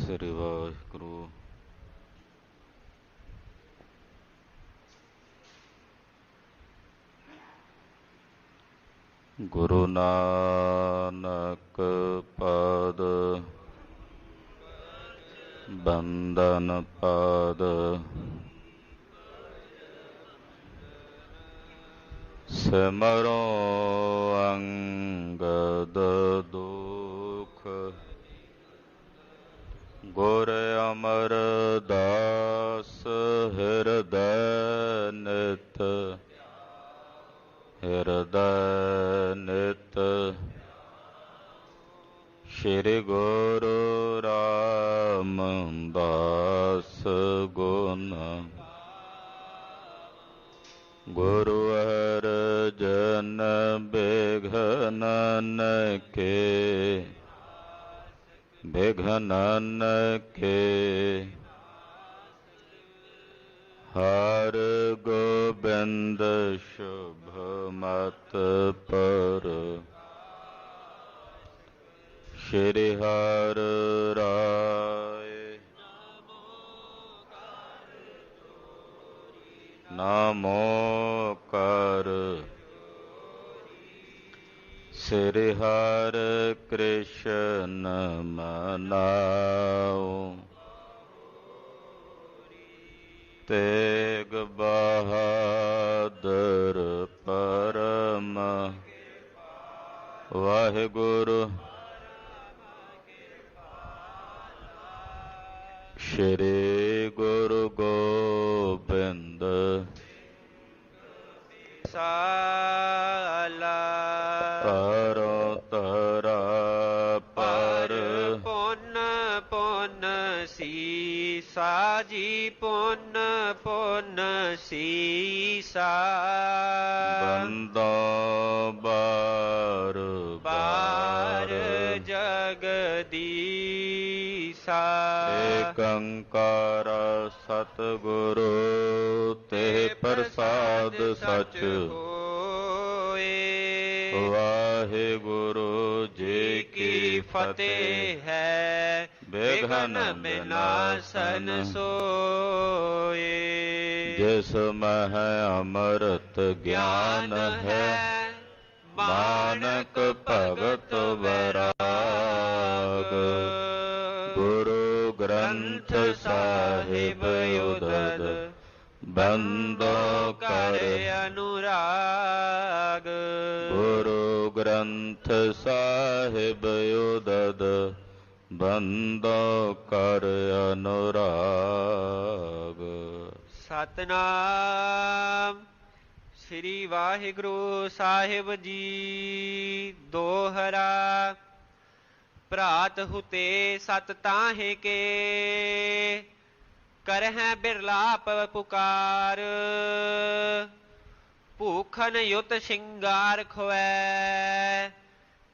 ਸ੍ਰੀ ਵਾਹਿਗੁਰੂ। ਗੁਰੂ ਨਾਨਕ ਪਦ ਬੰਦਨ ਪਦ ਸਿਮਰੋ ਅੰਗਦ ਦੁਖ ਗੁਰ ਅਮਰਦਾਸ ਹਿਰਦੈ ਨਿਤ ਨਿਤ ਸ਼੍ਰੀ ਗੁਰੂ ਰਾਮਦਾਸ ਗੁਣ ਗੁਰੂ ਅਰਜਨ ਬਿਘਨਨ ਕੇ ਹਰ ਗੋਬਿੰਦ ਸ਼ੁਭ ਮਤ ਪਰ ਸ਼੍ਰੀ ਹਰਿ ਰਾਏ ਨਮੋ ਕਰ ਸ੍ਰੀ ਹਰਿ ਕ੍ਰਿਸ਼ਨ ਮਨਾਉ ਤੇਗ ਬਹਾਦਰ ਪਰਮ ਵਾਹਿਗੁਰੂ ਸ਼੍ਰੀ ਗੁਰੂ ਗੋਬਿੰਦ ਸਾਲਾ ਤਰਾ ਪਰ ਪੁੰਨ ਪੁੰਨ ਸੀਸਾ ਜੀ ਪੁੰਨ ਪੁੰਨ ਸੀਸਾ ਬੰਦਾ ਬਾਰ ਬਾਰ ਜਗਦੀਸਾ ਏਕ ਓੰਕਾਰ ਸਤਿਗੁਰੂ ਤੇ ਪ੍ਰਸਾਦ ਸਚ ਹੋਏ। ਵਾਹਿਗੁਰੂ ਜੀ ਕੀ ਫਤਿਹ ਹੈ ਬਿਘਨ ਬਿਨਾਸਨ ਸੋਏ। ਜਿਸ ਮਹਿ ਅੰਮ੍ਰਿਤ ਗਿਆਨ ਹੈ ਮਾਨਕ ਭਗਤ ਵੈਰਾਗ ਗੁਰੂ ਗ੍ਰੰਥ ਸਾਹਿਬ ਉਦਦ ਬੰਦੋ ਕਰ ਅਨੁਰਾਗ ਗੁਰੂ ਗ੍ਰੰਥ ਸਾਹਿਬ ਉਦਦ ਬੰਦੋ ਕਰ ਅਨੁਰਾਗ। ਸਤਨਾਮ ਸ੍ਰੀ ਵਾਹਿਗੁਰੂ ਸਾਹਿਬ ਜੀ। ਦੋਹਰਾ ਭਰਾਤ ਹੁਤੇ ਸਤ ਤਾਹੇ ਕੇ ਕਰਹਿ ਬਿਰਲਾਪ ਪੁਕਾਰ ਭੂਖਨ ਯੁਤ ਸ਼ਿੰਗਾਰ ਖਵੈ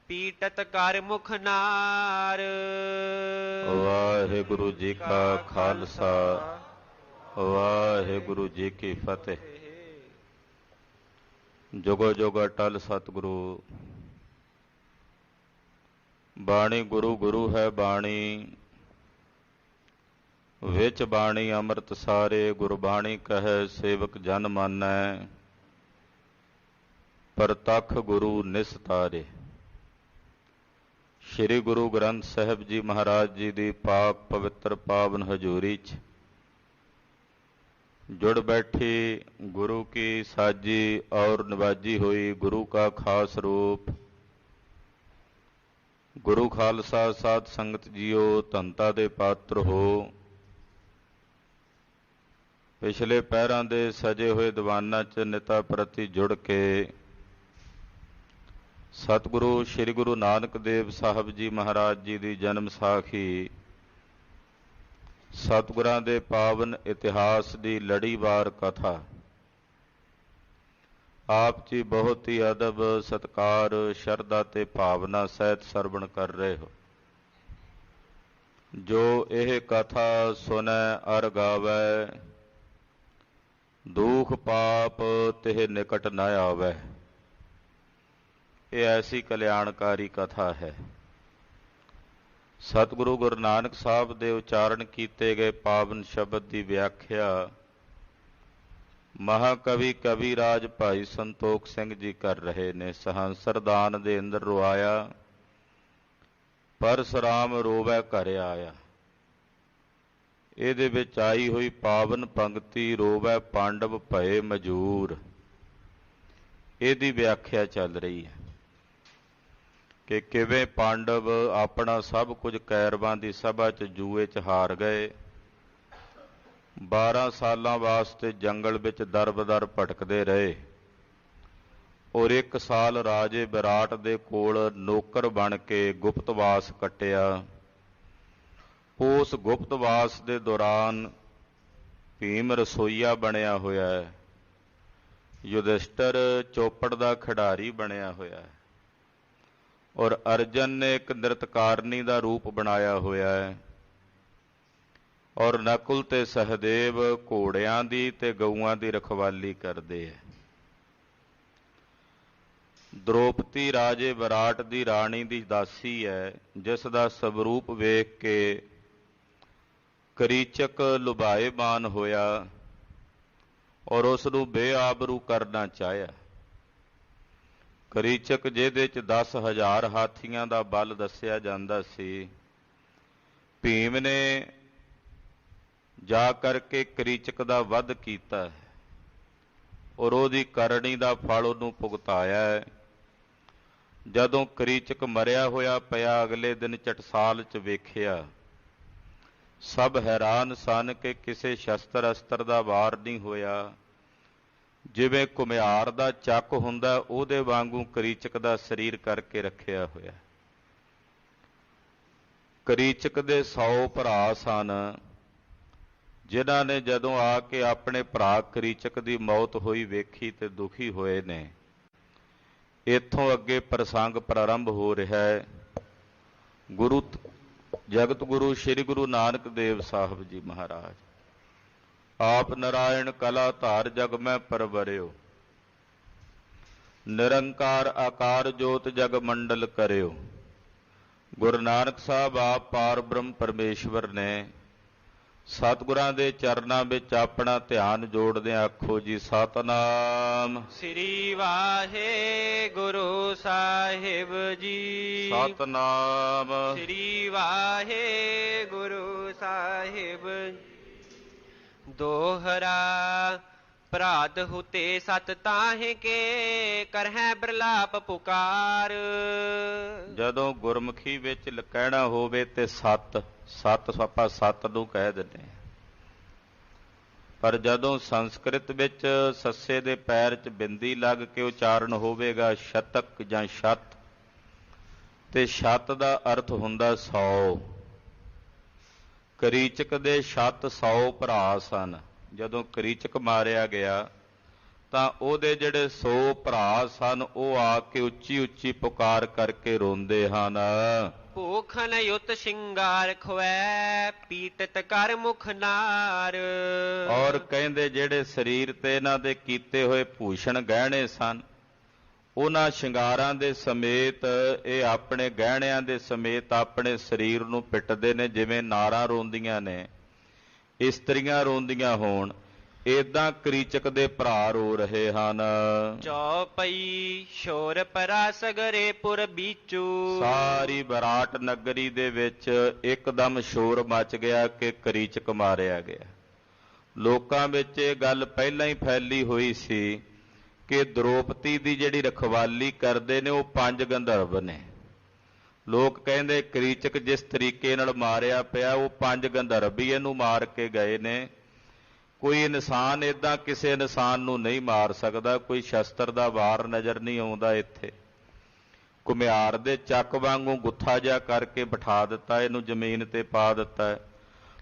ਪੀਟਤ ਕਰ ਮੁਖ ਨਾਰ। ਵਾਹਿਗੁਰੂ ਜੀ ਕਾ ਖਾਲਸਾ ਵਾਹਿਗੁਰੂ ਜੀ ਕੀ ਫਤਿਹ। ਜੁਗੋ ਜੁਗ ਅਟਲ ਸਤਿਗੁਰੂ ਬਾਣੀ ਗੁਰੂ ਗੁਰੂ ਹੈ ਬਾਣੀ ਵਿੱਚ ਬਾਣੀ ਅੰਮ੍ਰਿਤ ਸਾਰੇ ਗੁਰਬਾਣੀ ਕਹੈ ਸੇਵਕ ਜਨ ਮਾਨੈ ਪ੍ਰਤੱਖ ਗੁਰੂ ਨਿਸਤਾਰੇ। ਸ਼੍ਰੀ ਗੁਰੂ ਗ੍ਰੰਥ ਸਾਹਿਬ ਜੀ ਮਹਾਰਾਜ ਜੀ ਦੀ ਪਾਕ ਪਵਿੱਤਰ ਪਾਵਨ ਹਜ਼ੂਰੀ 'ਚ ਜੁੜ ਬੈਠੀ ਗੁਰੂ ਕੀ ਸਾਜੀ ਔਰ ਨਿਵਾਜੀ ਹੋਈ ਗੁਰੂ ਕਾ ਖਾਸ ਰੂਪ ਗੁਰੂ ਖਾਲਸਾ ਸਾਧ ਸੰਗਤ ਜੀਓ ਧੰਤਾ ਦੇ ਪਾਤਰ ਹੋ। ਪਿਛਲੇ ਪਹਿਰਾਂ ਦੇ ਸਜੇ ਹੋਏ ਦੀਵਾਨਾਂ 'ਚ ਨਿਤਾ ਪ੍ਰਤੀ ਜੁੜ ਕੇ ਸਤਿਗੁਰੂ ਸ਼੍ਰੀ ਗੁਰੂ ਨਾਨਕ ਦੇਵ ਸਾਹਿਬ ਜੀ ਮਹਾਰਾਜ ਜੀ ਦੀ ਜਨਮ ਸਾਖੀ ਸਤਿਗੁਰਾਂ ਦੇ ਪਾਵਨ ਇਤਿਹਾਸ ਦੀ ਲੜੀਵਾਰ ਕਥਾ ਆਪ ਜੀ ਬਹੁਤ ਹੀ ਅਦਬ ਸਤਿਕਾਰ ਸ਼ਰਧਾ ਤੇ ਭਾਵਨਾ ਸਹਿਤ ਸਰਵਣ ਕਰ ਰਹੇ ਹੋ। ਜੋ ਇਹ ਕਥਾ ਸੁਣੈ ਅਰ ਗਾਵੈ ਦੁਖ ਪਾਪ ਤਿਹ ਨਿਕਟ ਨ ਆਵੈ। ਇਹ ਐਸੀ ਕਲਿਆਣਕਾਰੀ ਕਥਾ ਹੈ ਸਤਿਗੁਰੂ ਗੁਰੂ ਨਾਨਕ ਸਾਹਿਬ ਦੇ ਉਚਾਰਨ ਕੀਤੇ ਗਏ ਪਾਵਨ ਸ਼ਬਦ ਦੀ ਵਿਆਖਿਆ ਮਹਾਕਵੀ ਕਵੀਰਾਜ ਭਾਈ ਸੰਤੋਖ ਸਿੰਘ ਜੀ ਕਰ ਰਹੇ ਨੇ। ਸਹੰਸਰਦਾਨ ਦੇ ਅੰਦਰ ਰੁਆਇਆ, ਪਰਸਰਾਮ ਰੋਵੈ ਘਰ ਆਇਆ। ਇਹਦੇ ਵਿੱਚ ਆਈ ਹੋਈ ਪਾਵਨ ਪੰਕਤੀ ਰੋਵੈ ਪਾਂਡਵ ਭਏ ਮਜੂਰ, ਇਹਦੀ ਵਿਆਖਿਆ ਚੱਲ ਰਹੀ ਹੈ ਕਿ ਕਿਵੇਂ ਪਾਂਡਵ ਆਪਣਾ ਸਭ ਕੁਝ ਕੈਰਵਾਂ ਦੀ ਸਭਾ 'ਚ ਜੂਏ 'ਚ ਹਾਰ ਗਏ। 12 ਸਾਲਾਂ ਵਾਸਤੇ ਜੰਗਲ ਵਿੱਚ ਦਰ-ਬਦਰ ਭਟਕਦੇ ਰਹੇ ਔਰ 1 ਸਾਲ ਰਾਜੇ ਵਿਰਾਟ ਦੇ ਕੋਲ ਨੌਕਰ ਬਣ ਕੇ ਗੁਪਤਵਾਸ ਕੱਟਿਆ। ਉਸ ਗੁਪਤਵਾਸ ਦੇ ਦੌਰਾਨ ਭੀਮ ਰਸੋਈਆ ਬਣਿਆ ਹੋਇਆ ਹੈ, ਯੁਧਿਸ਼ਟਰ ਚੌਪੜ ਦਾ ਖਿਡਾਰੀ ਬਣਿਆ ਹੋਇਆ ਹੈ ਔਰ ਅਰਜਨ ਨੇ ਇੱਕ ਨ੍ਰਿਤਕਾਰਨੀ ਦਾ ਰੂਪ ਬਣਾਇਆ ਹੋਇਆ ਹੈ ਔਰ ਨਕੁਲ ਤੇ ਸਹਦੇਵ ਘੋੜਿਆਂ ਦੀ ਤੇ ਗਊਆਂ ਦੀ ਰਖਵਾਲੀ ਕਰਦੇ ਹੈ। ਦ੍ਰੋਪਦੀ ਰਾਜੇ ਵਿਰਾਟ ਦੀ ਰਾਣੀ ਦੀ ਦਾਸੀ ਹੈ, ਜਿਸ ਦਾ ਸਵਰੂਪ ਵੇਖ ਕੇ ਕਰੀਚਕ ਲੁਭਾਏਮਾਨ ਹੋਇਆ ਔਰ ਉਸ ਨੂੰ ਬੇਆਬਰੂ ਕਰਨਾ ਚਾਹਿਆ। ਕਰੀਚਕ ਜਿਹਦੇ 'ਚ 10,000 ਹਾਥੀਆਂ ਦਾ ਬਲ ਦੱਸਿਆ ਜਾਂਦਾ ਸੀ, ਭੀਮ ਨੇ ਜਾ ਕਰਕੇ ਕਰੀਚਕ ਦਾ ਵੱਧ ਕੀਤਾ ਹੈ ਔਰ ਉਹਦੀ ਕਰਨੀ ਦਾ ਫਲ ਉਹਨੂੰ ਭੁਗਤਾਇਆ ਹੈ। ਜਦੋਂ ਕਰੀਚਕ ਮਰਿਆ ਹੋਇਆ ਪਿਆ ਅਗਲੇ ਦਿਨ ਚਟਸਾਲ 'ਚ ਵੇਖਿਆ, ਸਭ ਹੈਰਾਨ ਸਨ ਕਿ ਕਿਸੇ ਸ਼ਸਤਰ ਅਸਤਰ ਦਾ ਵਾਰ ਨਹੀਂ ਹੋਇਆ। ਜਿਵੇਂ ਘੁਮਿਆਰ ਦਾ ਚੱਕ ਹੁੰਦਾ ਉਹਦੇ ਵਾਂਗੂ ਕਰੀਚਕ ਦਾ ਸਰੀਰ ਕਰਕੇ ਰੱਖਿਆ ਹੋਇਆ। ਕਰੀਚਕ ਦੇ 100 ਭਰਾ ਸਨ, ਜਿਨ੍ਹਾਂ ਨੇ ਜਦੋਂ ਆ ਕੇ ਆਪਣੇ ਭਰਾ ਕਰੀਚਕ ਦੀ ਮੌਤ ਹੋਈ ਵੇਖੀ ਤੇ ਦੁਖੀ ਹੋਏ ਨੇ। ਇੱਥੋਂ ਅੱਗੇ ਪ੍ਰਸੰਗ ਪ੍ਰਾਰੰਭ ਹੋ ਰਿਹਾ ਹੈ। ਗੁਰੂ ਜਗਤ ਗੁਰੂ ਸ੍ਰੀ ਗੁਰੂ ਨਾਨਕ ਦੇਵ ਸਾਹਿਬ ਜੀ ਮਹਾਰਾਜ ਆਪ ਨਾਰਾਇਣ ਕਲਾ ਧਾਰ ਜਗ ਮੈਂ ਪਰਵਰਿਓ, ਨਿਰੰਕਾਰ ਆਕਾਰ ਜੋਤ ਜਗ ਮੰਡਲ ਕਰਿਓ। ਗੁਰੂ ਨਾਨਕ ਸਾਹਿਬ ਆਪ ਪਾਰ ਬ੍ਰਹਮ ਪਰਮੇਸ਼ਵਰ ਨੇ। ਸਤਿਗੁਰਾਂ ਦੇ ਚਰਨਾਂ ਵਿੱਚ ਆਪਣਾ ਧਿਆਨ ਜੋੜਦੇ ਆਖੋ ਜੀ ਸਤਿਨਾਮ ਸ੍ਰੀ ਵਾਹਿਗੁਰੂ ਸਾਹਿਬ ਜੀ। ਸਤਿਨਾਮ ਸ੍ਰੀ ਵਾਹਿਗੁਰੂ ਸਾਹਿਬ। ਦੋਹਰਾ ਭਰਾਤ ਹੁਤੇ ਸਤ ਤਾਹੇ ਕੇ ਕਰਹਿ ਬਿਰਲਾਪ ਪੁਕਾਰ। ਜਦੋਂ ਗੁਰਮੁਖੀ ਵਿੱਚ ਕਹਿਣਾ ਹੋਵੇ ਤੇ ਸਤ ਆਪਾਂ ਸਤ ਨੂੰ ਕਹਿ ਦਿੰਦੇ ਹਾਂ, ਪਰ ਜਦੋਂ ਸੰਸਕ੍ਰਿਤ ਵਿੱਚ ਸੱਸੇ ਦੇ ਪੈਰ 'ਚ ਬਿੰਦੀ ਲੱਗ ਕੇ ਉਚਾਰਨ ਹੋਵੇਗਾ ਸ਼ਤਕ ਜਾਂ ਸ਼ਤ, ਤੇ ਸ਼ਤ ਦਾ ਅਰਥ ਹੁੰਦਾ 100। ਕਰੀਚਕ ਦੇ ਸ਼ਤ 100 ਭਰਾ ਸਨ। ਜਦੋਂ ਕਰੀਚਕ ਮਾਰਿਆ ਗਿਆ ਤਾਂ ਉਹਦੇ ਜਿਹੜੇ 100 ਭਰਾ ਸਨ ਉਹ ਆ ਕੇ ਉੱਚੀ ਉੱਚੀ ਪੁਕਾਰ ਕਰਕੇ ਰੋਂਦੇ ਹਨ। ਭੂਖਨ ਯੁਤ ਸ਼ਿੰਗਾਰ ਖਵੈ ਪੀਟਤ ਕਰ ਮੁਖ ਨਾਰ। ਔਰ ਕਹਿੰਦੇ ਜਿਹੜੇ ਸਰੀਰ ਤੇ ਇਹਨਾਂ ਦੇ ਕੀਤੇ ਹੋਏ ਭੂਸ਼ਣ ਗਹਿਣੇ ਸਨ, ਉਹਨਾਂ ਸ਼ਿੰਗਾਰਾਂ ਦੇ ਸਮੇਤ ਇਹ ਆਪਣੇ ਗਹਿਣਿਆਂ ਦੇ ਸਮੇਤ ਆਪਣੇ ਸਰੀਰ ਨੂੰ ਪਿੱਟਦੇ ਨੇ। ਜਿਵੇਂ ਨਾਰਾਂ ਰੋਂਦੀਆਂ ਨੇ, ਇਸਤਰੀਆਂ ਰੋਂਦੀਆਂ ਹੋਣ, ਏਦਾਂ ਕਰੀਚਕ ਦੇ ਭਰਾ ਰੋ ਰਹੇ ਹਨ। ਚੌਪਈ ਸ਼ੋਰ ਪਰਾ ਸਗਰੇ ਪੁਰ ਬੀਚੂ। ਸਾਰੀ ਵਿਰਾਟ ਨਗਰੀ ਦੇ ਵਿੱਚ ਇੱਕਦਮ ਸ਼ੋਰ ਮਚ ਗਿਆ ਕਿ ਕਰੀਚਕ ਮਾਰਿਆ ਗਿਆ। ਲੋਕਾਂ ਵਿੱਚ ਇਹ ਗੱਲ ਪਹਿਲਾਂ ਹੀ ਫੈਲੀ ਹੋਈ ਸੀ ਕਿ ਦ੍ਰੋਪਦੀ ਦੀ ਜਿਹੜੀ ਰਖਵਾਲੀ ਕਰਦੇ ਨੇ ਉਹ 5 ਗੰਧਰਵ ਨੇ। ਲੋਕ ਕਹਿੰਦੇ ਕਰੀਚਕ ਜਿਸ ਤਰੀਕੇ ਨਾਲ ਮਾਰਿਆ ਪਿਆ ਉਹ 5 ਗੰਧਰਵ ਹੀ ਇਹਨੂੰ ਮਾਰ ਕੇ ਗਏ ਨੇ। ਕੋਈ ਇਨਸਾਨ ਏਦਾਂ ਕਿਸੇ ਇਨਸਾਨ ਨੂੰ ਨਹੀਂ ਮਾਰ ਸਕਦਾ। ਕੋਈ ਸ਼ਸਤਰ ਦਾ ਵਾਰ ਨਜ਼ਰ ਨਹੀਂ ਆਉਂਦਾ। ਇੱਥੇ ਘੁਮਿਆਰ ਦੇ ਚੱਕ ਵਾਂਗੂ ਗੁੱਥਾ ਜਿਹਾ ਕਰਕੇ ਬਿਠਾ ਦਿੱਤਾ, ਇਹਨੂੰ ਜ਼ਮੀਨ ਤੇ ਪਾ ਦਿੱਤਾ।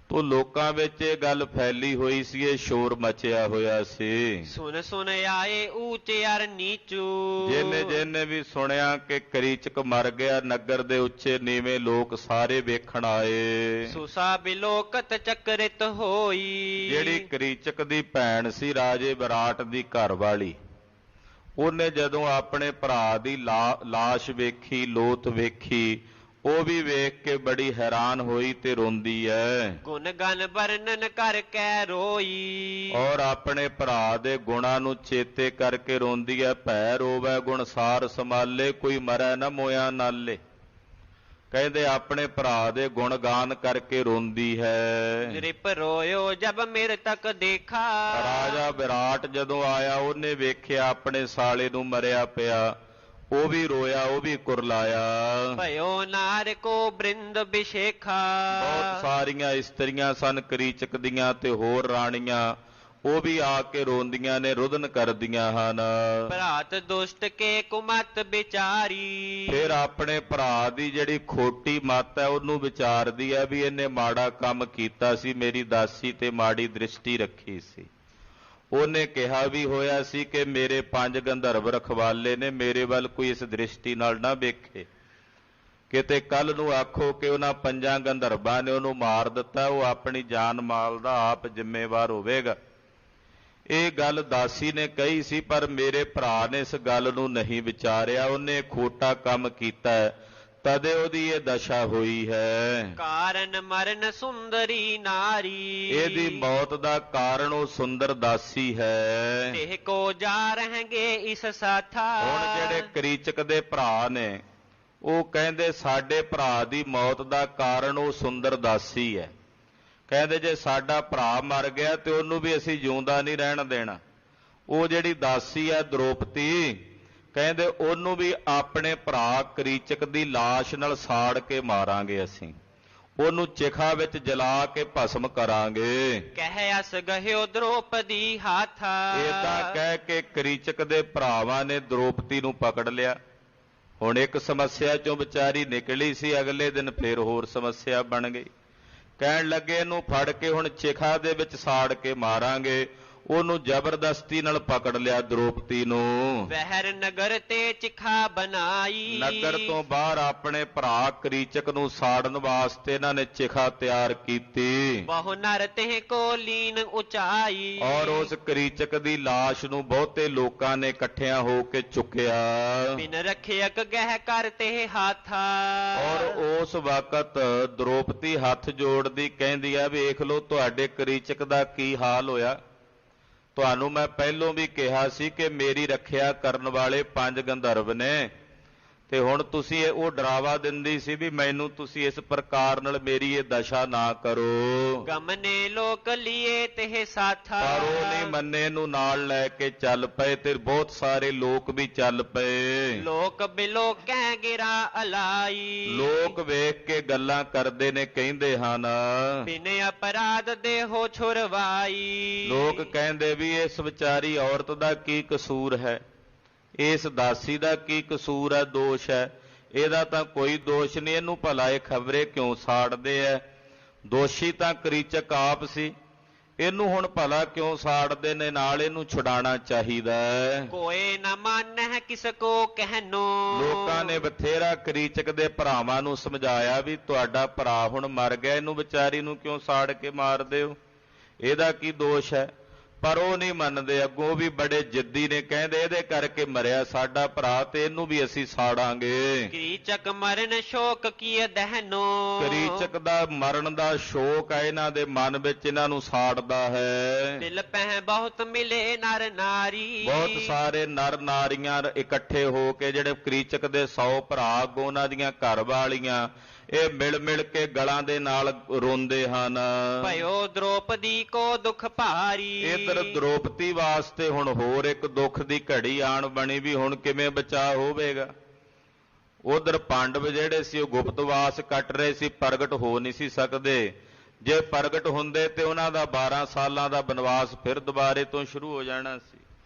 ਤੋ ਲੋਕਾਂ ਵਿੱਚ ਇਹ ਗੱਲ ਫੈਲੀ ਹੋਈ ਸੀ, ਇਹ ਸ਼ੋਰ ਮਚਿਆ ਹੋਇਆ ਸੀ। ਸੁਨ ਸੁਨ ਆਏ ਊਚੇ ਅਰ ਨੀਚੂ। ਜਿਹਨੇ ਵੀ ਸੁਣਿਆ ਕਿ ਕਰੀਚਕ ਮਰ ਗਿਆ, ਨਗਰ ਦੇ ਉੱਚੇ ਨੀਵੇਂ ਲੋਕ ਸਾਰੇ ਵੇਖਣ ਆਏ। ਸੁਸਾ ਬਿਲੋਕਤ ਚੱਕਰਿਤ ਹੋਈ। ਜਿਹੜੀ ਕਰੀਚਕ ਦੀ ਭੈਣ ਸੀ ਰਾਜੇ ਵਿਰਾਟ ਦੀ ਘਰ ਵਾਲੀ, ਉਹਨੇ ਜਦੋਂ ਆਪਣੇ ਭਰਾ ਦੀ ਲਾਸ਼ ਵੇਖੀ, ਲੋਥ ਵੇਖੀ, ਉਹ ਵੀ ਵੇਖ ਕੇ ਬੜੀ ਹੈਰਾਨ ਹੋਈ ਤੇ ਰੋਂਦੀ ਐ। ਗੁਣ ਗਨ ਵਰਣਨ ਕਰ ਕੈ ਰੋਈ। ਔਰ ਆਪਣੇ ਭਰਾ ਦੇ ਗੁਣਾਂ ਨੂੰ ਚੇਤੇ ਕਰਕੇ ਰੋਂਦੀ ਐ। ਭੈ ਰੋਵੈ ਗੁਣ ਸਾਰ ਸਮਾਲੇ, ਕੋਈ ਮਰੈ ਨਾ ਮੋਇਆ ਨਾਲੇ। ਕਹਿੰਦੇ ਆਪਣੇ ਭਰਾ ਦੇ ਗੁਣ ਗਾਨ ਕਰਕੇ ਰੋਂਦੀ ਹੈ। ਨ੍ਰਿਪ ਰੋਇਓ ਜਬ ਮੇਰੇ ਤੱਕ ਦੇਖਾ। ਰਾਜਾ ਵਿਰਾਟ ਜਦੋਂ ਆਇਆ ਉਹਨੇ ਵੇਖਿਆ ਆਪਣੇ ਸਾਲੇ ਨੂੰ ਮਰਿਆ ਪਿਆ, ਉਹ ਵੀ ਰੋਇਆ, ਉਹ ਵੀ ਕੁਰਲਾਇਆ। ਭਇਓ ਨਾਰ ਕੋ ਬ੍ਰਿੰਦ ਬਿਸ਼ੇਖਾ। ਬਹੁਤ ਸਾਰੀਆਂ ਇਸਤਰੀਆਂ ਸਨ ਕਰੀਚਕ ਦੀਆਂ ਤੇ ਹੋਰ ਰਾਣੀਆਂ, ਉਹ ਵੀ ਆ ਕੇ ਰੋਂਦੀਆਂ ਨੇ, ਰੁਦਨ ਕਰਦੀਆਂ ਹਨ। ਭਰਾਤ ਦੁਸ਼ਟ ਕੇ ਕੁਮਤ ਵਿਚਾਰੀ। ਫਿਰ ਆਪਣੇ ਭਰਾ ਦੀ ਜਿਹੜੀ ਖੋਟੀ ਮੱਤ ਹੈ ਉਹਨੂੰ ਵਿਚਾਰਦੀ ਹੈ ਵੀ ਇਹਨੇ ਮਾੜਾ ਕੰਮ ਕੀਤਾ ਸੀ, ਮੇਰੀ ਦਾਸੀ ਤੇ ਮਾੜੀ ਦ੍ਰਿਸ਼ਟੀ ਰੱਖੀ ਸੀ। ਉਹਨੇ ਕਿਹਾ ਵੀ ਹੋਇਆ ਸੀ ਕਿ ਮੇਰੇ 5 ਗੰਧਰਵ ਰਖਵਾਲੇ ਨੇ, ਮੇਰੇ ਵੱਲ ਕੋਈ ਇਸ ਦ੍ਰਿਸ਼ਟੀ ਨਾਲ ਨਾ ਵੇਖੇ, ਕਿਤੇ ਕੱਲ ਨੂੰ ਆਖੋ ਕਿ ਉਹਨਾਂ 5 ਗੰਧਰਵਾਂ ਨੇ ਉਹਨੂੰ ਮਾਰ ਦਿੱਤਾ, ਉਹ ਆਪਣੀ ਜਾਨ ਮਾਲ ਦਾ ਆਪ ਜ਼ਿੰਮੇਵਾਰ ਹੋਵੇਗਾ। ਇਹ ਗੱਲ ਦਾਸੀ ਨੇ ਕਹੀ ਸੀ, ਪਰ ਮੇਰੇ ਭਰਾ ਨੇ ਇਸ ਗੱਲ ਨੂੰ ਨਹੀਂ ਵਿਚਾਰਿਆ। ਉਹਨੇ ਖੋਟਾ ਕੰਮ ਕੀਤਾ ਤਦੇ ਉਹਦੀ ਇਹ ਦਸ਼ਾ ਹੋਈ ਹੈ। ਕਾਰਨ ਮਰਨ ਸੁੰਦਰੀ ਨਾਰੀ। ਇਹਦੀ ਮੌਤ ਦਾ ਕਾਰਨ ਉਹ ਸੁੰਦਰ ਦਾਸੀ ਹੈ। ਇਹ ਕੋ ਜਾ ਰਹਿਣਗੇ ਇਸ ਸਾਥਾ। ਹੁਣ ਜਿਹੜੇ ਕਰੀਚਕ ਦੇ ਭਰਾ ਨੇ ਉਹ ਕਹਿੰਦੇ ਸਾਡੇ ਭਰਾ ਦੀ ਮੌਤ ਦਾ ਕਾਰਨ ਉਹ ਸੁੰਦਰ ਦਾਸੀ ਹੈ। ਕਹਿੰਦੇ ਜੇ ਸਾਡਾ ਭਰਾ ਮਰ ਗਿਆ ਤੇ ਉਹਨੂੰ ਵੀ ਅਸੀਂ ਜਿਉਂਦਾ ਨਹੀਂ ਰਹਿਣ ਦੇਣਾ। ਉਹ ਜਿਹੜੀ ਦਾਸੀ ਹੈ ਦ੍ਰੋਪਦੀ, ਕਹਿੰਦੇ ਉਹਨੂੰ ਵੀ ਆਪਣੇ ਭਰਾ ਕਰੀਚਕ ਦੀ ਲਾਸ਼ ਨਾਲ ਸਾੜ ਕੇ ਮਾਰਾਂਗੇ ਅਸੀਂ, ਉਹਨੂੰ ਚਿਖਾ ਵਿੱਚ ਜਲਾ ਕੇ ਭਸਮ ਕਰਾਂਗੇ। ਕਹਿ ਅਸ ਗਹਿਓ ਦ੍ਰੋਪਦੀ ਹਾਥਾ। ਏਦਾਂ ਕਹਿ ਕੇ ਕਰੀਚਕ ਦੇ ਭਰਾਵਾਂ ਨੇ ਦ੍ਰੋਪਦੀ ਨੂੰ ਪਕੜ ਲਿਆ। ਹੁਣ ਇੱਕ ਸਮੱਸਿਆ ਚੋਂ ਵਿਚਾਰੀ ਨਿਕਲੀ ਸੀ, ਅਗਲੇ ਦਿਨ ਫੇਰ ਹੋਰ ਸਮੱਸਿਆ ਬਣ ਗਈ। ਕਹਿਣ ਲੱਗੇ ਇਹਨੂੰ ਫੜ ਕੇ ਹੁਣ ਚਿਖਾ ਦੇ ਵਿੱਚ ਸਾੜ ਕੇ ਮਾਰਾਂਗੇ। ਉਹਨੂੰ ਜ਼ਬਰਦਸਤੀ ਨਾਲ ਪਕੜ ਲਿਆ ਦ੍ਰੋਪਦੀ ਨੂੰ। ਵਹਿਰ ਨਗਰ ਤੇ ਚਿਖਾ ਬਣਾਈ। ਨਗਰ ਤੋਂ ਬਾਹਰ ਆਪਣੇ ਭਰਾ ਕਰੀਚਕ ਨੂੰ ਸਾੜਨ ਵਾਸਤੇ ਇਹਨਾਂ ਨੇ ਚਿਖਾ ਤਿਆਰ ਕੀਤੀ। ਬਹੁ ਨਰ ਤੇ ਕੋ ਲੀਨ ਉਚਾਈ। ਔਰ ਉਸ ਕਰੀਚਕ ਦੀ ਲਾਸ਼ ਨੂੰ ਬਹੁਤੇ ਲੋਕਾਂ ਨੇ ਇਕੱਠਿਆਂ ਹੋ ਕੇ ਚੁੱਕਿਆ। ਬਿਨ ਰੱਖਿਅਕ ਗਹਿ ਕਰ ਤੇ ਹਾਥਾ। ਔਰ ਉਸ ਵਕਤ ਦ੍ਰੋਪਦੀ ਹੱਥ ਜੋੜਦੀ ਕਹਿੰਦੀ ਆ, ਵੇਖ ਲਓ ਤੁਹਾਡੇ ਕਰੀਚਕ ਦਾ ਕੀ ਹਾਲ ਹੋਇਆ। ਤੁਹਾਨੂੰ ਮੈਂ ਪਹਿਲੋਂ ਵੀ ਕਿਹਾ ਸੀ ਕਿ ਮੇਰੀ ਰੱਖਿਆ ਕਰਨ ਵਾਲੇ 5 ਗੰਧਰਵ ਨੇ, ਤੇ ਹੁਣ ਤੁਸੀਂ ਉਹ ਡਰਾਵਾ ਦਿੰਦੀ ਸੀ ਵੀ ਮੈਨੂੰ ਤੁਸੀਂ ਇਸ ਪ੍ਰਕਾਰ ਨਾਲ ਮੇਰੀ ਇਹ ਦਸ਼ਾ ਨਾ ਕਰੋ। ਗਮਨੇ ਲੋਕ ਲੀਏ ਤੇ ਸਾਥਾ। ਪਰ ਉਹ ਨਹੀਂ ਮੰਨੇ, ਨੂੰ ਨਾਲ ਲੈ ਕੇ ਚੱਲ ਪਏ ਤੇ ਬਹੁਤ ਸਾਰੇ ਲੋਕ ਵੀ ਚੱਲ ਪਏ। ਲੋਕ ਬਿਲੋ ਕਹਿ ਗਿਰਾ ਅਲਾਈ। ਲੋਕ ਵੇਖ ਕੇ ਗੱਲਾਂ ਕਰਦੇ ਨੇ, ਕਹਿੰਦੇ ਹਨ ਬਿਨ ਅਪਰਾਧ ਦੇ ਹੋ ਛੁਰਵਾਈ। ਲੋਕ ਕਹਿੰਦੇ ਵੀ ਇਸ ਵਿਚਾਰੀ ਔਰਤ ਦਾ ਕੀ ਕਸੂਰ ਹੈ, ਇਸ ਦਾਸੀ ਦਾ ਕੀ ਕਸੂਰ ਹੈ, ਦੋਸ਼ ਹੈ, ਇਹਦਾ ਤਾਂ ਕੋਈ ਦੋਸ਼ ਨਹੀਂ, ਇਹਨੂੰ ਭਲਾ ਇਹ ਖਬਰੇ ਕਿਉਂ ਸਾੜਦੇ ਐ। ਦੋਸ਼ੀ ਤਾਂ ਕਰੀਚਕ ਆਪ ਸੀ, ਇਹਨੂੰ ਹੁਣ ਭਲਾ ਕਿਉਂ ਸਾੜਦੇ ਨੇ, ਨਾਲ ਇਹਨੂੰ ਛੁਡਾਣਾ ਚਾਹੀਦਾ ਹੈ। ਕੋਈ ਨਾ ਮੰਨੈ ਕਿਸ ਕੋ ਕਹਿਨੋ। ਲੋਕਾਂ ਨੇ ਬਥੇਰਾ ਕਰੀਚਕ ਦੇ ਭਰਾਵਾਂ ਨੂੰ ਸਮਝਾਇਆ ਵੀ ਤੁਹਾਡਾ ਭਰਾ ਹੁਣ ਮਰ ਗਿਆ, ਇਹਨੂੰ ਵਿਚਾਰੀ ਨੂੰ ਕਿਉਂ ਸਾੜ ਕੇ ਮਾਰਦੇ ਹੋ, ਇਹਦਾ ਕੀ ਦੋਸ਼ ਹੈ। ਪਰ ਉਹ ਨਹੀਂ ਮੰਨਦੇ, ਅੱਗੋਂ ਵੀ ਬੜੇ ਜਿੱਦੀ ਨੇ, ਕਹਿੰਦੇ ਇਹਦੇ ਕਰਕੇ ਮਰਿਆ ਸਾਡਾ ਭਰਾ ਤੇ ਇਹਨੂੰ ਵੀ ਅਸੀਂ ਸਾੜਾਂਗੇ। ਕਰੀਚਕ ਮਰਨ ਸ਼ੋਕ ਕੀ ਦਹਿਨੋ। ਕਰੀਚਕ ਦਾ ਮਰਨ ਦਾ ਸ਼ੋਕ ਹੈ ਇਹਨਾਂ ਦੇ ਮਨ ਵਿੱਚ, ਇਹਨਾਂ ਨੂੰ ਸਾੜਦਾ ਹੈ। ਦਿਲ ਪਹਿ ਬਹੁਤ ਮਿਲੇ ਨਰ ਨਾਰੀ। ਬਹੁਤ ਸਾਰੇ ਨਰ ਨਾਰੀਆਂ ਇਕੱਠੇ ਹੋ ਕੇ, ਜਿਹੜੇ ਕਰੀਚਕ ਦੇ 100 ਭਰਾ ਅੱਗੋਂ ਉਹਨਾਂ ਦੀਆਂ ਘਰ ਵਾਲੀਆਂ, ਇਹ ਮਿਲ ਮਿਲ ਕੇ ਗਲਾਂ ਦੇ ਨਾਲ ਰੋਂਦੇ ਹਨ। ਭਇਓ ਦ੍ਰੋਪਦੀ ਕੋ ਦੁਖ ਭਾਰੀ। ਇਧਰ ਦ੍ਰੋਪਦੀ ਵਾਸਤੇ ਹੁਣ ਹੋਰ ਇੱਕ ਦੁੱਖ ਦੀ ਘੜੀ ਆਣ ਬਣੀ ਵੀ ਹੁਣ ਕਿਵੇਂ ਬਚਾਅ ਹੋਵੇਗਾ। ਉਧਰ ਪਾਂਡਵ ਜਿਹੜੇ ਸੀ ਉਹ ਗੁਪਤਵਾਸ ਕੱਟ ਰਹੇ ਸੀ, ਪ੍ਰਗਟ ਹੋ ਨਹੀਂ ਸੀ ਸਕਦੇ। ਜੇ ਪ੍ਰਗਟ ਹੁੰਦੇ ਤੇ ਉਹਨਾਂ ਦਾ 12 ਸਾਲਾਂ ਦਾ ਬਨਵਾਸ ਫਿਰ ਦੁਬਾਰੇ ਤੋਂ ਸ਼ੁਰੂ ਹੋ ਜਾਣਾ ਸੀ।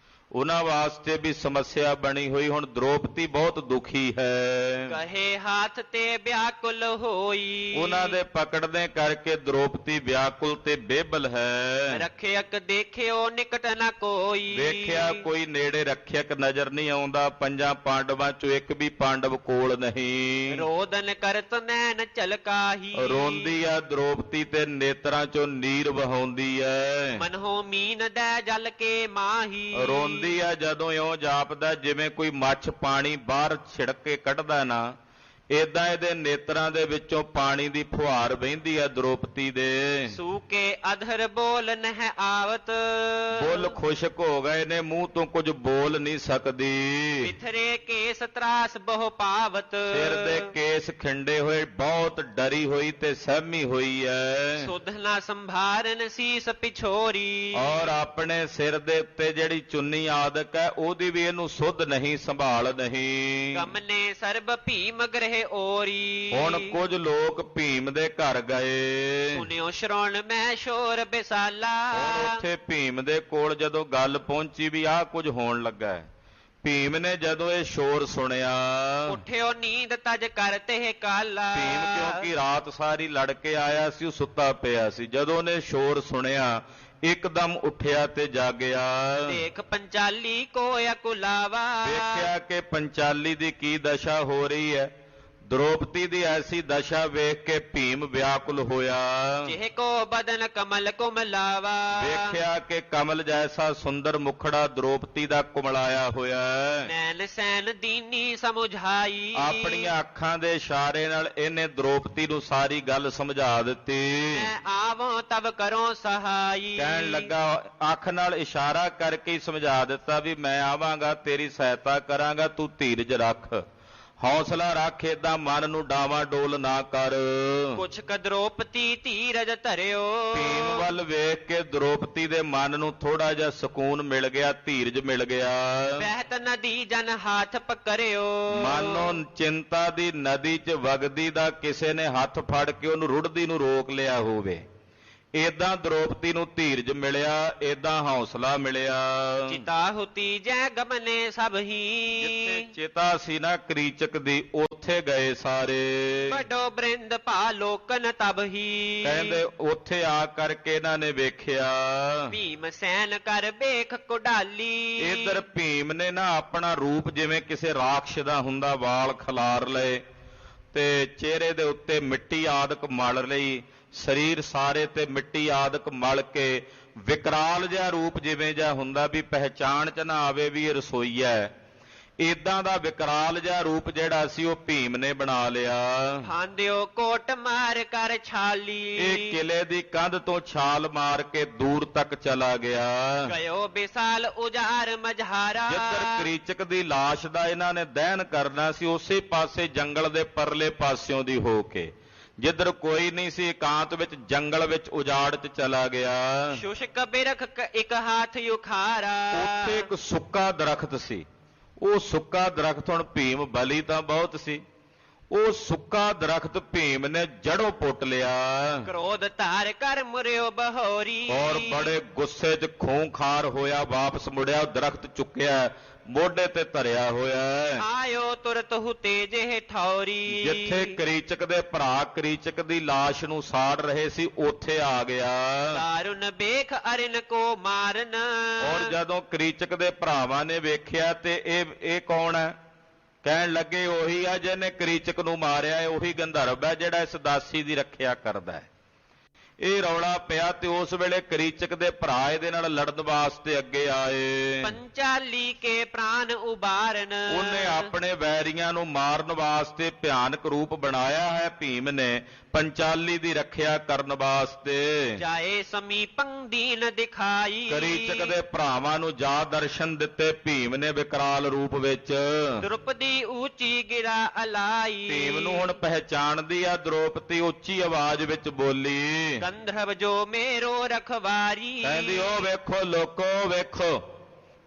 ਉਹਨਾਂ ਵਾਸਤੇ ਵੀ ਸਮੱਸਿਆ ਬਣੀ ਹੋਈ। ਹੁਣ ਦ੍ਰੋਪਦੀ ਬਹੁਤ ਦੁਖੀ ਹੈ। ਕਹੇ ਹਾਥ ਤੇ ਵਿਆਕੁਲ ਹੋਈ। ਉਹਨਾਂ ਦੇ ਪਕੜਦੇ ਕਰਕੇ ਦ੍ਰੋਪਦੀ ਵਿਆਕੁਲ ਤੇ ਬੇਬਲ ਹੈ। ਰੱਖਿਅਕ ਦੇਖਿਓ ਨਿਕਟ ਨਾ ਕੋਈ। ਵੇਖਿਆ ਕੋਈ ਨੇੜੇ ਰੱਖਿਅਕ ਨਜ਼ਰ ਨਹੀਂ ਆਉਂਦਾ। 5 ਪਾਂਡਵਾਂ ਚੋਂ ਇੱਕ ਵੀ ਪਾਂਡਵ ਕੋਲ ਨਹੀਂ। ਰੋਦਨ ਕਰਤ ਨੈਣ ਝਲਕਾਹੀ। ਰੋਂਦੀ ਆ ਦ੍ਰੋਪਦੀ ਤੇ ਨੇਤਰਾਂ ਚੋਂ ਨੀਰ ਵਹਾਉਂਦੀ ਐ। ਮਨਹੁ ਮੀਨ ਦੈ ਜਲ ਕੇ ਮਾਹੀ। ਆ ਜਦੋਂ ਇਉਂ ਜਾਪਦਾ ਜਿਵੇਂ ਕੋਈ ਮੱਛ ਪਾਣੀ ਬਾਹਰ ਛਿੜਕ ਕੇ ਕੱਢਦਾ ਨਾ, ਏਦਾਂ ਇਹਦੇ ਨੇਤਰਾਂ ਦੇ ਵਿੱਚੋਂ ਪਾਣੀ ਦੀ ਫੁਹਾਰ ਵਹਿੰਦੀ ਹੈ ਦ੍ਰੋਪਦੀ ਦੇ। ਸੂਕੇ ਅਧਰ ਬੋਲ ਨਹਿ ਆਵਤ, ਬੁੱਲ ਖੁਸ਼ਕ ਹੋ ਗਏ ਨੇ, ਮੂੰਹ ਤੋਂ ਕੁਝ ਬੋਲ ਨਹੀਂ ਸਕਦੀ। ਬਿਥਰੇ ਕੇਸ ਤਰਾਸ ਬਹੁ ਪਾਵਤ, ਸਿਰ ਦੇ ਕੇਸ ਖਿੰਡੇ ਹੋਏ, ਬਹੁਤ ਡਰੀ ਹੋਈ ਤੇ ਸਹਿਮੀ ਹੋਈ ਹੈ। ਸੁਧ ਨਾ ਸੰਭਾਰਨ ਸੀਸ ਪਿਛੋਰੀ, ਔਰ ਆਪਣੇ ਸਿਰ ਦੇ ਉੱਤੇ ਜਿਹੜੀ ਚੁੰਨੀ ਆਦਿਕ ਹੈ ਉਹਦੀ ਵੀ ਇਹਨੂੰ ਸੁਧ ਨਹੀਂ, ਸੰਭਾਲ ਨਹੀਂ। ਗਮਨੇ ਸਰਬ ਭੀਮ ਗ੍ਰਹਿ ਓਰੀ, ਹੁਣ ਕੁਝ ਲੋਕ ਭੀਮ ਦੇ ਘਰ ਗਏ। ਸੁਨਿਓ ਸ਼ਰਵਣ ਮੈਂ ਸ਼ੋਰ ਬਿਸਾਲਾ, ਹੁਣ ਉੱਥੇ ਭੀਮ ਦੇ ਕੋਲ ਜਦੋਂ ਗੱਲ ਪਹੁੰਚੀ ਵੀ ਆਹ ਕੁਝ ਹੋਣ ਲੱਗਾ ਹੈ, ਭੀਮ ਨੇ ਜਦੋਂ ਇਹ ਸ਼ੋਰ ਸੁਣਿਆ, ਉੱਠਿਓ ਨੀਂਦ ਤਜ ਕਰਤੇ ਕਾਲਾ। ਭੀਮ ਕਿਉਂਕਿ ਰਾਤ ਸਾਰੀ ਲੜ ਕੇ ਆਇਆ ਸੀ, ਉਹ ਸੁੱਤਾ ਪਿਆ ਸੀ। ਜਦੋਂ ਉਹਨੇ ਸ਼ੋਰ ਸੁਣਿਆ ਇੱਕਦਮ ਉੱਠਿਆ ਤੇ ਜਾਗਿਆ। ਦੇਖ ਪੰਚਾਲੀ ਕੋ ਅਕੁਲਾਵਾ, ਵੇਖਿਆ ਕਿ ਪੰਚਾਲੀ ਦੀ ਕੀ ਦਸ਼ਾ ਹੋ ਰਹੀ ਹੈ। ਦ੍ਰੋਪਦੀ ਦੀ ਐਸੀ ਦਸ਼ਾ ਵੇਖ ਕੇ ਭੀਮ ਵਿਆਕੁਲ ਹੋਇਆ। ਜਿਹ ਕੋ ਬਦਨ ਕਮਲ ਕੁਮਲਾਵਾ, ਵੇਖਿਆ ਕਿ ਕਮਲ ਜੈਸਾ ਸੁੰਦਰ ਮੁਖੜਾ ਦ੍ਰੋਪਦੀ ਦਾ ਕੁਮਲਾਇਆ ਹੋਇਆ ਹੈ। ਨੈਣ ਸੈਨ ਦੀਨੀ ਸਮੁਝਾਈ, ਆਪਣੀਆਂ ਅੱਖਾਂ ਦੇ ਇਸ਼ਾਰੇ ਨਾਲ ਇਹਨੇ ਦ੍ਰੋਪਦੀ ਨੂੰ ਸਾਰੀ ਗੱਲ ਸਮਝਾ ਦਿੱਤੀ। ਮੈਂ ਆਵਾਂ ਤਬ ਕਰੋ ਸਹਾਈ, ਕਹਿਣ ਲੱਗਾ, ਅੱਖ ਨਾਲ ਇਸ਼ਾਰਾ ਕਰਕੇ ਹੀ ਸਮਝਾ ਦਿੱਤਾ ਵੀ ਮੈਂ ਆਵਾਂਗਾ, ਤੇਰੀ ਸਹਾਇਤਾ ਕਰਾਂਗਾ, ਤੂੰ ਧੀਰਜ ਰੱਖ, ਹੌਸਲਾ ਰੱਖ, ਏਦਾਂ ਮਨ ਨੂੰ ਡਾਵਾਂ ਡੋਲ ਨਾ ਕਰ। ਕੁਛ ਕ ਦ੍ਰੋਪਦੀ ਧੀਰਜ ਧਰਿਓ, ਭੀਮ ਵੱਲ ਵੇਖ ਕੇ ਦ੍ਰੋਪਦੀ ਦੇ ਮਨ ਨੂੰ ਥੋੜਾ ਜਿਹਾ ਸਕੂਨ ਮਿਲ ਗਿਆ, ਧੀਰਜ ਮਿਲ ਗਿਆ। ਬਹਿਤ ਨਦੀ ਜਨ ਹਾਥ ਪਕਰਿਓ, ਮਾਨੋ ਚਿੰਤਾ ਦੀ ਨਦੀ 'ਚ ਵਗਦੀ ਦਾ ਕਿਸੇ ਨੇ ਹੱਥ ਫੜ ਕੇ ਉਹਨੂੰ ਰੁੜਦੀ ਨੂੰ ਰੋਕ ਲਿਆ ਹੋਵੇ। ਏਦਾਂ ਦ੍ਰੋਪਦੀ ਨੂੰ ਧੀਰਜ ਮਿਲਿਆ, ਏਦਾਂ ਹੌਸਲਾ ਮਿਲਿਆ। ਚਿਤਾ ਹੁਤੀ ਜੈ ਗਮਨੇ ਸਭ ਹੀ, ਜਿੱਥੇ ਚਿਤਾ ਸੀ ਨਾ ਕਰੀਚਕ ਦੀ, ਉੱਥੇ ਗਏ ਸਾਰੇ। ਵੱਡੋ ਬ੍ਰਿੰਦ ਭਾ ਲੋਕਨ ਤਬ ਹੀ, ਕਹਿੰਦੇ ਉੱਥੇ ਆ ਕਰਕੇ ਇਹਨਾਂ ਨੇ ਵੇਖਿਆ। ਭੀਮ ਸੈਨ ਕਰ ਵੇਖ ਕੁਡਾਲੀ, ਇਧਰ ਭੀਮ ਨੇ ਨਾ ਆਪਣਾ ਰੂਪ ਜਿਵੇਂ ਕਿਸੇ ਰਾਖਸ਼ ਦਾ ਹੁੰਦਾ, ਵਾਲ ਖਿਲਾਰ ਲਏ ਤੇ ਚਿਹਰੇ ਦੇ ਉੱਤੇ ਮਿੱਟੀ ਆਦਿਕ ਮਲ ਲਈ, ਸਰੀਰ ਸਾਰੇ ਤੇ ਮਿੱਟੀ ਆਦਿਕ ਮਲ ਕੇ ਵਿਕਰਾਲ ਜਿਹਾ ਰੂਪ ਜਿਵੇਂ ਜਿਹਾ ਹੁੰਦਾ ਵੀ ਪਹਿਚਾਣ ਚ ਨਾ ਆਵੇ ਵੀ ਇਹ ਰਸੋਈਆ ਹੈ, ਏਦਾਂ ਦਾ ਵਿਕਰਾਲ ਜਿਹਾ ਰੂਪ ਜਿਹੜਾ ਸੀ ਉਹ ਭੀਮ ਨੇ ਬਣਾ ਲਿਆ। ਹਾਂਦਿਓ ਕੋਟ ਮਾਰ ਕਰ ਛਾਲੀ, ਇਹ ਕਿਲੇ ਦੀ ਕੰਧ ਤੋਂ ਛਾਲ ਮਾਰ ਕੇ ਦੂਰ ਤੱਕ ਚਲਾ ਗਿਆ। ਗਇਓ ਵਿਸਾਲ ਉਜਾਰ ਮਝਾਰਾ, ਜਿੱਧਰ ਕਰੀਚਕ ਦੀ ਲਾਸ਼ ਦਾ ਇਹਨਾਂ ਨੇ ਦਹਨ ਕਰਨਾ ਸੀ, ਉਸੇ ਪਾਸੇ ਜੰਗਲ ਦੇ ਪਰਲੇ ਪਾਸਿਓਂ ਦੀ ਹੋ ਕੇ, ਜਿੱਧਰ ਕੋਈ ਨਹੀਂ ਸੀ, ਇਕਾਂਤ ਵਿੱਚ ਜੰਗਲ ਵਿੱਚ ਉਜਾੜ 'ਚ ਚਲਾ ਗਿਆ। ਸ਼ੁਸ਼ਕ ਬਿਰਖ ਇੱਕ ਹਾਥ ਉਖਾਰਾ, ਉੱਥੇ ਇੱਕ ਸੁੱਕਾ ਦਰਖਤ ਸੀ। ਉਹ ਸੁੱਕਾ ਦਰਖਤ, ਹੁਣ ਭੀਮ ਬਲੀ ਤਾਂ ਬਹੁਤ ਸੀ, ਉਹ ਸੁੱਕਾ ਦਰਖਤ ਭੀਮ ਨੇ ਜੜੋਂ ਪੁੱਟ ਲਿਆ। ਕ੍ਰੋਧ ਧਾਰ ਕਰ ਮੁਰਿਓ ਬਹੋਰੀ, ਔਰ ਬੜੇ ਗੁੱਸੇ 'ਚ ਖੂੰਖਾਰ ਹੋਇਆ, ਵਾਪਸ ਮੁੜਿਆ, ਦਰਖਤ ਚੁੱਕਿਆ, ਮੋਢੇ ਤੇ ਧਰਿਆ ਹੋਇਆ। ਆਇਓ ਤੁਰਤ ਹੁਤੇ ਜਿਹੇ ਠੌਰੀ, ਜਿੱਥੇ ਕਰੀਚਕ ਦੇ ਭਰਾ ਕਰੀਚਕ ਦੀ ਲਾਸ਼ ਨੂੰ ਸਾੜ ਰਹੇ ਸੀ, ਉੱਥੇ ਆ ਗਿਆ। ਦਾਰੁਨ ਵੇਖ ਅਰਿਨ ਕੋ ਮਾਰਨ, ਔਰ ਜਦੋਂ ਕਰੀਚਕ ਦੇ ਭਰਾਵਾਂ ਨੇ ਵੇਖਿਆ ਤੇ ਇਹ ਕੌਣ ਹੈ? ਕਹਿਣ ਲੱਗੇ ਉਹੀ ਆ ਜਿਹਨੇ ਕਰੀਚਕ ਨੂੰ ਮਾਰਿਆ ਹੈ, ਉਹੀ ਗੰਧਰਵ ਹੈ ਜਿਹੜਾ ਇਸ ਦਾਸੀ ਦੀ ਰੱਖਿਆ ਕਰਦਾ ਹੈ। ਇਹ ਰੌਲਾ ਪਿਆ ਤੇ ਉਸ ਵੇਲੇ ਕਰੀਚਕ ਦੇ ਭਰਾ ਇਹਦੇ ਨਾਲ ਲੜਨ ਵਾਸਤੇ ਅੱਗੇ ਆਏ। ਪੰਚਾਲੀ ਕੇ ਪ੍ਰਾਨ ਉਬਾਰਨ, ਉਹਨੇ ਆਪਣੇ ਵੈਰੀਆਂ ਨੂੰ ਮਾਰਨ ਵਾਸਤੇ ਭਿਆਨਕ ਰੂਪ ਬਣਾਇਆ ਹੈ ਭੀਮ ਨੇ, ਪੰਚਾਲੀ ਦੀ ਰੱਖਿਆ ਕਰਨ ਵਾਸਤੇ। ਜਾਏ ਸਮੀਪੰ ਦੀਨ ਦਿਖਾਈ, ਕਰੀਚਕ ਦੇ ਭਰਾਵਾਂ ਨੂੰ ਜਾ ਦਰਸ਼ਨ ਦਿੱਤੇ ਭੀਮ ਨੇ ਵਿਕਰਾਲ ਰੂਪ ਵਿੱਚ। ਦ੍ਰੁਪਦੀ ਉੱਚੀ ਗਿਰਾ ਅਲਾਈ, ਭੀਮ ਨੂੰ ਹੁਣ ਪਹਿਚਾਣਦੀ ਆ ਦ੍ਰੋਪਦੀ, ਉੱਚੀ ਆਵਾਜ਼ ਵਿੱਚ ਬੋਲੀ। ਗੰਧਰਵ ਜੋ ਮੇਰੋ ਰਖਵਾਰੀ, ਕਹਿੰਦੀ ਉਹ ਵੇਖੋ ਲੋਕੋ, ਵੇਖੋ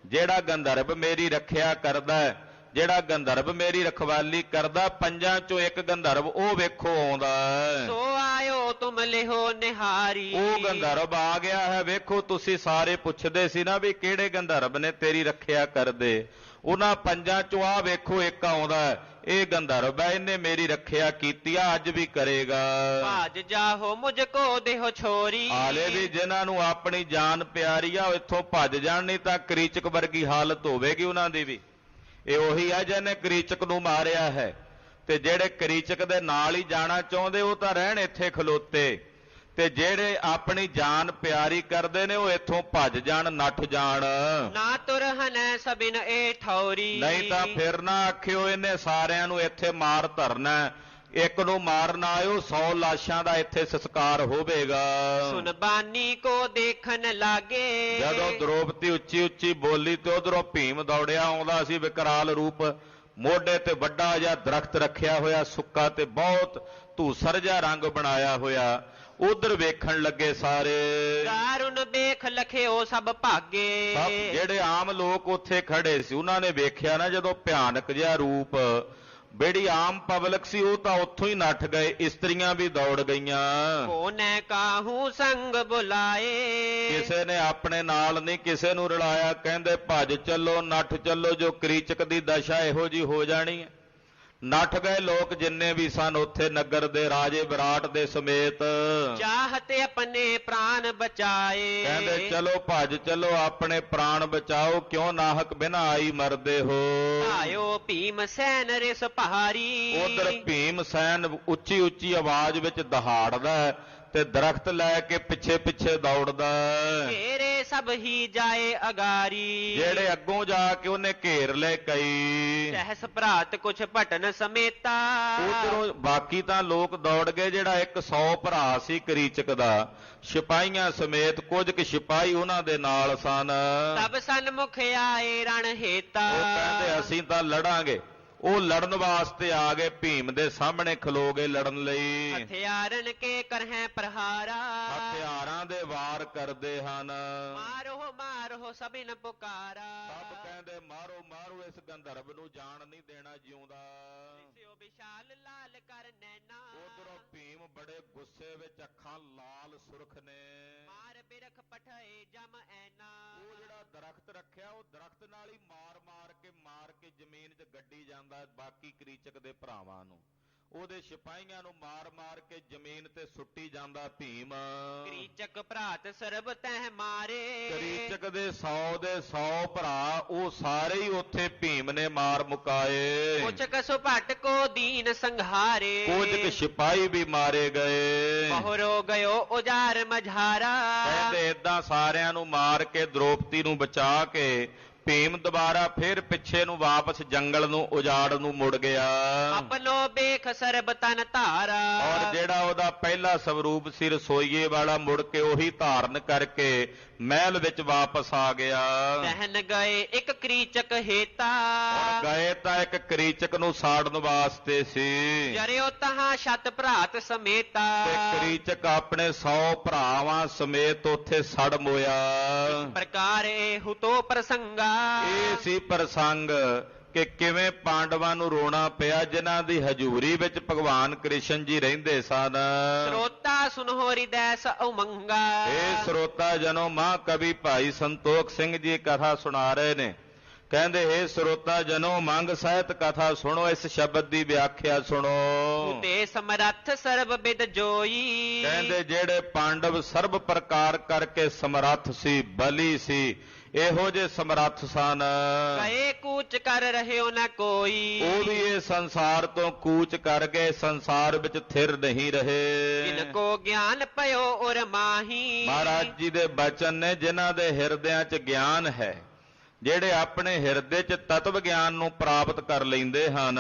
ਜਿਹੜਾ ਗੰਧਰਵ ਮੇਰੀ ਰੱਖਿਆ ਕਰਦਾ ਹੈ, ਜਿਹੜਾ ਗੰਧਰਵ ਮੇਰੀ ਰਖਵਾਲੀ ਕਰਦਾ, ਪੰਜਾਂ ਚੋਂ ਇੱਕ ਗੰਧਰਵ ਉਹ ਵੇਖੋ ਆਉਂਦਾ ਹੈ। ਸੋ ਆਇਓ ਤੁਮ ਲਿਹੋ ਨਿਹਾਰੀ, ਉਹ ਗੰਧਰਵ ਆ ਗਿਆ ਹੈ। ਵੇਖੋ ਤੁਸੀਂ ਸਾਰੇ ਪੁੱਛਦੇ ਸੀ ਨਾ ਵੀ ਕਿਹੜੇ ਗੰਧਰਵ ਨੇ ਤੇਰੀ ਰੱਖਿਆ ਕਰਦੇ, ਉਹਨਾਂ ਪੰਜਾਂ ਚੋਂ ਆ ਵੇਖੋ ਇੱਕ ਆਉਂਦਾ ਹੈ, ਇਹ ਗੰਧਰਵ ਹੈ, ਇਹਨੇ ਮੇਰੀ ਰੱਖਿਆ ਕੀਤੀ ਆ, ਅੱਜ ਵੀ ਕਰੇਗਾ। ਭਾਜ ਜਾਹੋ ਮੁਝ ਕੋ ਦੇਹੋ ਛੋਰੀ, ਹਾਲੇ ਵੀ ਜਿਨ੍ਹਾਂ ਨੂੰ ਆਪਣੀ ਜਾਨ ਪਿਆਰੀ ਆ ਉਹ ਇੱਥੋਂ ਭੱਜ ਜਾਣ, ਨਹੀਂ ਤਾਂ ਕਰੀਚਕ ਵਰਗੀ ਹਾਲਤ ਹੋਵੇਗੀ ਉਹਨਾਂ ਦੀ ਵੀ। ਇਹ ਉਹੀ ਆ ਜਿਹਨੇ ਕਰੀਚਕ ਨੂੰ ਮਾਰਿਆ ਹੈ, ਤੇ ਜਿਹੜੇ ਕਰੀਚਕ ਦੇ ਨਾਲ ਹੀ ਜਾਣਾ ਚਾਹੁੰਦੇ ਉਹ ਤਾਂ ਰਹਿਣ ਇੱਥੇ ਖਲੋਤੇ, ਤੇ ਜਿਹੜੇ ਆਪਣੀ ਜਾਨ ਪਿਆਰੀ ਕਰਦੇ ਨੇ ਉਹ ਇੱਥੋਂ ਭੱਜ ਜਾਣ, ਨੱਠ ਜਾਣ। ਨਾ ਤੁਰਹਨੈ ਸਭਿਨ ਏ ਠੌਰੀ। ਨਹੀਂ ਤਾਂ ਫਿਰ ਨਾ ਆਖਿਓ ਇਹਨੇ ਸਾਰਿਆਂ ਨੂੰ ਇੱਥੇ ਮਾਰ ਧਰਨਾ, ਇੱਕ ਨੂੰ ਮਾਰਨ ਆਇਓ 100 ਲਾਸ਼ਾਂ ਦਾ ਇੱਥੇ ਸੰਸਕਾਰ ਹੋਵੇਗਾ। ਸੁਨ ਬਾਨੀ ਕੋ ਦੇਖਣ ਲਾਗੇ। ਜਦੋਂ ਦ੍ਰੋਪਦੀ ਉੱਚੀ ਉੱਚੀ ਬੋਲੀ ਤੇ ਉਧਰੋਂ ਭੀਮ ਦੌੜਿਆ ਆਉਂਦਾ ਸੀ, ਵਿਕਰਾਲ ਰੂਪ, ਮੋਢੇ ਤੇ ਵੱਡਾ ਜਿਹਾ ਦਰਖਤ ਰੱਖਿਆ ਹੋਇਆ, ਸੁੱਕਾ ਤੇ ਬਹੁਤ ਧੂਸਰ ਜਿਹਾ ਰੰਗ ਬਣਾਇਆ ਹੋਇਆ। ਉਧਰ ਵੇਖਣ ਲੱਗੇ ਸਾਰੇ। ਦਾਰੁਨ ਵੇਖ ਲਖਿਓ ਸਭ ਭਾਗੇ। ਸਭ ਜਿਹੜੇ ਆਮ ਲੋਕ ਉੱਥੇ ਖੜੇ ਸੀ ਉਹਨਾਂ ਨੇ ਵੇਖਿਆ ਨਾ ਜਦੋਂ ਭਿਆਨਕ ਜਿਹਾ ਰੂਪ, ਜਿਹੜੀ ਆਮ ਪਬਲਿਕ ਸੀ ਉਹ ਤਾਂ ਉੱਥੋਂ ਹੀ ਨੱਠ ਗਏ, ਇਸਤਰੀਆਂ ਵੀ ਦੌੜ ਗਈਆਂ। ਕੋਨੇ ਕਾਹੂ ਸੰਗ ਬੁਲਾਏ। ਕਿਸੇ ਨੇ ਆਪਣੇ ਨਾਲ ਨਹੀਂ ਕਿਸੇ ਨੂੰ ਰਲਾਇਆ, ਕਹਿੰਦੇ ਭੱਜ ਚੱਲੋ, ਨੱਠ ਚੱਲੋ, ਜੋ ਕਰੀਚਕ ਦੀ ਦਸ਼ਾ ਇਹੋ ਜੀ ਹੋ ਜਾਣੀ ਹੈ। ਨੱਠ ਗਏ ਲੋਕ ਜਿੰਨੇ ਵੀ ਸਨ ਉੱਥੇ, ਨਗਰ ਦੇ ਰਾਜੇ ਵਿਰਾਟ ਦੇ ਸਮੇਤ। ਚਾਹਤੇ ਆਪਣੇ ਪ੍ਰਾਨ ਬਚਾਏ। ਕਹਿੰਦੇ ਚਲੋ ਭੱਜ ਚਲੋ, ਆਪਣੇ ਪ੍ਰਾਣ ਬਚਾਓ, ਕਿਉਂ ਨਾਹਕ ਬਿਨਾ ਆਈ ਮਰਦੇ ਹੋ। ਆਇਓ ਭੀਮ ਸੈਨ ਰਿਸ ਪਹਾਰੀ। ਉਧਰ ਭੀਮ ਸੈਨ ਉੱਚੀ ਉੱਚੀ ਆਵਾਜ਼ ਵਿੱਚ ਦਹਾੜਦਾ ਤੇ ਦਰਖਤ ਲੈ ਕੇ ਪਿੱਛੇ ਪਿੱਛੇ ਦੌੜਦਾ। ਘੇਰੇ ਸਭ ਹੀ ਜਾਏ ਅਗਾਰੀ। ਜਿਹੜੇ ਅੱਗੋਂ ਜਾ ਕੇ ਉਹਨੇ ਘੇਰ ਲਏ ਕਈ। ਸਹਿਸ ਭਰਾਤ ਕੁਛ ਭਟਨ ਸਮੇਤਾ। ਉਧਰੋਂ ਬਾਕੀ ਤਾਂ ਲੋਕ ਦੌੜ ਗਏ, ਜਿਹੜਾ 100 ਭਰਾ ਸੀ ਕਰੀਚਕ ਦਾ, ਸਿਪਾਹੀਆਂ ਸਮੇਤ, ਕੁਝ ਕੁ ਸਿਪਾਹੀ ਉਹਨਾਂ ਦੇ ਨਾਲ ਸਨ। ਤਬ ਸਨਮੁਖ ਆਏ ਰਣ ਹੇਤਾ। ਉਹ ਕਹਿੰਦੇ ਅਸੀਂ ਤਾਂ ਲੜਾਂਗੇ। ਉਹ ਲੜਨ ਵਾਸਤੇ ਆ ਗਏ, ਭੀਮ ਦੇ ਸਾਹਮਣੇ ਖਲੋ ਗਏ ਲੜਨ ਲਈ। ਹਥਿਆਰਨ ਕੇ ਕਰਹਿ ਪ੍ਰਹਾਰਾ। ਹਥਿਆਰਾਂ ਦੇ ਵਾਰ ਕਰਦੇ ਹਨ। ਮਾਰੋ ਮਾਰੋ ਸਭਿਨ ਪੁਕਾਰਾ। ਸਭ ਕਹਿੰਦੇ ਮਾਰੋ ਮਾਰੋ, ਇਸ ਗੰਧਰਵ ਨੂੰ ਜਾਣ ਨਹੀਂ ਦੇਣਾ ਜਿਉਂਦਾ। ਸਿਓ ਵਿਸ਼ਾਲ ਲਾਲ ਕਰ ਨੈਣਾ। ਉਧਰੋਂ ਭੀਮ ਬੜੇ ਗੁੱਸੇ ਵਿੱਚ, ਅੱਖਾਂ ਲਾਲ ਸੁਰਖ ਨੇ। ਮਾਰ ਬਿਰਖ ਪਠਏ ਜਮ ਐਨਾ। ਉਹ ਜਿਹੜਾ ਦਰਖਤ ਰੱਖਿਆ ਉਹ ਦਰਖਤ ਨਾਲ ਹੀ ਮਾਰ ਮਾਰ ਕੇ ਜ਼ਮੀਨ 'ਚ ਗੱਡੀ ਜਾਂਦਾ ਬਾਕੀ ਕਰੀਚਕ ਦੇ ਭਰਾਵਾਂ ਨੂੰ। ਉਹਦੇ ਸਿਪਾਹੀਆਂ ਨੂੰ ਮਾਰ ਮਾਰ ਕੇ ਜ਼ਮੀਨ ਤੇ ਸੁੱਟੀ ਜਾਂਦਾ ਭੀਮ। ਕਰੀਚਕ ਭਰਾਤ ਸਰਬ ਤਹਿ ਮਾਰੇ। ਕਰੀਚਕ ਦੇ 100 ਭਰਾ ਉਹ ਸਾਰੇ ਹੀ ਉੱਥੇ ਭੀਮ ਨੇ ਮਾਰ ਮੁਕਾਏ। ਕੁਛ ਕਸੁ ਭਟ ਕੋ ਦੀਨ ਸੰਘਾਰੇ। ਕੁਝ ਕੁ ਸਿਪਾਹੀ ਵੀ ਮਾਰੇ ਗਏ। ਬਹੁਰੋ ਗਇਓ ਉਜਾਰ ਮਝਾਰਾ। ਕਹਿੰਦੇ ਏਦਾਂ ਸਾਰਿਆਂ ਨੂੰ ਮਾਰ ਕੇ ਦ੍ਰੋਪਦੀ ਨੂੰ ਬਚਾ ਕੇ ਭੀਮ ਦੁਬਾਰਾ ਫਿਰ ਪਿੱਛੇ ਨੂੰ ਵਾਪਸ ਜੰਗਲ ਨੂੰ ਉਜਾੜ ਨੂੰ ਮੁੜ ਗਿਆ। ਆਪਣੋ ਬੇਖ ਸਰਬ ਤਨ ਧਾਰਾ। ਔਰ ਜਿਹੜਾ ਉਹਦਾ ਪਹਿਲਾ ਸਵਰੂਪ ਸੀ ਰਸੋਈਏ ਵਾਲਾ, ਮੁੜ ਕੇ ਉਹੀ ਧਾਰਨ ਕਰਕੇ ਮਹਿਲ ਵਿੱਚ ਵਾਪਸ ਆ ਗਿਆ। ਤਹਿਨ ਗਏ ਇੱਕ ਕਰੀਚਕ ਹੇਤਾ। ਗਏ ਤਾਂ ਇੱਕ ਕਰੀਚਕ ਨੂੰ ਸਾੜਨ ਵਾਸਤੇ ਸੀ। ਜਰਿਓ ਤਹਾਂ ਛਤ ਭਰਾਤ ਸਮੇਤਾ। ਤੇ ਕਰੀਚਕ ਆਪਣੇ 100 ਭਰਾਵਾਂ ਸਮੇਤ ਉੱਥੇ ਸੜ ਮੋਇਆ। ਪ੍ਰਕਾਰ ਇਹ ਤੋ ਪ੍ਰਸੰਗਾ। ਇਹ ਸੀ ਪ੍ਰਸੰਗ ਕਿ ਕਿਵੇਂ ਪਾਂਡਵਾਂ ਨੂੰ ਰੋਣਾ ਪਿਆ ਜਿਨ੍ਹਾਂ ਦੀ ਹਜ਼ੂਰੀ ਵਿੱਚ ਭਗਵਾਨ ਕ੍ਰਿਸ਼ਨ ਜੀ ਰਹਿੰਦੇ ਸਨ। ਸਰੋਤਾ ਸੁਨਹੁ ਹਿਰਦੈ ਸ ਉਮੰਗਾ। ਇਹ ਸਰੋਤਾ ਜਨੋ ਮਹਾਂ ਕਵੀ ਭਾਈ ਸੰਤੋਖ ਸਿੰਘ ਜੀ ਕਥਾ ਸੁਣਾ ਰਹੇ ਨੇ। ਕਹਿੰਦੇ ਇਹ ਸਰੋਤਾ ਜਨੋ ਮੰਗ ਸਾਹਿਤ ਕਥਾ ਸੁਣੋ, ਇਸ ਸ਼ਬਦ ਦੀ ਵਿਆਖਿਆ ਸੁਣੋ। ਤੇ ਸਮਰੱਥ ਸਰਬ ਬਿਦ ਜੋਈ। ਕਹਿੰਦੇ ਜਿਹੜੇ ਪਾਂਡਵ ਸਰਬ ਪ੍ਰਕਾਰ ਕਰਕੇ ਸਮਰੱਥ ਸੀ, ਬਲੀ ਸੀ, ਇਹੋ ਜੇ ਸਮਰੱਥ ਸਨ। ਕਏ ਕੂਚ ਕਰ ਰਹਿਓ ਨਾ ਕੋਈ। ਉਹ ਵੀ ਇਹ ਸੰਸਾਰ ਤੋਂ ਕੂਚ ਕਰ ਗਏ, ਸੰਸਾਰ ਵਿੱਚ ਥਿਰ ਨਹੀਂ ਰਹੇ। ਜਿਨ ਕੋ ਗਿਆਨ ਪਇਓ ਔਰ ਮਾਹੀ। ਮਹਾਰਾਜ ਜੀ ਦੇ ਬਚਨ ਨੇ, ਜਿਨ੍ਹਾਂ ਦੇ ਹਿਰਦਿਆਂ 'ਚ ਗਿਆਨ ਹੈ, ਜਿਹੜੇ ਆਪਣੇ ਹਿਰਦੇ 'ਚ ਤਤਵ ਗਿਆਨ ਨੂੰ ਪ੍ਰਾਪਤ ਕਰ ਲੈਂਦੇ ਹਨ,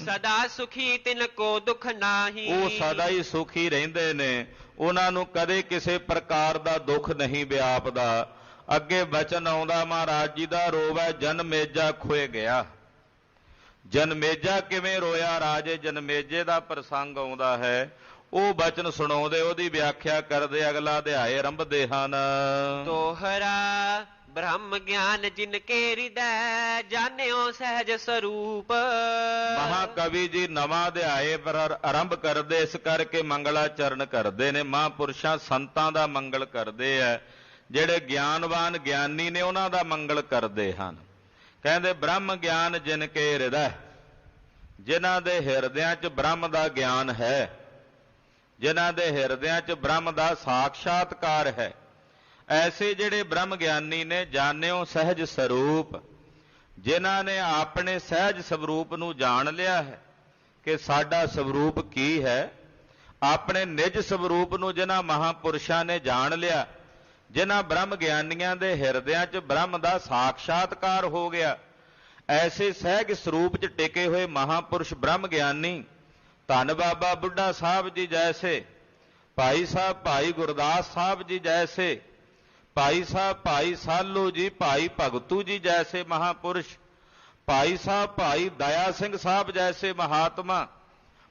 ਸਦਾ ਸੁਖੀ ਤਿਨ ਕੋ ਦੁਖ ਨਾਹੀ। ਉਹ ਸਦਾ ਹੀ ਸੁਖੀ ਰਹਿੰਦੇ ਨੇ, ਉਹਨਾਂ ਨੂੰ ਕਦੇ ਕਿਸੇ ਪ੍ਰਕਾਰ ਦਾ ਦੁੱਖ ਨਹੀਂ ਵਿਆਪਦਾ। ਅੱਗੇ ਬਚਨ ਆਉਂਦਾ ਮਹਾਰਾਜ ਜੀ ਦਾ, ਰੋਵੈ ਜਨਮੇਜਾ ਖੋਏ ਗਿਆ। ਜਨਮੇਜਾ ਕਿਵੇਂ ਰੋਇਆ ਰਾਜੇ, ਜਨਮੇਜੇ ਦਾ ਪ੍ਰਸੰਗ ਆਉਂਦਾ ਹੈ। ਉਹ ਬਚਨ ਸੁਣਾਉਂਦੇ, ਉਹਦੀ ਵਿਆਖਿਆ ਕਰਦੇ ਅਗਲਾ ਅਧਿਆਇ ਆਰੰਭਦੇ ਹਨ। ਤੋਹਰਾ ਬ੍ਰਹਮ ਗਿਆਨ ਜਿਨ ਕੇ ਹਿਰਦੈ ਜਾਣਿਓ ਸਹਿਜ ਸਰੂਪ। ਮਹਾਕਵੀ ਜੀ ਨਵਾਂ ਅਧਿਆਇ ਪਰ ਆਰੰਭ ਕਰਦੇ, ਇਸ ਕਰਕੇ ਮੰਗਲਾਚਰਨ ਕਰਦੇ ਨੇ। ਮਹਾਂਪੁਰਸ਼ਾਂ ਸੰਤਾਂ ਦਾ ਮੰਗਲ ਕਰਦੇ ਆ, ਜਿਹੜੇ ਗਿਆਨਵਾਨ ਗਿਆਨੀ ਨੇ ਉਹਨਾਂ ਦਾ ਮੰਗਲ ਕਰਦੇ ਹਨ। ਕਹਿੰਦੇ ਬ੍ਰਹਮ ਗਿਆਨ ਜਿਨ ਕੇ ਹਿਰਦੈ, ਜਿਨ੍ਹਾਂ ਦੇ ਹਿਰਦਿਆਂ 'ਚ ਬ੍ਰਹਮ ਦਾ ਗਿਆਨ ਹੈ, ਜਿਨ੍ਹਾਂ ਦੇ ਹਿਰਦਿਆਂ 'ਚ ਬ੍ਰਹਮ ਦਾ ਸਾਖਸ਼ਾਤਕਾਰ ਹੈ, ਐਸੇ ਜਿਹੜੇ ਬ੍ਰਹਮ ਗਿਆਨੀ ਨੇ, ਜਾਣਿਓ ਸਹਿਜ ਸਰੂਪ, ਜਿਨ੍ਹਾਂ ਨੇ ਆਪਣੇ ਸਹਿਜ ਸਵਰੂਪ ਨੂੰ ਜਾਣ ਲਿਆ ਹੈ ਕਿ ਸਾਡਾ ਸਵਰੂਪ ਕੀ ਹੈ। ਆਪਣੇ ਨਿਜ ਸਵਰੂਪ ਨੂੰ ਜਿਨ੍ਹਾਂ ਮਹਾਂਪੁਰਸ਼ਾਂ ਨੇ ਜਾਣ ਲਿਆ, ਜਿਨ੍ਹਾਂ ਬ੍ਰਹਮ ਗਿਆਨੀਆਂ ਦੇ ਹਿਰਦਿਆਂ 'ਚ ਬ੍ਰਹਮ ਦਾ ਸਾਖਸ਼ਾਤਕਾਰ ਹੋ ਗਿਆ, ਐਸੇ ਸਹਿਜ ਸਰੂਪ 'ਚ ਟਿਕੇ ਹੋਏ ਮਹਾਂਪੁਰਸ਼ ਬ੍ਰਹਮ ਗਿਆਨੀ ਧੰਨ ਬਾਬਾ ਬੁੱਢਾ ਸਾਹਿਬ ਜੀ ਜੈਸੇ, ਭਾਈ ਸਾਹਿਬ ਭਾਈ ਗੁਰਦਾਸ ਸਾਹਿਬ ਜੀ ਜੈਸੇ, ਭਾਈ ਸਾਹਿਬ ਭਾਈ ਸਾਲੋ ਜੀ, ਭਾਈ ਭਗਤੂ ਜੀ ਜੈਸੇ ਮਹਾਂਪੁਰਸ਼, ਭਾਈ ਸਾਹਿਬ ਭਾਈ ਦਇਆ ਸਿੰਘ ਸਾਹਿਬ ਜੈਸੇ ਮਹਾਤਮਾ,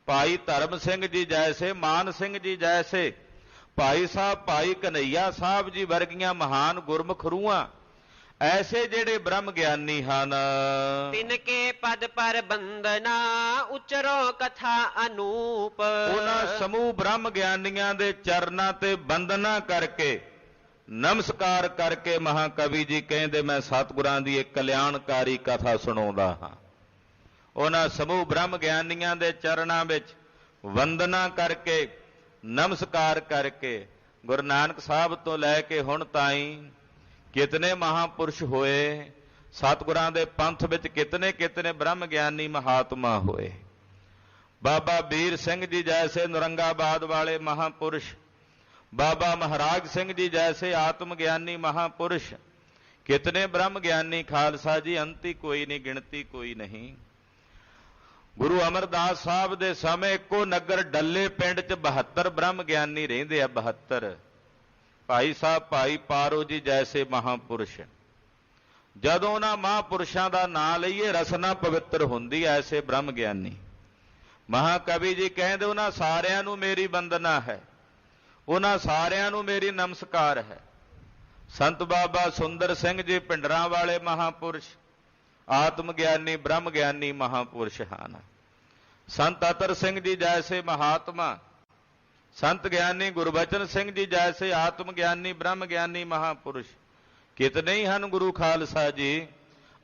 ਭਾਈ ਧਰਮ ਸਿੰਘ ਜੀ ਜੈਸੇ, ਮਾਨ ਸਿੰਘ ਜੀ ਜੈਸੇ, ਭਾਈ ਸਾਹਿਬ ਭਾਈ ਕਨਈਆ ਸਾਹਿਬ ਜੀ ਵਰਗੀਆਂ ਮਹਾਨ ਗੁਰਮੁਖ ਰੂਹਾਂ, ਐਸੇ ਜਿਹੜੇ ਬ੍ਰਹਮ ਗਿਆਨੀ ਹਨ, ਤਿਨਕੇ ਪਦ ਪਰ ਬੰਦਨਾ ਉਚਰੋ ਕਥਾ ਅਨੂਪ। ਉਹਨਾਂ ਸਮੂਹ ਬ੍ਰਹਮ ਗਿਆਨੀਆਂ ਦੇ ਚਰਨਾਂ ਤੇ ਬੰਦਨਾ ਕਰਕੇ, ਨਮਸਕਾਰ ਕਰਕੇ ਮਹਾਕਵੀ ਜੀ ਕਹਿੰਦੇ ਮੈਂ ਸਤਿਗੁਰਾਂ ਦੀ ਇੱਕ ਕਲਿਆਣਕਾਰੀ ਕਥਾ ਸੁਣਾਉਂਦਾ ਹਾਂ। ਉਹਨਾਂ ਸਮੂਹ ਬ੍ਰਹਮ ਗਿਆਨੀਆਂ ਦੇ ਚਰਨਾਂ ਵਿੱਚ ਵੰਦਨਾ ਕਰਕੇ, ਨਮਸਕਾਰ ਕਰਕੇ, ਗੁਰੂ ਨਾਨਕ ਸਾਹਿਬ ਤੋਂ ਲੈ ਕੇ ਹੁਣ ਤਾਈਂ ਕਿਤਨੇ ਮਹਾਂਪੁਰਸ਼ ਹੋਏ, ਸਤਿਗੁਰਾਂ ਦੇ ਪੰਥ ਵਿੱਚ ਕਿਤਨੇ ਕਿਤਨੇ ਬ੍ਰਹਮ ਗਿਆਨੀ ਮਹਾਤਮਾ ਹੋਏ। ਬਾਬਾ ਵੀਰ ਸਿੰਘ ਜੀ ਜੈਸੇ ਨੌਰੰਗਾਬਾਦ ਵਾਲੇ ਮਹਾਂਪੁਰਸ਼, ਬਾਬਾ ਮਹਾਰਾਜ ਸਿੰਘ ਜੀ ਜੈਸੇ ਆਤਮ ਗਿਆਨੀ ਮਹਾਂਪੁਰਸ਼, ਕਿਤਨੇ ਬ੍ਰਹਮ ਗਿਆਨੀ ਖਾਲਸਾ ਜੀ, ਅੰਤੀ ਕੋਈ ਨਹੀਂ, ਗਿਣਤੀ ਕੋਈ ਨਹੀਂ। ਗੁਰੂ ਅਮਰਦਾਸ ਸਾਹਿਬ ਦੇ ਸਮੇਂ ਇੱਕੋ ਨਗਰ ਡੱਲੇ ਪਿੰਡ 'ਚ 72 ਬ੍ਰਹਮ ਗਿਆਨੀ ਰਹਿੰਦੇ ਆ, 72। ਭਾਈ ਸਾਹਿਬ ਭਾਈ ਪਾਰੋ ਜੀ ਜੈਸੇ ਮਹਾਂਪੁਰਸ਼, ਜਦੋਂ ਉਹਨਾਂ ਮਹਾਂਪੁਰਸ਼ਾਂ ਦਾ ਨਾਂ ਲਈਏ ਰਸਨਾ ਪਵਿੱਤਰ ਹੁੰਦੀ, ਐਸੇ ਬ੍ਰਹਮ ਗਿਆਨੀ। ਮਹਾਕਵੀ ਜੀ ਕਹਿੰਦੇ ਉਹਨਾਂ ਸਾਰਿਆਂ ਨੂੰ ਮੇਰੀ ਵੰਦਨਾ ਹੈ, ਉਹਨਾਂ ਸਾਰਿਆਂ ਨੂੰ ਮੇਰੀ ਨਮਸਕਾਰ ਹੈ। ਸੰਤ ਬਾਬਾ ਸੁੰਦਰ ਸਿੰਘ ਜੀ ਪਿੰਡਰਾਂ ਵਾਲੇ ਮਹਾਂਪੁਰਸ਼, ਆਤਮ ਗਿਆਨੀ ਬ੍ਰਹਮ ਗਿਆਨੀ ਮਹਾਂਪੁਰਸ਼ ਹਨ। ਸੰਤ ਅਤਰ ਸਿੰਘ ਜੀ ਜੈਸੇ ਮਹਾਤਮਾ, ਸੰਤ ਗਿਆਨੀ ਗੁਰਬਚਨ ਸਿੰਘ ਜੀ ਜੈਸੇ ਆਤਮ ਗਿਆਨੀ ਬ੍ਰਹਮ ਗਿਆਨੀ ਮਹਾਂਪੁਰਸ਼, ਕਿਤਨੇ ਹੀ ਹਨ ਗੁਰੂ ਖਾਲਸਾ ਜੀ।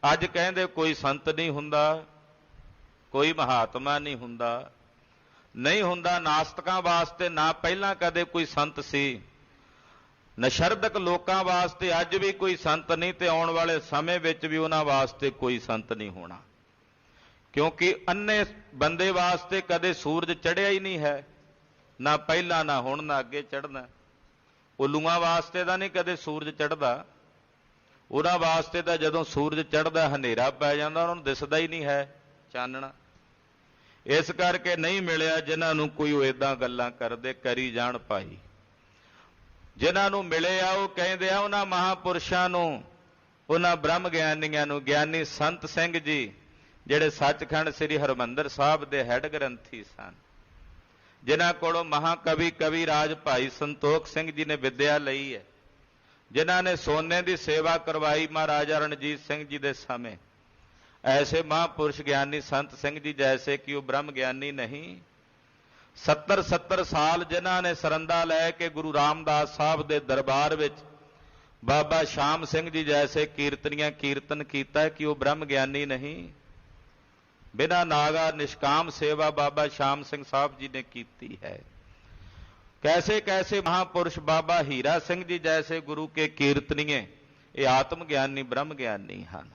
ਅੱਜ ਕਹਿੰਦੇ ਕੋਈ ਸੰਤ ਨਹੀਂ ਹੁੰਦਾ, ਕੋਈ ਮਹਾਤਮਾ ਨਹੀਂ ਹੁੰਦਾ, ਨਹੀਂ ਹੁੰਦਾ। ਨਾਸਤਕਾਂ ਵਾਸਤੇ ਨਾ ਪਹਿਲਾਂ ਕਦੇ ਕੋਈ ਸੰਤ ਸੀ, ਨਸ਼ਰਦਕ ਲੋਕਾਂ ਵਾਸਤੇ ਅੱਜ ਵੀ ਕੋਈ ਸੰਤ ਨਹੀਂ, ਤੇ ਆਉਣ ਵਾਲੇ ਸਮੇਂ ਵਿੱਚ ਵੀ ਉਹਨਾਂ ਵਾਸਤੇ ਕੋਈ ਸੰਤ ਨਹੀਂ ਹੋਣਾ, ਕਿਉਂਕਿ ਅੰਨੇ ਬੰਦੇ ਵਾਸਤੇ ਕਦੇ ਸੂਰਜ ਚੜ੍ਹਿਆ ਹੀ ਨਹੀਂ ਹੈ, ਨਾ ਪਹਿਲਾਂ ਨਾ ਹੁਣ ਨਾ ਅੱਗੇ ਚੜ੍ਹਨਾ। ਉੱਲੂਆਂ ਵਾਸਤੇ ਤਾਂ ਨਹੀਂ ਕਦੇ ਸੂਰਜ ਚੜ੍ਹਦਾ, ਉਹਨਾਂ ਵਾਸਤੇ ਤਾਂ ਜਦੋਂ ਸੂਰਜ ਚੜ੍ਹਦਾ ਹਨੇਰਾ ਪੈ ਜਾਂਦਾ, ਉਹਨਾਂ ਨੂੰ ਦਿਸਦਾ ਹੀ ਨਹੀਂ ਹੈ ਚਾਨਣਾ। ਇਸ ਕਰਕੇ ਨਹੀਂ ਮਿਲਿਆ ਜਿਨ੍ਹਾਂ ਨੂੰ ਕੋਈ ਉਹ ਏਦਾਂ ਗੱਲਾਂ ਕਰਦੇ, ਕਰੀ ਜਾਣ ਭਾਈ। ਜਿਨ੍ਹਾਂ ਨੂੰ ਮਿਲੇ ਆ ਉਹ ਕਹਿੰਦੇ ਆ ਉਹਨਾਂ ਮਹਾਂਪੁਰਸ਼ਾਂ ਨੂੰ, ਉਹਨਾਂ ਬ੍ਰਹਮ ਗਿਆਨੀਆਂ ਨੂੰ। ਗਿਆਨੀ ਸੰਤ ਸਿੰਘ ਜੀ ਜਿਹੜੇ ਸੱਚਖੰਡ ਸ੍ਰੀ ਹਰਿਮੰਦਰ ਸਾਹਿਬ ਦੇ ਹੈੱਡ ਗ੍ਰੰਥੀ ਸਨ, ਜਿਨ੍ਹਾਂ ਕੋਲੋਂ ਮਹਾਕਵੀ ਕਵੀ ਰਾਜ ਭਾਈ ਸੰਤੋਖ ਸਿੰਘ ਜੀ ਨੇ ਵਿੱਦਿਆ ਲਈ ਹੈ, ਜਿਨ੍ਹਾਂ ਨੇ ਸੋਨੇ ਦੀ ਸੇਵਾ ਕਰਵਾਈ ਮਹਾਰਾਜਾ ਰਣਜੀਤ ਸਿੰਘ ਜੀ ਦੇ ਸਮੇਂ, ਐਸੇ ਮਹਾਂਪੁਰਸ਼ ਗਿਆਨੀ ਸੰਤ ਸਿੰਘ ਜੀ ਜੈਸੇ ਕਿ ਉਹ ਬ੍ਰਹਮ ਗਿਆਨੀ ਨਹੀਂ। 70 ਸਾਲ ਜਿਨ੍ਹਾਂ ਨੇ ਸਰੰਦਾ ਲੈ ਕੇ ਗੁਰੂ ਰਾਮਦਾਸ ਸਾਹਿਬ ਦੇ ਦਰਬਾਰ ਵਿੱਚ ਬਾਬਾ ਸ਼ਾਮ ਸਿੰਘ ਜੀ ਜੈਸੇ ਕੀਰਤਨੀਆਂ ਕੀਰਤਨ ਕੀਤਾ ਕਿ ਉਹ ਬ੍ਰਹਮ ਗਿਆਨੀ ਨਹੀਂ। ਬਿਨਾਂ ਨਾਗਾ ਨਿਸ਼ਕਾਮ ਸੇਵਾ ਬਾਬਾ ਸ਼ਾਮ ਸਿੰਘ ਸਾਹਿਬ ਜੀ ਨੇ ਕੀਤੀ ਹੈ। ਕੈਸੇ ਕੈਸੇ ਮਹਾਂਪੁਰਸ਼ ਬਾਬਾ ਹੀਰਾ ਸਿੰਘ ਜੀ ਜੈਸੇ ਗੁਰੂ ਕੇ ਕੀਰਤਨੀਏ, ਇਹ ਆਤਮ ਗਿਆਨੀ ਬ੍ਰਹਮ ਗਿਆਨੀ ਹਨ।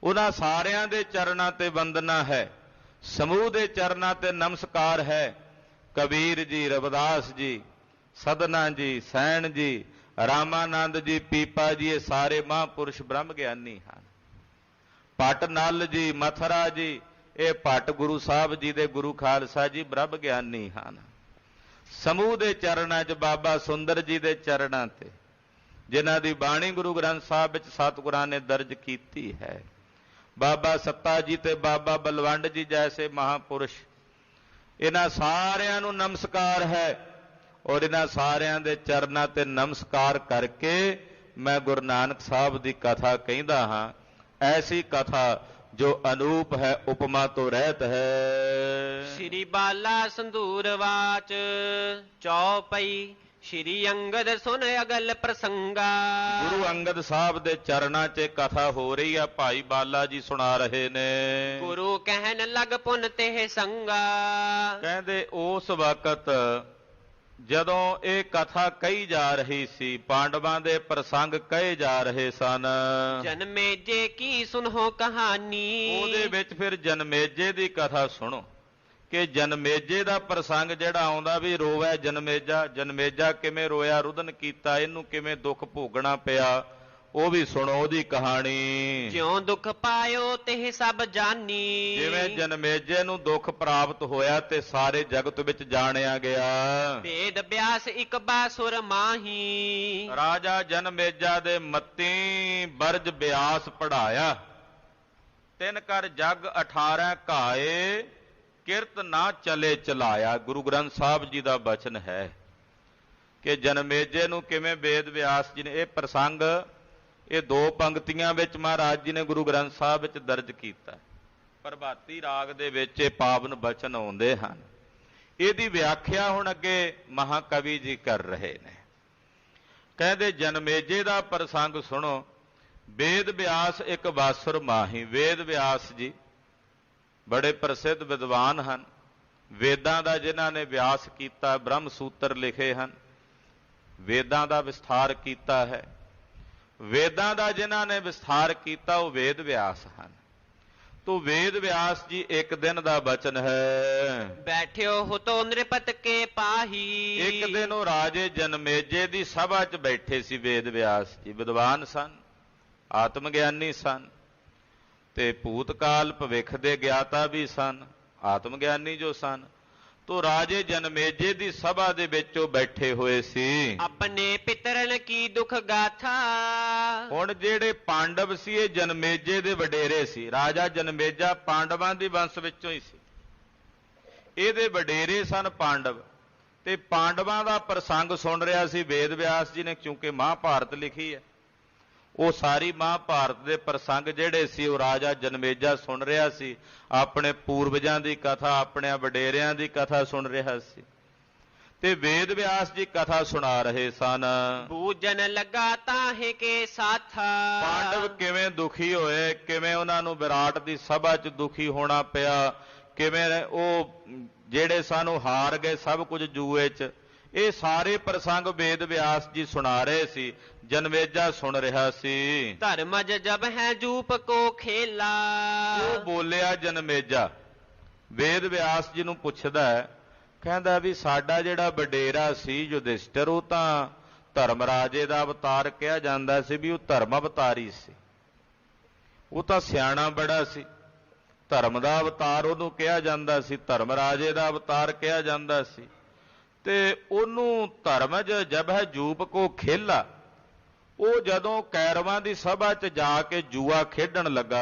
ਉਹਨਾਂ ਸਾਰਿਆਂ ਦੇ ਚਰਨਾਂ ਤੇ ਵੰਦਨਾ ਹੈ, ਸਮੂਹ ਦੇ ਚਰਨਾਂ ਤੇ ਨਮਸਕਾਰ ਹੈ। ਕਬੀਰ ਜੀ, ਰਵਿਦਾਸ ਜੀ, ਸਦਨਾ ਜੀ, ਸੈਣ ਜੀ, ਰਾਮਾਨੰਦ ਜੀ, ਪੀਪਾ ਜੀ, ਇਹ ਸਾਰੇ ਮਹਾਂਪੁਰਸ਼ ਬ੍ਰਹਮ ਗਿਆਨੀ ਹਨ। ਭੱਟ ਨਲ ਜੀ, ਮਥਰਾ ਜੀ, ਇਹ ਭੱਟ ਗੁਰੂ ਸਾਹਿਬ ਜੀ ਦੇ ਗੁਰੂ ਖਾਲਸਾ ਜੀ ਬ੍ਰਹਮ ਗਿਆਨੀ ਹਨ। ਸਮੂਹ ਦੇ ਚਰਨਾਂ 'ਚ ਬਾਬਾ ਸੁੰਦਰ ਜੀ ਦੇ ਚਰਨਾਂ ਤੇ, ਜਿਨ੍ਹਾਂ ਦੀ ਬਾਣੀ ਗੁਰੂ ਗ੍ਰੰਥ ਸਾਹਿਬ ਵਿੱਚ ਸਤਿਗੁਰਾਂ ਨੇ ਦਰਜ ਕੀਤੀ ਹੈ, ਬਾਬਾ ਸੱਤਾ ਜੀ ਤੇ ਬਾਬਾ ਬਲਵੰਡ ਜੀ ਜੈਸੇ ਮਹਾਂਪੁਰਸ਼, ਇਹਨਾਂ ਸਾਰਿਆਂ ਨੂੰ ਨਮਸਕਾਰ ਹੈ। ਔਰ ਇਹਨਾਂ ਸਾਰਿਆਂ ਦੇ ਚਰਨਾਂ ਤੇ ਨਮਸਕਾਰ ਕਰਕੇ ਮੈਂ ਗੁਰੂ ਨਾਨਕ ਸਾਹਿਬ ਦੀ ਕਥਾ ਕਹਿੰਦਾ ਹਾਂ, ਐਸੀ ਕਥਾ ਜੋ ਅਨੂਪ ਹੈ, ਉਪਮਾ ਤੋਂ ਰਹਿਤ ਹੈ। ਸ਼੍ਰੀ ਬਾਲਾ ਸੰਧੂਰ ਵਾਚ ਚੌਪਈ, ਸ਼੍ਰੀ ਅੰਗਦ ਸੁਨ ਅਗਲ ਪ੍ਰਸੰਗਾ। ਗੁਰੂ ਅੰਗਦ ਸਾਹਿਬ ਦੇ ਚਰਨਾਂ 'ਚ ਕਥਾ ਹੋ ਰਹੀ ਆ, ਭਾਈ ਬਾਲਾ ਜੀ ਸੁਣਾ ਰਹੇ ਨੇ। ਗੁਰੂ ਕਹਿਣ ਲਗ ਪੁਨ ਤੇ ਸੰਗਾ। ਕਹਿੰਦੇ ਉਸ ਵਕਤ ਜਦੋਂ ਇਹ ਕਥਾ ਕਹੀ ਜਾ ਰਹੀ ਸੀ, ਪਾਂਡਵਾਂ ਦੇ ਪ੍ਰਸੰਗ ਕਹੇ ਜਾ ਰਹੇ ਸਨ। ਜਨਮੇਜੇ ਕੀ ਸੁਨੋ ਕਹਾਣੀ। ਉਹਦੇ ਵਿੱਚ ਫਿਰ ਜਨਮੇਜੇ ਦੀ ਕਥਾ ਸੁਣੋ ਕਿ ਜਨਮੇਜੇ ਦਾ ਪ੍ਰਸੰਗ ਜਿਹੜਾ ਆਉਂਦਾ ਵੀ ਰੋਵੈ ਜਨਮੇਜਾ, ਜਨਮੇਜਾ ਕਿਵੇਂ ਰੋਇਆ, ਰੁਦਨ ਕੀਤਾ, ਇਹਨੂੰ ਕਿਵੇਂ ਦੁੱਖ ਭੋਗਣਾ ਪਿਆ, ਉਹ ਵੀ ਸੁਣੋ ਉਹਦੀ ਕਹਾਣੀ। ਜਿਉਂ ਦੁੱਖ ਪਾਇਓ ਤੇ ਸਭ ਜਾਨੀ। ਜਿਵੇਂ ਜਨਮੇਜੇ ਨੂੰ ਦੁੱਖ ਪ੍ਰਾਪਤ ਹੋਇਆ ਤੇ ਸਾਰੇ ਜਗਤ ਵਿੱਚ ਜਾਣਿਆ ਗਿਆ। ਵੇਦ ਵਿਆਸ ਇੱਕ ਬਾਸੁਰ ਮਾਹੀ। ਰਾਜਾ ਜਨਮੇਜਾ ਦੇ ਮੱਤੀ ਬਰਜ ਬਿਆਸ ਪੜਾਇਆ। ਤਿੰਨ ਕਰ ਜਗ 18 ਘਾਏ, ਕਿਰਤ ਨਾ ਚਲੇ ਚਲਾਇਆ। ਗੁਰੂ ਗ੍ਰੰਥ ਸਾਹਿਬ ਜੀ ਦਾ ਬਚਨ ਹੈ ਕਿ ਜਨਮੇਜੇ ਨੂੰ ਕਿਵੇਂ ਵੇਦ ਵਿਆਸ ਜੀ ਨੇ, ਇਹ ਪ੍ਰਸੰਗ ਇਹ 2 ਪੰਕਤੀਆਂ ਵਿੱਚ ਮਹਾਰਾਜ ਜੀ ਨੇ ਗੁਰੂ ਗ੍ਰੰਥ ਸਾਹਿਬ ਵਿੱਚ ਦਰਜ ਕੀਤਾ। ਪ੍ਰਭਾਤੀ ਰਾਗ ਦੇ ਵਿੱਚ ਇਹ ਪਾਵਨ ਬਚਨ ਆਉਂਦੇ ਹਨ। ਇਹਦੀ ਵਿਆਖਿਆ ਹੁਣ ਅੱਗੇ ਮਹਾਕਵੀ ਜੀ ਕਰ ਰਹੇ ਨੇ। ਕਹਿੰਦੇ ਜਨਮੇਜੇ ਦਾ ਪ੍ਰਸੰਗ ਸੁਣੋ। ਵੇਦ ਵਿਆਸ ਇੱਕ ਬਾਸੁਰ ਮਾਹੀ। ਵੇਦ ਵਿਆਸ ਜੀ ਬੜੇ ਪ੍ਰਸਿੱਧ ਵਿਦਵਾਨ ਹਨ। ਵੇਦਾਂ ਦਾ ਜਿਨ੍ਹਾਂ ਨੇ ਵਿਆਸ ਕੀਤਾ, ਬ੍ਰਹਮ ਸੂਤਰ ਲਿਖੇ ਹਨ, ਵੇਦਾਂ ਦਾ ਵਿਸਥਾਰ ਕੀਤਾ ਹੈ। ਵੇਦਾਂ ਦਾ ਜਿਨ੍ਹਾਂ ਨੇ ਵਿਸਥਾਰ ਕੀਤਾ ਉਹ ਵੇਦ ਵਿਆਸ ਹਨ। ਤੋ ਵੇਦ ਵਿਆਸ ਜੀ ਇੱਕ ਦਿਨ ਦਾ ਬਚਨ ਹੈ। ਬੈਠਿਓ ਹੁਤੋ ਨਿਰਪਤ ਕੇ ਪਾਹੀ। ਇੱਕ ਦਿਨ ਉਹ ਰਾਜੇ ਜਨਮੇਜੇ ਦੀ ਸਭਾ 'ਚ ਬੈਠੇ ਸੀ। ਵੇਦ ਵਿਆਸ ਜੀ ਵਿਦਵਾਨ ਸਨ, ਆਤਮ ਗਿਆਨੀ ਸਨ ਤੇ ਭੂਤਕਾਲ ਭਵਿੱਖ ਦੇ ਗਿਆਤਾ ਵੀ ਸਨ, ਆਤਮ ਗਿਆਨੀ ਜੋ ਸਨ। ਤੋ ਰਾਜੇ ਜਨਮੇਜੇ ਦੀ ਸਭਾ ਦੇ ਵਿੱਚ ਉਹ ਬੈਠੇ ਹੋਏ ਸੀ। ਆਪਣੇ ਪਿਤਰਨ ਕੀ ਦੁੱਖ ਗਾਥਾ। ਹੁਣ ਜਿਹੜੇ ਪਾਂਡਵ ਸੀ ਇਹ ਜਨਮੇਜੇ ਦੇ ਵਡੇਰੇ ਸੀ। ਰਾਜਾ ਜਨਮੇਜਾ ਪਾਂਡਵਾਂ ਦੀ ਵੰਸ਼ ਵਿੱਚੋਂ ਹੀ ਸੀ। ਇਹਦੇ ਵਡੇਰੇ ਸਨ ਪਾਂਡਵ, ਤੇ ਪਾਂਡਵਾਂ ਦਾ ਪ੍ਰਸੰਗ ਸੁਣ ਰਿਹਾ ਸੀ ਵੇਦ ਵਿਆਸ ਜੀ ਨੇ, ਕਿਉਂਕਿ ਮਹਾਭਾਰਤ ਲਿਖੀ ਹੈ। ਉਹ ਸਾਰੀ ਮਹਾਭਾਰਤ ਦੇ ਪ੍ਰਸੰਗ ਜਿਹੜੇ ਸੀ ਉਹ ਰਾਜਾ ਜਨਮੇਜਾ ਸੁਣ ਰਿਹਾ ਸੀ। ਆਪਣੇ ਪੂਰਵਜਾਂ ਦੀ ਕਥਾ, ਆਪਣੇ ਵਡੇਰਿਆਂ ਦੀ ਕਥਾ ਸੁਣ ਰਿਹਾ ਸੀ ਤੇ ਵੇਦ ਵਿਆਸ ਜੀ ਕਥਾ ਸੁਣਾ ਰਹੇ ਸਨ। ਬੂਝਨ ਲੱਗਾ ਤਾਹੇ ਕੇ ਸਾਥਾ। ਪਾਂਡਵ ਕਿਵੇਂ ਦੁਖੀ ਹੋਏ, ਕਿਵੇਂ ਉਹਨਾਂ ਨੂੰ ਵਿਰਾਟ ਦੀ ਸਭਾ 'ਚ ਦੁਖੀ ਹੋਣਾ ਪਿਆ, ਕਿਵੇਂ ਉਹ ਜਿਹੜੇ ਸਨ ਉਹ ਹਾਰ ਗਏ ਸਭ ਕੁਝ ਜੂਏ 'ਚ। ਇਹ ਸਾਰੇ ਪ੍ਰਸੰਗ ਵੇਦ ਵਿਆਸ ਜੀ ਸੁਣਾ ਰਹੇ ਸੀ। ਜਨਮੇਜਾ ਸੁਣ ਰਿਹਾ ਸੀ। ਧਰਮਜ ਜਬ ਹੈ ਜੂਪ ਕੋ ਖੇਲਾ। ਉਹ ਬੋਲਿਆ ਜਨਮੇਜਾ, ਵੇਦ ਵਿਆਸ ਜੀ ਨੂੰ ਪੁੱਛਦਾ ਹੈ, ਕਹਿੰਦਾ ਵੀ ਸਾਡਾ ਜਿਹੜਾ ਵਡੇਰਾ ਸੀ ਯੁਧਿਸ਼ਟਰ, ਉਹ ਤਾਂ ਧਰਮ ਰਾਜੇ ਦਾ ਅਵਤਾਰ ਕਿਹਾ ਜਾਂਦਾ ਸੀ ਵੀ ਉਹ ਧਰਮ ਅਵਤਾਰੀ ਸੀ। ਉਹ ਤਾਂ ਸਿਆਣਾ ਬੜਾ ਸੀ, ਧਰਮ ਦਾ ਅਵਤਾਰ ਉਹਨੂੰ ਕਿਹਾ ਜਾਂਦਾ ਸੀ, ਧਰਮ ਰਾਜੇ ਦਾ ਅਵਤਾਰ ਕਿਹਾ ਜਾਂਦਾ ਸੀ। ਤੇ ਉਹਨੂੰ ਧਰਮਜ ਜਬ ਹੈ ਜੂਪ ਕੋ ਖੇਲਾ, ਉਹ ਜਦੋਂ ਕੈਰਵਾਂ ਦੀ ਸਭਾ 'ਚ ਜਾ ਕੇ ਜੂਆ ਖੇਡਣ ਲੱਗਾ।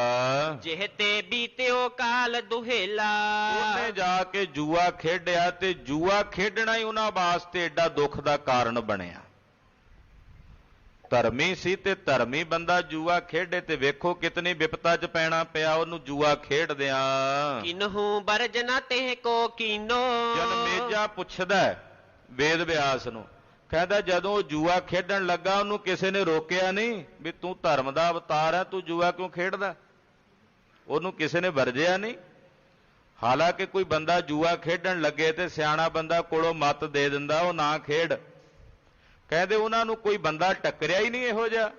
ਜਿਹ ਤੇ ਬੀਤਿਓ ਕਾਲ ਦੁਹੇਲਾ। ਉਹਨੇ ਜਾ ਕੇ ਜੂਆ ਖੇਡਿਆ ਤੇ ਜੂਆ ਖੇਡਣਾ ਹੀ ਉਹਨਾਂ ਵਾਸਤੇ ਏਡਾ ਦੁੱਖ ਦਾ ਕਾਰਨ ਬਣਿਆ। ਧਰਮੀ ਸੀ ਤੇ ਧਰਮੀ ਬੰਦਾ ਜੂਆ ਖੇਡੇ ਤੇ ਵੇਖੋ ਕਿਤਨੀ ਵਿਪਤਾ 'ਚ ਪੈਣਾ ਪਿਆ ਉਹਨੂੰ ਜੂਆ ਖੇਡਦਿਆਂ। ਕਿਨਹੂ ਬਰਜਨਾ ਤੇ ਕੋ ਕੀਨੋ। ਜਨਮੇਜਾ ਪੁੱਛਦਾ ਵੇਦ ਵਿਆਸ ਨੂੰ, ਕਹਿੰਦਾ ਜਦੋਂ ਜੂਆ ਖੇਡਣ ਲੱਗਾ ਉਹਨੂੰ ਕਿਸੇ ਨੇ ਰੋਕਿਆ ਨਹੀਂ ਵੀ ਤੂੰ ਧਰਮ ਦਾ ਅਵਤਾਰ ਹੈ, ਤੂੰ ਜੂਆ ਕਿਉਂ ਖੇਡਦਾ? ਉਹਨੂੰ ਕਿਸੇ ਨੇ ਵਰਜਿਆ ਨਹੀਂ। ਹਾਲਾਂਕਿ ਕੋਈ ਬੰਦਾ ਜੂਆ ਖੇਡਣ ਲੱਗੇ ਤੇ ਸਿਆਣਾ ਬੰਦਾ ਕੋਲੋਂ ਮੱਤ ਦੇ ਦਿੰਦਾ ਉਹ ਨਾ ਖੇਡ। ਕਹਿੰਦੇ ਉਹਨਾਂ ਨੂੰ ਕੋਈ ਬੰਦਾ ਟੱਕਰਿਆ ਹੀ ਨਹੀਂ ਇਹੋ ਜਿਹਾ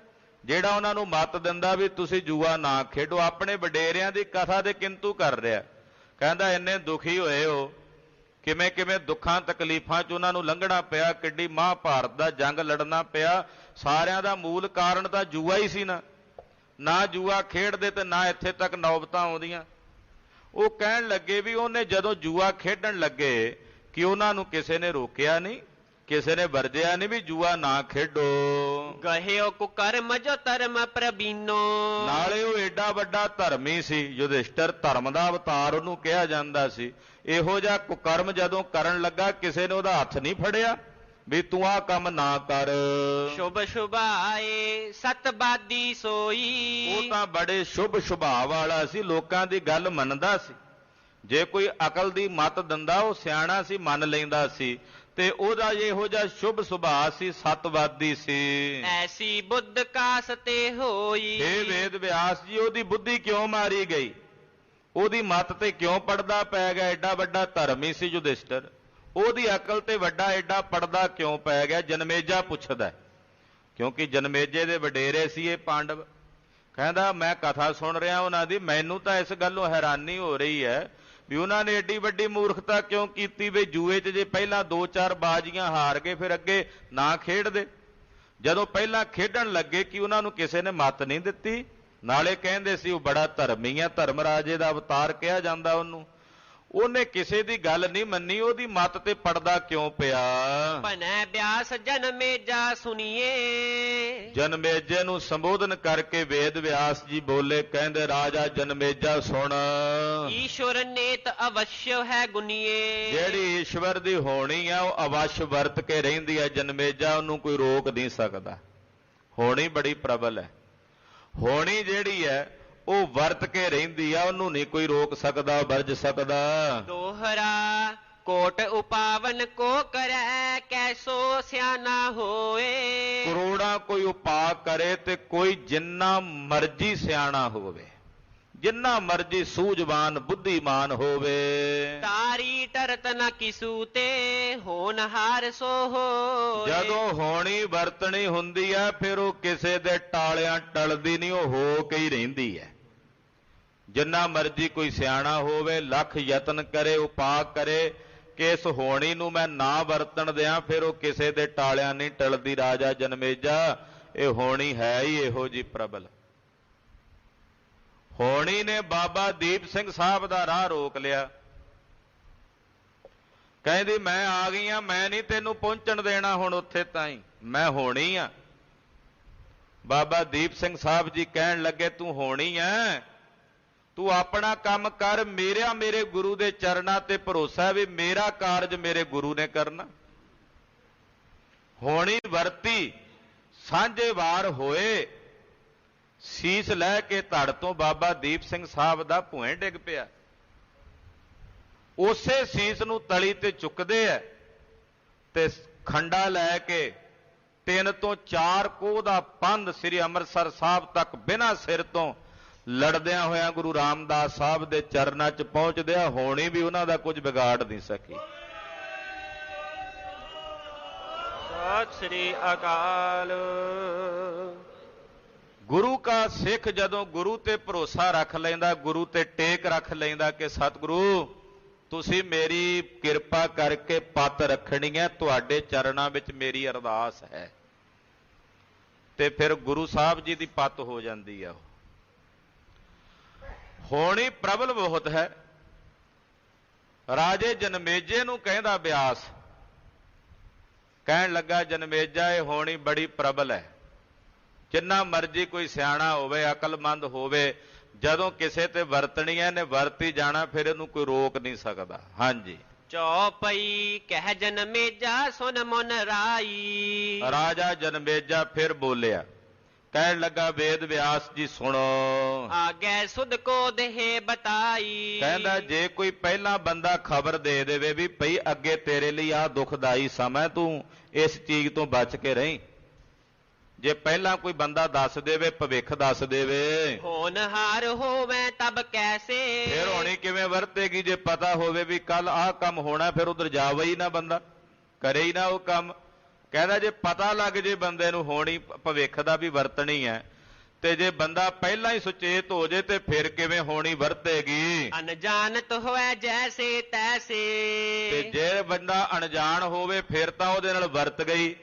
ਜਿਹੜਾ ਉਹਨਾਂ ਨੂੰ ਮੱਤ ਦਿੰਦਾ ਵੀ ਤੁਸੀਂ ਜੂਆ ਨਾ ਖੇਡੋ। ਆਪਣੇ ਵਡੇਰਿਆਂ ਦੀ ਕਥਾ ਦੇ ਕਿੰਤੂ ਕਰ ਰਿਹਾ। ਕਹਿੰਦਾ ਇੰਨੇ ਦੁਖੀ ਹੋਏ ਹੋ, ਕਿਵੇਂ ਕਿਵੇਂ ਦੁੱਖਾਂ ਤਕਲੀਫਾਂ 'ਚ ਉਹਨਾਂ ਨੂੰ ਲੰਘਣਾ ਪਿਆ, ਕਿੱਡੀ ਮਹਾਭਾਰਤ ਦਾ ਜੰਗ ਲੜਨਾ ਪਿਆ। ਸਾਰਿਆਂ ਦਾ ਮੂਲ ਕਾਰਨ ਤਾਂ ਜੂਆ ਹੀ ਸੀ ਨਾ ਜੂਆ ਖੇਡਦੇ ਤੇ ਨਾ ਇੱਥੇ ਤੱਕ ਨੌਬਤਾਂ ਆਉਂਦੀਆਂ। ਉਹ ਕਹਿਣ ਲੱਗੇ ਵੀ ਉਹਨੇ ਜਦੋਂ ਜੂਆ ਖੇਡਣ ਲੱਗੇ ਕਿ ਉਹਨਾਂ ਨੂੰ ਕਿਸੇ ਨੇ ਰੋਕਿਆ ਨਹੀਂ, ਕਿਸੇ ਨੇ ਵਰਜਿਆ ਨਹੀਂ ਵੀ ਜੂਆ ਨਾ ਖੇਡੋ। ਗਹਿਓ ਕੁਕਰਮ ਜੋ ਧਰਮ ਪ੍ਰਬੀਨੋ। ਨਾਲੇ ਉਹ ਏਡਾ ਵੱਡਾ ਧਰਮੀ ਸੀ, ਯੁਧਿਸ਼ਟਰ ਧਰਮ ਦਾ ਅਵਤਾਰ ਉਹਨੂੰ ਕਿਹਾ ਜਾਂਦਾ ਸੀ। ਇਹੋ ਜਿਹਾ ਕੁਕਰਮ ਜਦੋਂ ਕਰਨ ਲੱਗਾ ਕਿਸੇ ਨੇ ਉਹਦਾ ਹੱਥ ਨਹੀਂ ਫੜਿਆ ਵੀ ਤੂੰ ਆਹ ਕੰਮ ਨਾ ਕਰ। ਸ਼ੁਭ ਸ਼ੁਭਾਏ ਸਤਬਾਦੀ ਸੋਈ। ਉਹ ਤਾਂ ਬੜੇ ਸ਼ੁਭ ਸੁਭਾਅ ਵਾਲਾ ਸੀ, ਲੋਕਾਂ ਦੀ ਗੱਲ ਮੰਨਦਾ ਸੀ। ਜੇ ਕੋਈ ਅਕਲ ਦੀ ਮੱਤ ਦਿੰਦਾ ਉਹ ਸਿਆਣਾ ਸੀ, ਮੰਨ ਲੈਂਦਾ ਸੀ। ਤੇ ਉਹਦਾ ਇਹੋ ਜਿਹਾ ਸ਼ੁਭ ਸੁਭਾਅ ਸੀ, ਸਤਵਾਦੀ ਸੀ। ਐਸੀ ਬੁੱਧ ਕਾਸ ਤੇ ਹੋਈ। ਹੇ ਵੇਦ ਵਿਆਸ ਜੀ, ਉਹਦੀ ਬੁੱਧੀ ਕਿਉਂ ਮਾਰੀ ਗਈ? ਉਹਦੀ ਮੱਤ ਤੇ ਕਿਉਂ ਪੜਦਾ ਪੈ ਗਿਆ? ਐਡਾ ਵੱਡਾ ਧਰਮੀ ਸੀ ਯੁਧਿਸ਼ਟਰ, ਉਹਦੀ ਅਕਲ ਤੇ ਵੱਡਾ ਐਡਾ ਪੜਦਾ ਕਿਉਂ ਪੈ ਗਿਆ? ਜਨਮੇਜਾ ਪੁੱਛਦਾ, ਕਿਉਂਕਿ ਜਨਮੇਜੇ ਦੇ ਵਡੇਰੇ ਸੀ ਇਹ ਪਾਂਡਵ। ਕਹਿੰਦਾ ਮੈਂ ਕਥਾ ਸੁਣ ਰਿਹਾ ਉਹਨਾਂ ਦੀ, ਮੈਨੂੰ ਤਾਂ ਇਸ ਗੱਲੋਂ ਹੈਰਾਨੀ ਹੋ ਰਹੀ ਹੈ ਵੀ ਉਹਨਾਂ ਨੇ ਏਡੀ ਵੱਡੀ ਮੂਰਖਤਾ ਕਿਉਂ ਕੀਤੀ ਵੀ ਜੂਏ 'ਚ ਜੇ ਪਹਿਲਾਂ 2-4 ਬਾਜ਼ੀਆਂ ਹਾਰ ਗਏ ਫਿਰ ਅੱਗੇ ਨਾ ਖੇਡਦੇ। ਜਦੋਂ ਪਹਿਲਾਂ ਖੇਡਣ ਲੱਗੇ ਕਿ ਉਹਨਾਂ ਨੂੰ ਕਿਸੇ ਨੇ ਮੱਤ ਨਹੀਂ ਦਿੱਤੀ, ਨਾਲੇ ਕਹਿੰਦੇ ਸੀ ਉਹ ਬੜਾ ਧਰਮੀ ਆ, ਧਰਮ ਰਾਜੇ ਦਾ ਅਵਤਾਰ ਕਿਹਾ ਜਾਂਦਾ ਉਹਨੂੰ, ਉਹਨੇ ਕਿਸੇ ਦੀ ਗੱਲ ਨਹੀਂ ਮੰਨੀ, ਉਹਦੀ ਮੱਤ ਤੇ ਪੜਦਾ ਕਿਉਂ ਪਿਆ। ਭਨੈ ਬਿਆਸ ਜਨਮੇਜਾ ਸੁਣੀਏ। ਜਨਮੇਜੇ ਨੂੰ ਸੰਬੋਧਨ ਕਰਕੇ ਵੇਦ ਵਿਆਸ ਜੀ ਬੋਲੇ, ਕਹਿੰਦੇ ਰਾਜਾ ਜਨਮੇਜਾ ਸੁਣ, ਈਸ਼ਵਰ ਨੇਤ ਅਵਸ਼ਯ ਹੈ ਗੁਨੀਏ। ਜਿਹੜੀ ਈਸ਼ਵਰ ਦੀ ਹੋਣੀ ਆ ਉਹ ਅਵਸ਼ ਵਰਤ ਕੇ ਰਹਿੰਦੀ ਹੈ ਜਨਮੇਜਾ, ਉਹਨੂੰ ਕੋਈ ਰੋਕ ਨਹੀਂ ਸਕਦਾ। ਹੋਣੀ ਬੜੀ ਪ੍ਰਬਲ ਹੈ, ਹੋਣੀ ਜਿਹੜੀ ਹੈ ਉਹ ਵਰਤ ਕੇ ਰਹਿੰਦੀ ਆ, ਉਹਨੂੰ ਨਹੀਂ ਕੋਈ ਰੋਕ ਸਕਦਾ, ਵਰਜ ਸਕਦਾ। ਦੋਹਰਾ ਕੋਟ ਉਪਾਵਨ ਕੋ ਕਰੈ, ਕੈਸੋ ਸਿਆਣਾ ਹੋਏ। ਕਰੋੜਾਂ ਕੋਈ ਉਪਾਅ ਕਰੇ ਤੇ ਕੋਈ ਜਿੰਨਾ ਮਰਜੀ ਸਿਆਣਾ ਹੋਵੇ, ਜਿੰਨਾ ਮਰਜੀ ਸੂਝਵਾਨ ਬੁੱਧੀਮਾਨ ਹੋਵੇ। ਤਾਰੀ ਟਰਤ ਨ ਕਿਸੂ ਤੇ ਹੋਨਹਾਰ ਸੋ ਹੋਏ। ਜਦੋਂ ਹੋਣੀ ਵਰਤਣੀ ਹੁੰਦੀ ਹੈ ਫਿਰ ਉਹ ਕਿਸੇ ਦੇ ਟਾਲਿਆਂ ਟਲਦੀ ਨਹੀਂ, ਉਹ ਹੋ ਕੇ ਹੀ ਰਹਿੰਦੀ ਹੈ। ਜਿੰਨਾ ਮਰਜੀ ਕੋਈ ਸਿਆਣਾ ਹੋਵੇ, ਲੱਖ ਯਤਨ ਕਰੇ, ਉਪਾਅ ਕਰੇ ਕਿ ਇਸ ਹੋਣੀ ਨੂੰ ਮੈਂ ਨਾ ਵਰਤਣ ਦਿਆਂ, ਫਿਰ ਉਹ ਕਿਸੇ ਦੇ ਟਾਲਿਆਂ ਨਹੀਂ ਟਲਦੀ। ਰਾਜਾ ਜਨਮੇਜਾ ਇਹ ਹੋਣੀ ਹੈ ਹੀ ਇਹੋ ਜੀ ਪ੍ਰਬਲ। ਹੋਣੀ ਨੇ ਬਾਬਾ ਦੀਪ ਸਿੰਘ ਸਾਹਿਬ ਦਾ ਰਾਹ ਰੋਕ ਲਿਆ, ਕਹਿੰਦੀ ਮੈਂ ਆ ਗਈ ਆ, ਮੈਂ ਨਹੀਂ ਤੈਨੂੰ ਪਹੁੰਚਣ ਦੇਣਾ ਹੁਣ ਉੱਥੇ ਤਾਈਂ, ਮੈਂ ਹੋਣੀ ਆ। ਬਾਬਾ ਦੀਪ ਸਿੰਘ ਸਾਹਿਬ ਜੀ ਕਹਿਣ ਲੱਗੇ ਤੂੰ ਹੋਣੀ ਐ, ਤੂੰ ਆਪਣਾ ਕੰਮ ਕਰ, ਮੇਰੇ ਗੁਰੂ ਦੇ ਚਰਨਾਂ ਤੇ ਭਰੋਸਾ ਵੀ ਮੇਰਾ ਕਾਰਜ ਮੇਰੇ ਗੁਰੂ ਨੇ ਕਰਨਾ। ਹੋਣੀ ਵਰਤੀ, ਸਾਂਝੇ ਵਾਰ ਹੋਏ, ਸੀਸ ਲੈ ਕੇ ਧੜ ਤੋਂ ਬਾਬਾ ਦੀਪ ਸਿੰਘ ਸਾਹਿਬ ਦਾ ਭੂਏ ਡਿੱਗ ਪਿਆ। ਉਸੇ ਸੀਸ ਨੂੰ ਤਲੀ ਤੇ ਚੁੱਕਦੇ ਐ ਤੇ ਖੰਡਾ ਲੈ ਕੇ 3 ਤੋਂ 4 ਕੋਹ ਦਾ ਪੰਧ ਸ੍ਰੀ ਅੰਮ੍ਰਿਤਸਰ ਸਾਹਿਬ ਤੱਕ ਬਿਨਾਂ ਸਿਰ ਤੋਂ ਲੜਦਿਆਂ ਹੋਇਆਂ ਗੁਰੂ ਰਾਮਦਾਸ ਸਾਹਿਬ ਦੇ ਚਰਨਾਂ 'ਚ ਪਹੁੰਚਦਿਆਂ ਹੋਣੀ ਵੀ ਉਹਨਾਂ ਦਾ ਕੁਝ ਵਿਗਾੜ ਨਹੀਂ ਸਕੀ। ਸਤਿ ਸ੍ਰੀ ਅਕਾਲ। ਗੁਰੂ ਕਾ ਸਿੱਖ ਜਦੋਂ ਗੁਰੂ ਤੇ ਭਰੋਸਾ ਰੱਖ ਲੈਂਦਾ, ਗੁਰੂ ਤੇ ਟੇਕ ਰੱਖ ਲੈਂਦਾ ਕਿ ਸਤਿਗੁਰੂ ਤੁਸੀਂ ਮੇਰੀ ਕਿਰਪਾ ਕਰਕੇ ਪੱਤ ਰੱਖਣੀ ਹੈ, ਤੁਹਾਡੇ ਚਰਨਾਂ ਵਿੱਚ ਮੇਰੀ ਅਰਦਾਸ ਹੈ, ਤੇ ਫਿਰ ਗੁਰੂ ਸਾਹਿਬ ਜੀ ਦੀ ਪੱਤ ਹੋ ਜਾਂਦੀ ਆ। ਹੋਣੀ ਪ੍ਰਬਲ ਬਹੁਤ ਹੈ। ਰਾਜੇ ਜਨਮੇਜੇ ਨੂੰ ਕਹਿੰਦਾ ਬਿਆਸ, ਕਹਿਣ ਲੱਗਾ ਜਨਮੇਜਾ ਇਹ ਹੋਣੀ ਬੜੀ ਪ੍ਰਬਲ ਹੈ, ਜਿੰਨਾ ਮਰਜੀ ਕੋਈ ਸਿਆਣਾ ਹੋਵੇ, ਅਕਲਮੰਦ ਹੋਵੇ, ਜਦੋਂ ਕਿਸੇ ਤੇ ਵਰਤਣੀ ਹੈ ਨੇ ਵਰਤੀ ਜਾਣਾ, ਫਿਰ ਇਹਨੂੰ ਕੋਈ ਰੋਕ ਨਹੀਂ ਸਕਦਾ। ਹਾਂਜੀ। ਚੌਪਈ ਕਹਿ ਜਨਮੇਜਾ ਸੁਨ ਮਨ ਰਾਈ। ਰਾਜਾ ਜਨਮੇਜਾ ਫਿਰ ਬੋਲਿਆ, ਕਹਿਣ ਲੱਗਾ ਵੇਦ ਵਿਆਸ ਜੀ ਸੁਣੋ, ਆਗੇ ਸੁਧ ਕੋ ਦੇਹ ਬਤਾਈ। ਕਹਿੰਦਾ ਜੇ ਕੋਈ ਪਹਿਲਾਂ ਬੰਦਾ ਖਬਰ ਦੇ ਦੇਵੇ ਵੀ ਭਈ ਅੱਗੇ ਤੇਰੇ ਲਈ ਆਹ ਦੁਖਦਾਈ ਸਮਾਂ, ਤੂੰ ਇਸ ਚੀਜ਼ ਤੋਂ ਬਚ ਕੇ ਰਹੀਂ। ਜੇ ਪਹਿਲਾਂ ਕੋਈ ਬੰਦਾ ਦੱਸ ਦੇਵੇ, ਭਵਿੱਖ ਦੱਸ ਦੇਵੇ, ਹੋਨਹਾਰ ਹੋਵੇ ਤਬ ਕੈਸੇ। ਫਿਰ ਹੋਣੀ ਕਿਵੇਂ ਵਰਤੇਗੀ ਜੇ ਪਤਾ ਹੋਵੇ ਵੀ ਕੱਲ ਆਹ ਕੰਮ ਹੋਣਾ, ਫਿਰ ਉਧਰ ਜਾਵੇ ਹੀ ਨਾ ਬੰਦਾ, ਕਰੇ ਹੀ ਨਾ ਉਹ ਕੰਮ। ਕਹਿੰਦਾ ਜੇ ਪਤਾ ਲੱਗ ਜੇ ਬੰਦੇ ਨੂੰ ਹੋਣੀ ਭਵਿੱਖ ਦਾ ਵੀ ਵਰਤਣੀ ਹੈ, ਤੇ ਜੇ ਬੰਦਾ ਪਹਿਲਾਂ ਹੀ ਸੁਚੇਤ ਹੋ ਜੇ ਤੇ ਫਿਰ ਕਿਵੇਂ ਹੋਣੀ ਵਰਤੇਗੀ। ਅਣਜਾਣਤ ਹੋਵੇ ਜੈਸੇ ਤੈਸੇ। ਤੇ ਜੇ ਬੰਦਾ ਅਣਜਾਣ ਹੋਵੇ ਫਿਰ ਤਾਂ ਉਹਦੇ ਨਾਲ ਵਰਤ ਗਈ,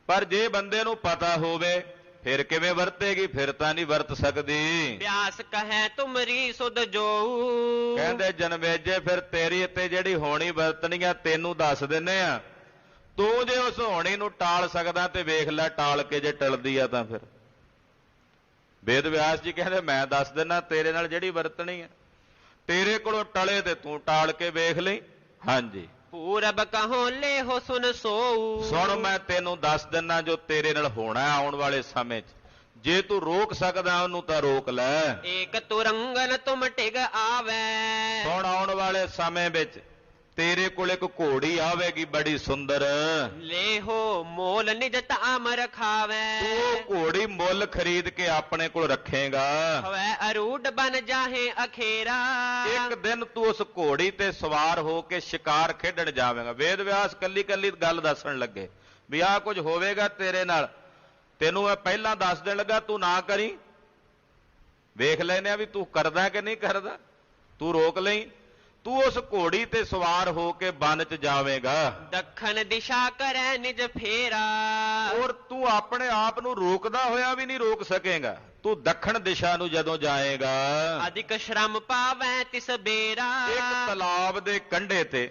ਪਰ ਜੇ ਬੰਦੇ ਨੂੰ ਪਤਾ ਹੋਵੇ ਫਿਰ ਕਿਵੇਂ ਵਰਤੇਗੀ, ਫਿਰ ਤਾਂ ਨਹੀਂ ਵਰਤ ਸਕਦੀ। ਪਿਆਸ ਕਹੈ ਤੁਮਰੀ ਸੁਧ ਜੋਊ। ਕਹਿੰਦੇ ਜਨਮੇਜੇ ਫਿਰ ਤੇਰੀ ਇੱਥੇ ਜਿਹੜੀ ਹੋਣੀ ਵਰਤਣੀ ਆ ਤੈਨੂੰ ਦੱਸ ਦਿੰਨੇ ਆ, ਤੂੰ ਜੇ ਉਸ ਹੋਣੀ ਨੂੰ ਟਾਲ ਸਕਦਾ ਤੇ ਵੇਖ ਲੈ ਟਾਲ ਕੇ ਜੇ ਟਲਦੀ ਆ ਤਾਂ ਫਿਰ। ਵੇਦ ਵਿਆਸ ਜੀ ਕਹਿੰਦੇ ਮੈਂ ਦੱਸ ਦਿੰਨਾ ਤੇਰੇ ਨਾਲ ਜਿਹੜੀ ਵਰਤਣੀ ਆ, ਤੇਰੇ ਕੋਲੋਂ ਟਲੇ ਤੇ ਤੂੰ ਟਾਲ ਕੇ ਵੇਖ ਲਈ। ਹਾਂਜੀ। ਪੂਰਬ ਕਹੋ ਲੈ ਹੋ ਸੁਨ ਸੋਊ। ਸੁਣ ਮੈਂ ਤੈਨੂੰ ਦੱਸ ਦਿੰਨਾ ਜੋ ਤੇਰੇ ਨਾਲ ਹੋਣਾ ਆਉਣ ਵਾਲੇ ਸਮੇਂ 'ਚ, ਜੇ ਤੂੰ ਰੋਕ ਸਕਦਾ ਉਹਨੂੰ ਤਾਂ ਰੋਕ ਲੈ। ਏਕ ਤੁਰੰਗਨ ਤੁਮ ਟਿਗ ਆਵੈ। ਸੁਣ ਆਉਣ ਵਾਲੇ ਸਮੇਂ ਵਿੱਚ ਤੇਰੇ ਕੋਲ ਇੱਕ ਘੋੜੀ ਆਵੇਗੀ ਬੜੀ ਸੁੰਦਰ, ਲੇਹੋ ਮੋਲ ਨਿਜ ਤਾਮ ਰਖਾਵੈ। ਤੂੰ ਘੋੜੀ ਮੁੱਲ ਖਰੀਦ ਕੇ ਆਪਣੇ ਕੋਲ ਰੱਖੇਗਾ, ਹਵੈ ਅਰੂਢ ਬਨ ਜਾਹੇ ਅਖੇਰਾ। ਇੱਕ ਦਿਨ ਤੂੰ ਉਸ ਘੋੜੀ ਤੇ ਸਵਾਰ ਹੋ ਕੇ ਸ਼ਿਕਾਰ ਖੇਡਣ ਜਾਵੇਂਗਾ। ਵੇਦ ਵਿਆਸ ਕੱਲੀ ਕੱਲੀ ਗੱਲ ਦੱਸਣ ਲੱਗੇ ਵੀ ਆਹ ਕੁਝ ਹੋਵੇਗਾ ਤੇਰੇ ਨਾਲ, ਤੈਨੂੰ ਮੈਂ ਪਹਿਲਾਂ ਦੱਸ ਦੇਣ ਲੱਗਾ, ਤੂੰ ਨਾ ਕਰੀ, ਵੇਖ ਲੈਨੇ ਆ ਵੀ ਤੂੰ ਕਰਦਾ ਕਿ ਨਹੀਂ ਕਰਦਾ, ਤੂੰ ਰੋਕ ਲਈ। ਤੂੰ ਉਸ ਘੋੜੀ ਤੇ ਸਵਾਰ ਹੋ ਕੇ ਬਨ ਚ ਜਾਵੇਂਗਾ। ਦੱਖਣ ਦਿਸ਼ਾ ਕਰੈ ਨਿਜ ਫੇਰਾ। ਔਰ ਤੂੰ ਆਪਣੇ ਆਪ ਨੂੰ ਰੋਕਦਾ ਹੋਇਆ ਵੀ ਨਹੀਂ ਰੋਕ ਸਕੇਗਾ। ਤੂੰ ਦੱਖਣ ਦਿਸ਼ਾ ਨੂੰ ਜਦੋਂ ਜਾਏਗਾ, ਅਧਿਕ ਸ਼ਰਮ ਪਾਵੈ ਤਿਸ ਬੇਰਾ। ਇੱਕ ਤਲਾਬ ਦੇ ਕੰਢੇ ਤੇ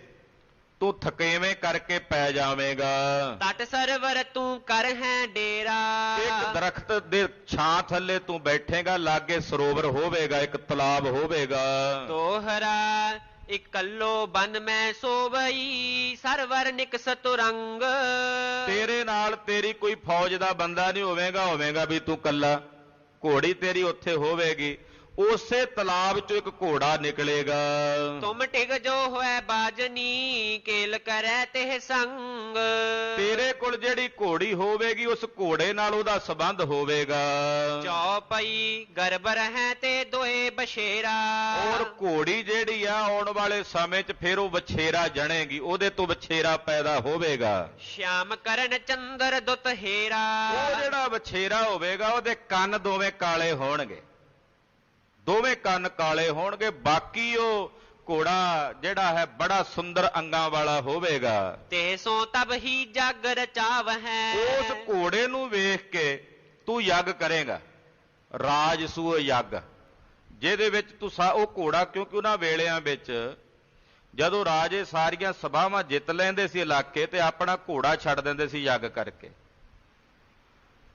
ਤੂੰ ਥਕੇਵੇਂ ਕਰਕੇ ਪੈ ਜਾਵੇਂਗਾ। ਤਟ ਸਰਵਰ ਤੂੰ ਕਰ ਹੈ ਡੇਰਾ। ਇੱਕ ਦਰਖਤ ਦੇ ਛਾਂ ਥੱਲੇ ਤੂੰ ਬੈਠੇਗਾ, ਲਾਗੇ ਸਰੋਵਰ ਹੋਵੇਗਾ, ਇੱਕ ਤਲਾਬ ਹੋਵੇਗਾ। ਤੋਹਰਾ ਇਕੱਲੋ ਬਨ ਮੈਂ ਸੋਵਈ, ਸਰਵਰ ਨਿਕਸ ਤੁਰੰਗ। ਤੇਰੇ ਨਾਲ ਤੇਰੀ ਕੋਈ ਫੌਜ ਦਾ ਬੰਦਾ ਨਹੀਂ ਹੋਵੇਗਾ ਵੀ ਤੂੰ ਕੱਲਾ। ਘੋੜੀ ਤੇਰੀ ਉੱਥੇ ਹੋਵੇਗੀ। ਉਸੇ ਤਲਾਬ ਚੋਂ ਇੱਕ ਘੋੜਾ ਨਿਕਲੇਗਾ। ਤੁਮ ਟਿਕ ਜੋ ਹੋਇ ਬਾਜਨੀ, ਕੇਲ ਕਰੈ ਤਿਹ ਸੰਗ। ਤੇਰੇ ਕੋਲ ਜਿਹੜੀ ਘੋੜੀ ਹੋਵੇਗੀ, ਉਸ ਘੋੜੇ ਨਾਲ ਉਹਦਾ ਸੰਬੰਧ ਹੋਵੇਗਾ। ਚੌਪਈ ਗਰਭ ਰਹਿ ਤੇ ਦੋਏ ਬਸ਼ੇਰਾ। ਔਰ ਘੋੜੀ ਜਿਹੜੀ ਆ ਆਉਣ ਵਾਲੇ ਸਮੇਂ 'ਚ ਫਿਰ ਉਹ ਵਛੇਰਾ ਜਣੇਗੀ, ਉਹਦੇ ਤੋਂ ਵਛੇਰਾ ਪੈਦਾ ਹੋਵੇਗਾ। ਸ਼ਿਆਮ ਕਰਨ ਚੰਦਰ ਦੁੱਤ ਹੇਰਾ। ਉਹ ਜਿਹੜਾ ਵਛੇਰਾ ਹੋਵੇਗਾ, ਉਹਦੇ ਕੰਨ ਦੋਵੇਂ ਕਾਲੇ ਹੋਣਗੇ, ਦੋਵੇਂ ਕੰਨ ਕਾਲੇ ਹੋਣਗੇ। ਬਾਕੀ ਉਹ ਘੋੜਾ ਜਿਹੜਾ ਹੈ ਬੜਾ ਸੁੰਦਰ ਅੰਗਾਂ ਵਾਲਾ ਹੋਵੇਗਾ। ਤੇ ਸੋ ਤਬ ਹੀ ਜਗ ਰਚਾਵ ਹੈ। ਉਸ ਘੋੜੇ ਨੂੰ ਵੇਖ ਕੇ ਤੂੰ ਯੱਗ ਕਰੇਗਾ, ਰਾਜਸੂਹ ਯੱਗ, ਜਿਹਦੇ ਵਿੱਚ ਤੂੰ ਉਹ ਘੋੜਾ, ਕਿਉਂਕਿ ਉਹਨਾਂ ਵੇਲਿਆਂ ਵਿੱਚ ਜਦੋਂ ਰਾਜੇ ਸਾਰੀਆਂ ਸਭਾਵਾਂ ਜਿੱਤ ਲੈਂਦੇ ਸੀ ਇਲਾਕੇ, ਤੇ ਆਪਣਾ ਘੋੜਾ ਛੱਡ ਦਿੰਦੇ ਸੀ ਯੱਗ ਕਰਕੇ।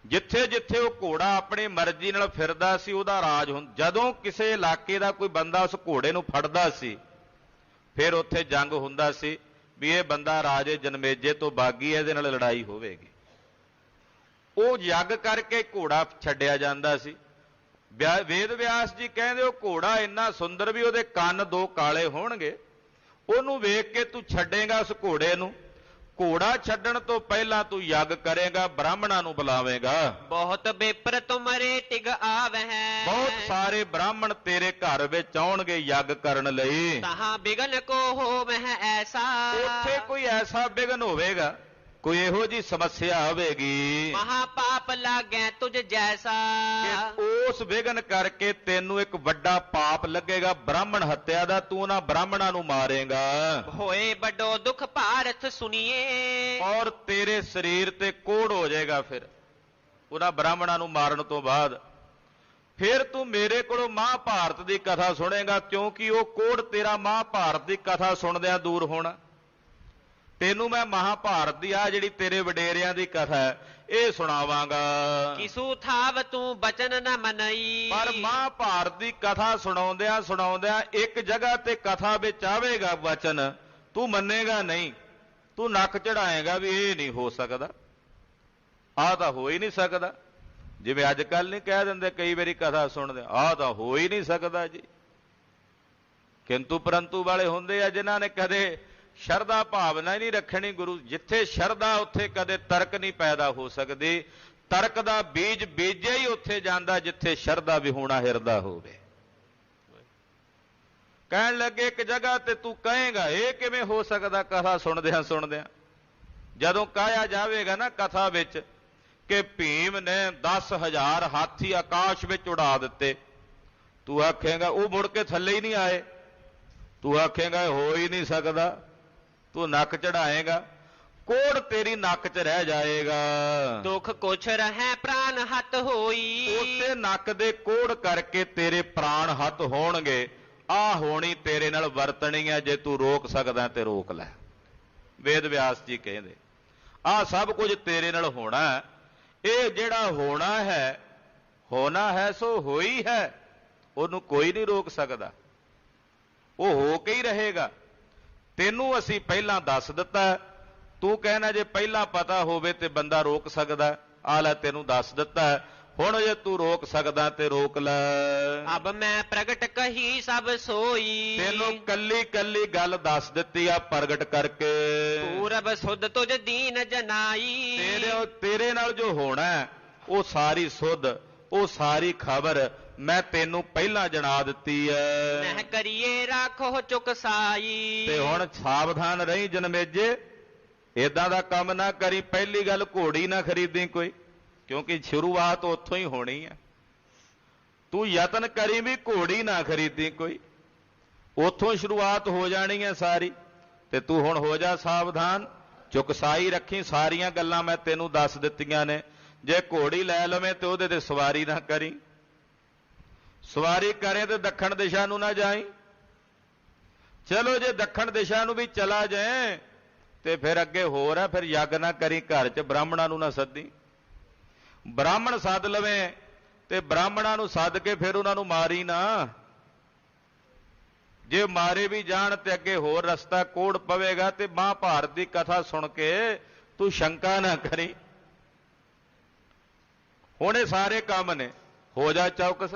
ਜਿੱਥੇ ਜਿੱਥੇ ਉਹ ਘੋੜਾ ਆਪਣੀ ਮਰਜ਼ੀ ਨਾਲ ਫਿਰਦਾ ਸੀ, ਉਹਦਾ ਰਾਜ ਜਦੋਂ ਕਿਸੇ ਇਲਾਕੇ ਦਾ ਕੋਈ ਬੰਦਾ ਉਸ ਘੋੜੇ ਨੂੰ ਫੜਦਾ ਸੀ, ਫਿਰ ਉੱਥੇ ਜੰਗ ਹੁੰਦਾ ਸੀ ਵੀ ਇਹ ਬੰਦਾ ਰਾਜੇ ਜਨਮੇਜੇ ਤੋਂ ਬਾਗੀ ਹੈ, ਇਹਦੇ ਨਾਲ ਲੜਾਈ ਹੋਵੇਗੀ। ਉਹ ਯੱਗ ਕਰਕੇ ਘੋੜਾ ਛੱਡਿਆ ਜਾਂਦਾ ਸੀ। ਵੇਦ ਵਿਆਸ ਜੀ ਕਹਿੰਦੇ ਉਹ ਘੋੜਾ ਇੰਨਾ ਸੁੰਦਰ ਵੀ ਉਹਦੇ ਕੰਨ ਦੋ ਕਾਲੇ ਹੋਣਗੇ। ਉਹਨੂੰ ਵੇਖ ਕੇ ਤੂੰ ਛੱਡੇਗਾ ਉਸ ਘੋੜੇ ਨੂੰ। ਘੋੜਾ ਛੱਡਣ ਤੋਂ ਪਹਿਲਾਂ ਤੂੰ ਯੱਗ ਕਰੇਗਾ, ਬ੍ਰਾਹਮਣਾਂ ਨੂੰ ਬੁਲਾਵੇਂਗਾ। ਬਹੁਤ ਬੇਪਰ ਤੁਮਰੇ ਟਿਗ ਆਵਹਿ। ਬਹੁਤ ਸਾਰੇ ਬ੍ਰਾਹਮਣ ਤੇਰੇ ਘਰ ਵਿੱਚ ਆਉਣਗੇ ਯੱਗ ਕਰਨ ਲਈ। ਤਹਾਂ ਬਿਗਨ ਕੋ ਹੋਵਹਿ ਐਸਾ। ਉੱਥੇ ਕੋਈ ਐਸਾ ਬਿਗਨ ਹੋਵੇਗਾ, ਕੋਈ ਇਹੋ ਜੀ ਸਮੱਸਿਆ ਹੋਵੇਗੀ, ਮਹਾ ਪਾਪ ਲਾਗੈ ਤੁਝ ਜੈਸਾ। ਕਿ ਉਸ ਵਿਗਨ ਕਰਕੇ ਤੈਨੂੰ ਇੱਕ ਵੱਡਾ ਪਾਪ ਲੱਗੇਗਾ, ਬ੍ਰਾਹਮਣ ਹੱਤਿਆ ਦਾ। ਤੂੰ ਉਹਨਾਂ ਬ੍ਰਾਹਮਣਾਂ ਨੂੰ ਮਾਰੇਗਾ। ਹੋਏ ਵੱਡੋ ਦੁਖ ਭਾਰਤ ਸੁਣੀਏ। ਔਰ ਤੇਰੇ ਸਰੀਰ ਤੇ ਕੋੜ ਹੋ ਜਾਏਗਾ। ਫਿਰ ਉਹਨਾਂ ਬ੍ਰਾਹਮਣਾਂ ਨੂੰ ਮਾਰਨ ਤੋਂ ਬਾਅਦ ਫਿਰ ਤੂੰ ਮੇਰੇ ਕੋਲੋਂ ਮਹਾਭਾਰਤ ਦੀ ਕਥਾ ਸੁਣੇਗਾ, ਕਿਉਂਕਿ ਉਹ ਕੋੜ ਤੇਰਾ ਮਹਾਭਾਰਤ ਦੀ ਕਥਾ ਸੁਣਦਿਆਂ ਦੂਰ ਹੋਣਾ। ਤੈਨੂੰ ਮੈਂ ਮਹਾਭਾਰਤ ਦੀ ਆ ਜਿਹੜੀ ਤੇਰੇ ਵਡੇਰਿਆਂ ਦੀ ਕਥਾ ਹੈ ਇਹ ਸੁਣਾਵਾਂਗਾ। ਕਿਸੂ ਥਾਵ ਤੂੰ ਬਚਨ ਨ ਮਨਈ। ਪਰ ਮਹਾਭਾਰਤ ਦੀ ਕਥਾ ਸੁਣਾਉਂਦਿਆਂ ਸੁਣਾਉਂਦਿਆਂ ਇੱਕ ਜਗ੍ਹਾ ਤੇ ਕਥਾ ਵਿੱਚ ਆਵੇਗਾ ਵਚਨ, ਤੂੰ ਮੰਨੇਗਾ ਨਹੀਂ। ਤੂੰ ਨੱਕ ਚੜਾਏਗਾ ਵੀ ਇਹ ਨਹੀਂ ਹੋ ਸਕਦਾ, ਆਹ ਤਾਂ ਹੋ ਹੀ ਨਹੀਂ ਸਕਦਾ। ਜਿਵੇਂ ਅੱਜ ਕੱਲ ਨਹੀਂ ਕਹਿ ਦਿੰਦੇ ਕਈ ਵਾਰੀ ਕਥਾ ਸੁਣਦੇ, ਆਹ ਤਾਂ ਹੋ ਹੀ ਨਹੀਂ ਸਕਦਾ ਜੀ। ਕਿੰਤੂ ਪਰੰਤੂ ਵਾਲੇ ਹੁੰਦੇ ਆ ਜਿਨ੍ਹਾਂ ਨੇ ਕਦੇ ਸ਼ਰਧਾ ਭਾਵਨਾ ਹੀ ਨਹੀਂ ਰੱਖਣੀ। ਗੁਰੂ ਜਿੱਥੇ ਸ਼ਰਧਾ ਉੱਥੇ ਕਦੇ ਤਰਕ ਨਹੀਂ ਪੈਦਾ ਹੋ ਸਕਦੀ। ਤਰਕ ਦਾ ਬੀਜ ਬੀਜਿਆ ਹੀ ਉੱਥੇ ਜਾਂਦਾ ਜਿੱਥੇ ਸ਼ਰਧਾ ਵਿਹੂਣਾ ਹਿਰਦਾ ਹੋਵੇ। ਕਹਿਣ ਲੱਗੇ ਇੱਕ ਜਗ੍ਹਾ ਤੇ ਤੂੰ ਕਹੇਗਾ ਇਹ ਕਿਵੇਂ ਹੋ ਸਕਦਾ ਕਥਾ ਸੁਣਦਿਆਂ ਸੁਣਦਿਆਂ। ਜਦੋਂ ਕਹਿਆ ਜਾਵੇਗਾ ਨਾ ਕਥਾ ਵਿੱਚ ਕਿ ਭੀਮ ਨੇ 10,000 ਹਾਥੀ ਆਕਾਸ਼ ਵਿੱਚ ਉਡਾ ਦਿੱਤੇ, ਤੂੰ ਆਖੇਗਾ ਉਹ ਮੁੜ ਕੇ ਥੱਲੇ ਹੀ ਨਹੀਂ ਆਏ। ਤੂੰ ਆਖੇਗਾ ਹੋ ਹੀ ਨਹੀਂ ਸਕਦਾ। ਤੂੰ ਨੱਕ ਚੜਾਏਗਾ, ਕੋੜ ਤੇਰੀ ਨੱਕ 'ਚ ਰਹਿ ਜਾਏਗਾ। ਦੁੱਖ ਕੁਛ ਰਹਿ ਪ੍ਰਾਨ ਹੱਤ ਹੋਈ। ਉਸੇ ਨੱਕ ਦੇ ਕੋੜ ਕਰਕੇ ਤੇਰੇ ਪ੍ਰਾਣ ਹੱਤ ਹੋਣਗੇ। ਆਹ ਹੋਣੀ ਤੇਰੇ ਨਾਲ ਵਰਤਣੀ ਹੈ, ਜੇ ਤੂੰ ਰੋਕ ਸਕਦਾ ਤੇ ਰੋਕ ਲੈ। ਵੇਦ ਵਿਆਸ ਜੀ ਕਹਿੰਦੇ ਆਹ ਸਭ ਕੁਝ ਤੇਰੇ ਨਾਲ ਹੋਣਾ। ਇਹ ਜਿਹੜਾ ਹੋਣਾ ਹੈ ਸੋ ਹੋਈ ਹੈ, ਉਹਨੂੰ ਕੋਈ ਨਹੀਂ ਰੋਕ ਸਕਦਾ, ਉਹ ਹੋ ਕੇ ਹੀ ਰਹੇਗਾ। ਤੈਨੂੰ ਅਸੀਂ ਪਹਿਲਾਂ ਦੱਸ ਦਿੱਤਾ, ਤੂੰ ਕਹਿਣਾ ਜੇ ਪਹਿਲਾਂ ਪਤਾ ਹੋਵੇ ਤੇ ਬੰਦਾ ਰੋਕ ਸਕਦਾ। ਆ ਲੈ ਤੈਨੂੰ ਦੱਸ ਦਿੱਤਾ, ਹੁਣ ਜੇ ਤੂੰ ਰੋਕ ਸਕਦਾ ਤੇ ਰੋਕ ਲੈ। ਅਬ ਮੈਂ ਪ੍ਰਗਟ ਕਹੀ ਸਭ ਸੋਈ। ਤੈਨੂੰ ਕੱਲੀ ਕੱਲੀ ਗੱਲ ਦੱਸ ਦਿੱਤੀ ਆ ਪ੍ਰਗਟ ਕਰਕੇ। ਪੂਰਬ ਸੁਧ ਤੁਝ ਦੀਨ ਜਨਾਈ। ਤੇਰੇ ਨਾਲ ਜੋ ਹੋਣਾ ਉਹ ਸਾਰੀ ਸੁਧ, ਉਹ ਸਾਰੀ ਖਬਰ ਮੈਂ ਤੈਨੂੰ ਪਹਿਲਾਂ ਜਣਾ ਦਿੱਤੀ ਐ। ਨਹਿ ਕਰੀਏ ਰਾਖੋ ਚੁਕਸਾਈ। ਤੇ ਹੁਣ ਸਾਵਧਾਨ ਰਹੀ ਜਨਮੇਜੇ, ਏਦਾਂ ਦਾ ਕੰਮ ਨਾ ਕਰੀ। ਪਹਿਲੀ ਗੱਲ ਘੋੜੀ ਨਾ ਖਰੀਦੀ ਕੋਈ, ਕਿਉਂਕਿ ਸ਼ੁਰੂਆਤ ਉੱਥੋਂ ਹੀ ਹੋਣੀ ਹੈ। ਤੂੰ ਯਤਨ ਕਰੀ ਵੀ ਘੋੜੀ ਨਾ ਖਰੀਦੀ ਕੋਈ। ਉੱਥੋਂ ਸ਼ੁਰੂਆਤ ਹੋ ਜਾਣੀ ਹੈ ਸਾਰੀ। ਤੇ ਤੂੰ ਹੁਣ ਹੋ ਜਾ ਸਾਵਧਾਨ, ਚੁਕਸਾਈ ਰੱਖੀ। ਸਾਰੀਆਂ ਗੱਲਾਂ ਮੈਂ ਤੈਨੂੰ ਦੱਸ ਦਿੱਤੀਆਂ ਨੇ। ਜੇ ਘੋੜੀ ਲੈ ਲਵੇਂ ਤੇ ਉਹਦੇ ਤੇ ਸਵਾਰੀ ਨਾ ਕਰੀ, ਸਵਾਰੀ ਕਰੇ ਤੇ ਦੱਖਣ ਦਿਸ਼ਾ ਨੂੰ ਨਾ ਜਾਈ। ਚਲੋ ਜੇ ਦੱਖਣ ਦਿਸ਼ਾ ਨੂੰ ਵੀ ਚਲਾ ਜਾਏ ਤੇ ਫਿਰ ਅੱਗੇ ਹੋਰ ਹੈ, ਫਿਰ ਯੱਗ ਨਾ ਕਰੀ, ਘਰ 'ਚ ਬ੍ਰਾਹਮਣਾਂ ਨੂੰ ਨਾ ਸੱਦੀ। ਬ੍ਰਾਹਮਣ ਸੱਦ ਲਵੇਂ ਤੇ ਬ੍ਰਾਹਮਣਾਂ ਨੂੰ ਸੱਦ ਕੇ ਫਿਰ ਉਹਨਾਂ ਨੂੰ ਮਾਰੀ ਨਾ। ਜੇ ਮਾਰੇ ਵੀ ਜਾਣ ਤੇ ਅੱਗੇ ਹੋਰ ਰਸਤਾ ਕੋੜ ਪਵੇਗਾ। ਤੇ ਮਹਾਭਾਰਤ ਦੀ ਕਥਾ ਸੁਣ ਕੇ ਤੂੰ ਸ਼ੰਕਾ ਨਾ ਕਰੀ। ਹੁਣ ਇਹ ਸਾਰੇ ਕੰਮ ਨੇ, ਹੋ ਜਾ ਚੌਕਸ,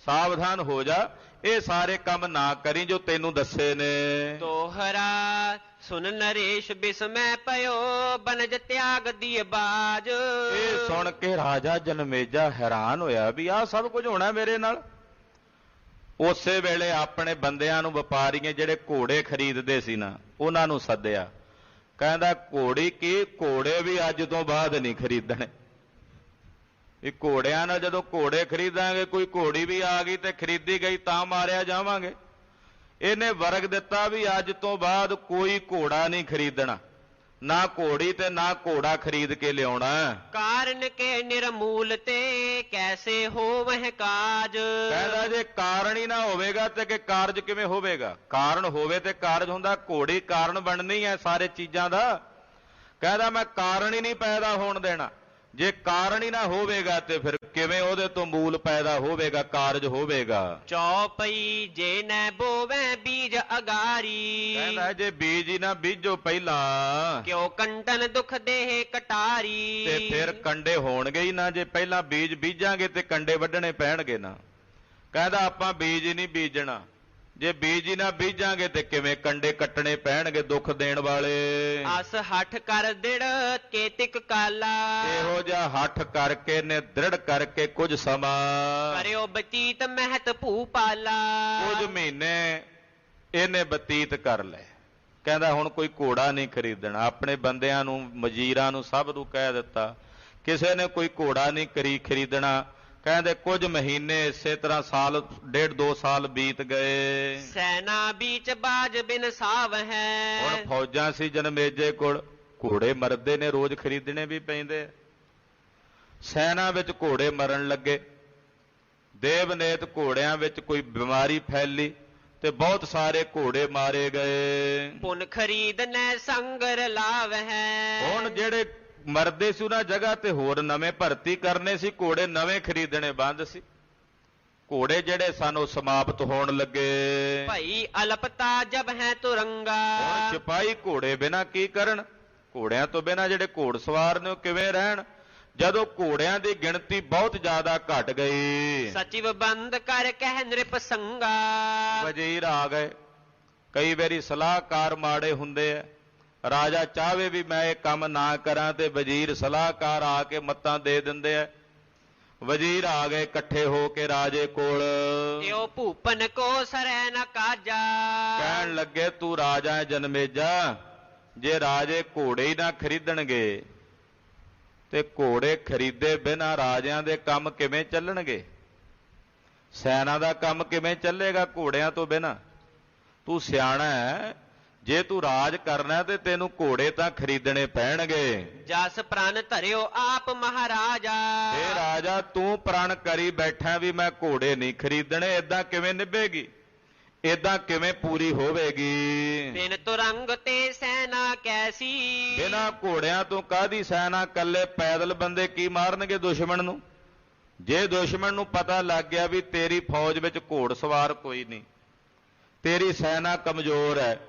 ਸਾਵਧਾਨ ਹੋ ਜਾ। ਇਹ ਸਾਰੇ ਕੰਮ ਨਾ ਕਰੀ ਜੋ ਤੈਨੂੰ ਦੱਸੇ ਨੇ। ਤੋਹਰਾ ਸੁਨ ਨਰੇਸ਼ ਬਿਸਮੈ ਪਇਓ, ਬਨਜ ਤਿਆਗ ਦੀਏ ਬਾਜ। ਇਹ ਸੁਣ ਕੇ ਰਾਜਾ ਜਨਮੇਜਾ ਹੈਰਾਨ ਹੋਇਆ ਵੀ ਆਹ ਸਭ ਕੁਝ ਹੋਣਾ ਮੇਰੇ ਨਾਲ। ਉਸੇ ਵੇਲੇ ਆਪਣੇ ਬੰਦਿਆਂ ਨੂੰ, ਵਪਾਰੀਆਂ ਜਿਹੜੇ ਘੋੜੇ ਖਰੀਦਦੇ ਸੀ ਨਾ, ਉਹਨਾਂ ਨੂੰ ਸੱਦਿਆ। ਕਹਿੰਦਾ ਘੋੜੀ ਕੀ, ਘੋੜੇ ਵੀ ਅੱਜ ਤੋਂ ਬਾਅਦ ਨਹੀਂ ਖਰੀਦਣੇ। ਇਹ ਘੋੜਿਆਂ ਨਾਲ ਜਦੋਂ ਘੋੜੇ ਖਰੀਦਾਂਗੇ, ਕੋਈ ਘੋੜੀ ਵੀ ਆ ਗਈ ਤੇ ਖਰੀਦੀ ਗਈ ਤਾਂ ਮਾਰਿਆ ਜਾਵਾਂਗੇ। ਇਹਨੇ ਵਰਗ ਦਿੱਤਾ ਵੀ ਅੱਜ ਤੋਂ ਬਾਅਦ ਕੋਈ ਘੋੜਾ ਨਹੀਂ ਖਰੀਦਣਾ, ਨਾ ਘੋੜੀ ਤੇ ਨਾ ਘੋੜਾ ਖਰੀਦ ਕੇ ਲਿਆਉਣਾ। ਕਾਰਨ ਕੇ ਨਿਰਮੂਲ ਤੇ ਕੈਸੇ ਹੋਵਹਿ ਕਾਜ। ਕਹਿੰਦਾ ਜੇ ਕਾਰਨ ਹੀ ਨਾ ਹੋਵੇਗਾ ਤੇ ਕਿ ਕਾਰਜ ਕਿਵੇਂ ਹੋਵੇਗਾ? ਕਾਰਨ ਹੋਵੇ ਤੇ ਕਾਰਜ ਹੁੰਦਾ। ਘੋੜੀ ਕਾਰਨ ਬਣਨੀ ਹੈ ਸਾਰੇ ਚੀਜ਼ਾਂ ਦਾ। ਕਹਿੰਦਾ ਮੈਂ ਕਾਰਨ ਹੀ ਨਹੀਂ ਪੈਦਾ ਹੋਣ ਦੇਣਾ। ਜੇ ਕਾਰਨ ਹੀ ਨਾ ਹੋਵੇਗਾ ਤੇ ਫਿਰ ਕਿਵੇਂ ਉਹਦੇ ਤੋਂ ਮੂਲ ਪੈਦਾ ਹੋਵੇਗਾ, ਕਾਰਜ ਹੋਵੇਗਾ। ਚੌਪਈ ਜੇ ਨੈ ਬੋਵੈ ਬੀਜ ਅਗਾਰੀ। ਕਹਿੰਦਾ ਜੇ ਬੀਜ ਹੀ ਨਾ ਬੀਜੋ ਪਹਿਲਾਂ, ਕਿਉ ਕੰਟਨ ਦੁਖ ਦੇਹ ਕਟਾਰੀ। ਤੇ ਫਿਰ ਕੰਡੇ ਹੋਣਗੇ ਹੀ ਨਾ। ਜੇ ਪਹਿਲਾਂ ਬੀਜ ਬੀਜਾਂਗੇ ਤੇ ਕੰਡੇ ਵੱਢਣੇ ਪੈਣਗੇ ਨਾ। ਕਹਿੰਦਾ ਆਪਾਂ ਬੀਜ ਹੀ ਨਹੀਂ ਬੀਜਣਾ। ਜੇ ਬੀਜ ਹੀ ਨਾ ਬੀਜਾਂਗੇ ਤੇ ਕਿਵੇਂ ਕੰਡੇ ਕੱਟਣੇ ਪੈਣਗੇ ਦੁੱਖ ਦੇਣ ਵਾਲੇ। ਅਸ ਹੱਠ ਕਰ ਦਿੜ ਕੇਤਿਕ ਕਾਲਾ। ਇਹੋ ਜਿਹਾ ਹੱਠ ਕਰਕੇ ਨੇ ਦ੍ਰਿੜ ਕਰਕੇ ਕੁਝ ਸਮਾਂ ਕਰਿਓ ਬਤੀਤ ਮਹਿਤ ਭੂਪਾਲਾ। ਕੁਝ ਮਹੀਨੇ ਇਹਨੇ ਬਤੀਤ ਕਰ ਲਏ। ਕਹਿੰਦਾ ਹੁਣ ਕੋਈ ਘੋੜਾ ਨਹੀਂ ਖਰੀਦਣਾ। ਆਪਣੇ ਬੰਦਿਆਂ ਨੂੰ, ਮਜੀਰਾਂ ਨੂੰ, ਸਭ ਨੂੰ ਕਹਿ ਦਿੱਤਾ, ਕਿਸੇ ਨੇ ਕੋਈ ਘੋੜਾ ਨਹੀਂ ਖਰੀਦਣਾ। ਕਹਿੰਦੇ ਕੁਝ ਮਹੀਨੇ ਇਸੇ ਤਰ੍ਹਾਂ, ਸਾਲ 1.5-2 ਸਾਲ ਬੀਤ ਗਏ। ਸੈਨਾ ਵਿੱਚ ਬਾਜ ਬਿਨ ਸਾਵ ਹੈ। ਹੁਣ ਫੌਜਾਂ ਸੀ ਜਨਮੇਜੇ ਕੋਲ, ਘੋੜੇ ਮਰਦੇ ਨੇ, ਰੋਜ਼ ਖਰੀਦਣੇ ਵੀ ਪੈਂਦੇ। ਸੈਨਾ ਵਿੱਚ ਘੋੜੇ ਮਰਨ ਲੱਗੇ। ਦੇਵਨੇਤ ਘੋੜਿਆਂ ਵਿੱਚ ਕੋਈ ਬਿਮਾਰੀ ਫੈਲੀ ਤੇ ਬਹੁਤ ਸਾਰੇ ਘੋੜੇ ਮਾਰੇ ਗਏ। ਪੁਨ ਖਰੀਦ ਨੈ ਸੰਗਰ ਲਾਵ ਹੈ। ਹੁਣ ਜਿਹੜੇ ਮਰਦੇ ਸੀ ਉਹਨਾਂ ਜਗ੍ਹਾ ਤੇ ਹੋਰ ਨਵੇਂ ਭਰਤੀ ਕਰਨੇ ਸੀ। ਘੋੜੇ ਨਵੇਂ ਖਰੀਦਣੇ ਬੰਦ ਸੀ। ਘੋੜੇ ਜਿਹੜੇ ਸਨ ਉਹ ਸਮਾਪਤ ਹੋਣ ਲੱਗੇ। ਭਾਈ ਅਲਪਤਾ ਜਬ ਹੈ ਤੁਰੰਗਾ। ਹੁਣ ਸਿਪਾਹੀ ਘੋੜੇ ਬਿਨਾਂ ਕੀ ਕਰਨ? ਘੋੜਿਆਂ ਤੋਂ ਬਿਨਾਂ ਜਿਹੜੇ ਘੋੜਸਵਾਰ ਨੇ ਉਹ ਕਿਵੇਂ ਰਹਿਣ? ਜਦੋਂ ਘੋੜਿਆਂ ਦੀ ਗਿਣਤੀ ਬਹੁਤ ਜ਼ਿਆਦਾ ਘਟ ਗਈ। ਸਚਿਵ ਬੰਦ ਕਰ ਕਹਿ ਨਿਰਪ ਸੰਗਾ। ਵਜ਼ੀਰ ਆ ਗਏ। ਕਈ ਵਾਰੀ ਸਲਾਹਕਾਰ ਮਾੜੇ ਹੁੰਦੇ ਆ। ਰਾਜਾ ਚਾਹਵੇ ਵੀ ਮੈਂ ਇਹ ਕੰਮ ਨਾ ਕਰਾਂ ਤੇ ਵਜ਼ੀਰ ਸਲਾਹਕਾਰ ਆ ਕੇ ਮੱਤਾਂ ਦੇ ਦਿੰਦੇ ਆ। ਵਜ਼ੀਰ ਆ ਗਏ ਇਕੱਠੇ ਹੋ ਕੇ ਰਾਜੇ ਕੋਲ। ਇਉ ਭੂਪਨ ਕੋ ਸਰੈ ਨ ਕਾਜਾ। ਕਹਿਣ ਲੱਗੇ ਤੂੰ ਰਾਜਾ ਜਨਮੇਜਾ, ਜੇ ਰਾਜੇ ਘੋੜੇ ਹੀ ਨਾ ਖਰੀਦਣਗੇ ਤੇ ਘੋੜੇ ਖਰੀਦੇ ਬਿਨਾਂ ਰਾਜਿਆਂ ਦੇ ਕੰਮ ਕਿਵੇਂ ਚੱਲਣਗੇ? ਸੈਨਾ ਦਾ ਕੰਮ ਕਿਵੇਂ ਚੱਲੇਗਾ ਘੋੜਿਆਂ ਤੋਂ ਬਿਨਾਂ? ਤੂੰ ਸਿਆਣਾ ਹੈ, ਜੇ ਤੂੰ ਰਾਜ ਕਰਨਾ ਤੇ ਤੈਨੂੰ ਘੋੜੇ ਤਾਂ ਖਰੀਦਣੇ ਪੈਣਗੇ। ਜਸ ਪ੍ਰਣ ਧਰਿਓ ਆਪ ਮਹਾਰਾਜਾ। ਇਹ ਰਾਜਾ ਤੂੰ ਪ੍ਰਣ ਕਰੀ ਬੈਠਾ ਵੀ ਮੈਂ ਘੋੜੇ ਨਹੀਂ ਖਰੀਦਣੇ। ਏਦਾਂ ਕਿਵੇਂ ਨਿਭੇਗੀ? ਏਦਾਂ ਕਿਵੇਂ ਪੂਰੀ ਹੋਵੇਗੀ? ਬਿਨ ਤੁਰੰਗ ਤੇ ਸੈਨਾ ਕੈਸੀ। ਬਿਨਾਂ ਘੋੜਿਆਂ ਤੋਂ ਕਾਹਦੀ ਸੈਨਾ? ਕੱਲੇ ਪੈਦਲ ਬੰਦੇ ਕੀ ਮਾਰਨਗੇ ਦੁਸ਼ਮਣ ਨੂੰ? ਜੇ ਦੁਸ਼ਮਣ ਨੂੰ ਪਤਾ ਲੱਗ ਗਿਆ ਵੀ ਤੇਰੀ ਫੌਜ ਵਿੱਚ ਘੋੜਸਵਾਰ ਕੋਈ ਨਹੀਂ, ਤੇਰੀ ਸੈਨਾ ਕਮਜ਼ੋਰ ਹੈ,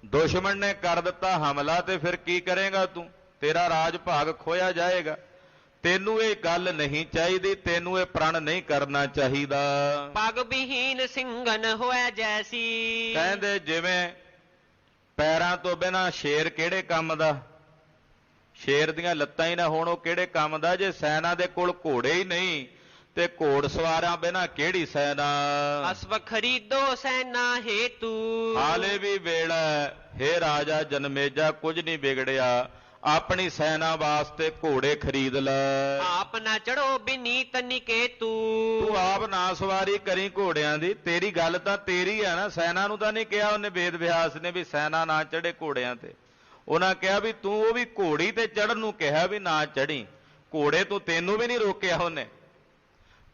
ਦੁਸ਼ਮਣ ਨੇ ਕਰ ਦਿੱਤਾ ਹਮਲਾ, ਤੇ ਫਿਰ ਕੀ ਕਰੇਗਾ ਤੂੰ? ਤੇਰਾ ਰਾਜ ਭਾਗ ਖੋਇਆ ਜਾਏਗਾ। ਤੈਨੂੰ ਇਹ ਗੱਲ ਨਹੀਂ ਚਾਹੀਦੀ, ਤੈਨੂੰ ਇਹ ਪ੍ਰਣ ਨਹੀਂ ਕਰਨਾ ਚਾਹੀਦਾ। ਪਗ ਵਿਹੀਨ ਸਿੰਘਨ ਹੋਇਆ ਜੈਸੀ। ਕਹਿੰਦੇ ਜਿਵੇਂ ਪੈਰਾਂ ਤੋਂ ਬਿਨਾਂ ਸ਼ੇਰ ਕਿਹੜੇ ਕੰਮ ਦਾ? ਸ਼ੇਰ ਦੀਆਂ ਲੱਤਾਂ ਹੀ ਨਾ ਹੋਣ ਉਹ ਕਿਹੜੇ ਕੰਮ ਦਾ? ਜੇ ਸੈਨਾ ਦੇ ਕੋਲ ਘੋੜੇ ਹੀ ਨਹੀਂ ਤੇ ਘੋੜ ਸਵਾਰਾਂ ਬਿਨਾਂ ਕਿਹੜੀ ਸੈਨਾ? ਅਸਵ ਖਰੀਦੋ ਸੈਨਾ ਹੇਤੂ। ਹਾਲੇ ਵੀ ਵੇਲਾ ਹੈ, ਹੇ ਰਾਜਾ ਜਨਮੇਜਾ, ਕੁਝ ਨਹੀਂ ਵਿਗੜਿਆ। ਆਪਣੀ ਸੈਨਾ ਵਾਸਤੇ ਘੋੜੇ ਖਰੀਦ ਲੈ। ਆਪ ਨਾ ਚੜੋ ਬਿਨੀਤ ਨਿਕੇਤੂ। ਤੂੰ ਆਪ ਨਾ ਸਵਾਰੀ ਕਰੀ ਘੋੜਿਆਂ ਦੀ। ਤੇਰੀ ਗੱਲ ਤਾਂ ਤੇਰੀ ਆ ਨਾ, ਸੈਨਾ ਨੂੰ ਤਾਂ ਨਹੀਂ ਕਿਹਾ ਉਹਨੇ, ਵੇਦ ਵਿਆਸ ਨੇ, ਵੀ ਸੈਨਾ ਨਾ ਚੜੇ ਘੋੜਿਆਂ ਤੇ। ਉਹਨਾਂ ਕਿਹਾ ਵੀ ਤੂੰ ਉਹ ਵੀ ਘੋੜੀ ਤੇ ਚੜਨ ਨੂੰ ਕਿਹਾ ਵੀ ਨਾ ਚੜੀ। ਘੋੜੇ ਤੋਂ ਤੈਨੂੰ ਵੀ ਨਹੀਂ ਰੋਕਿਆ ਉਹਨੇ,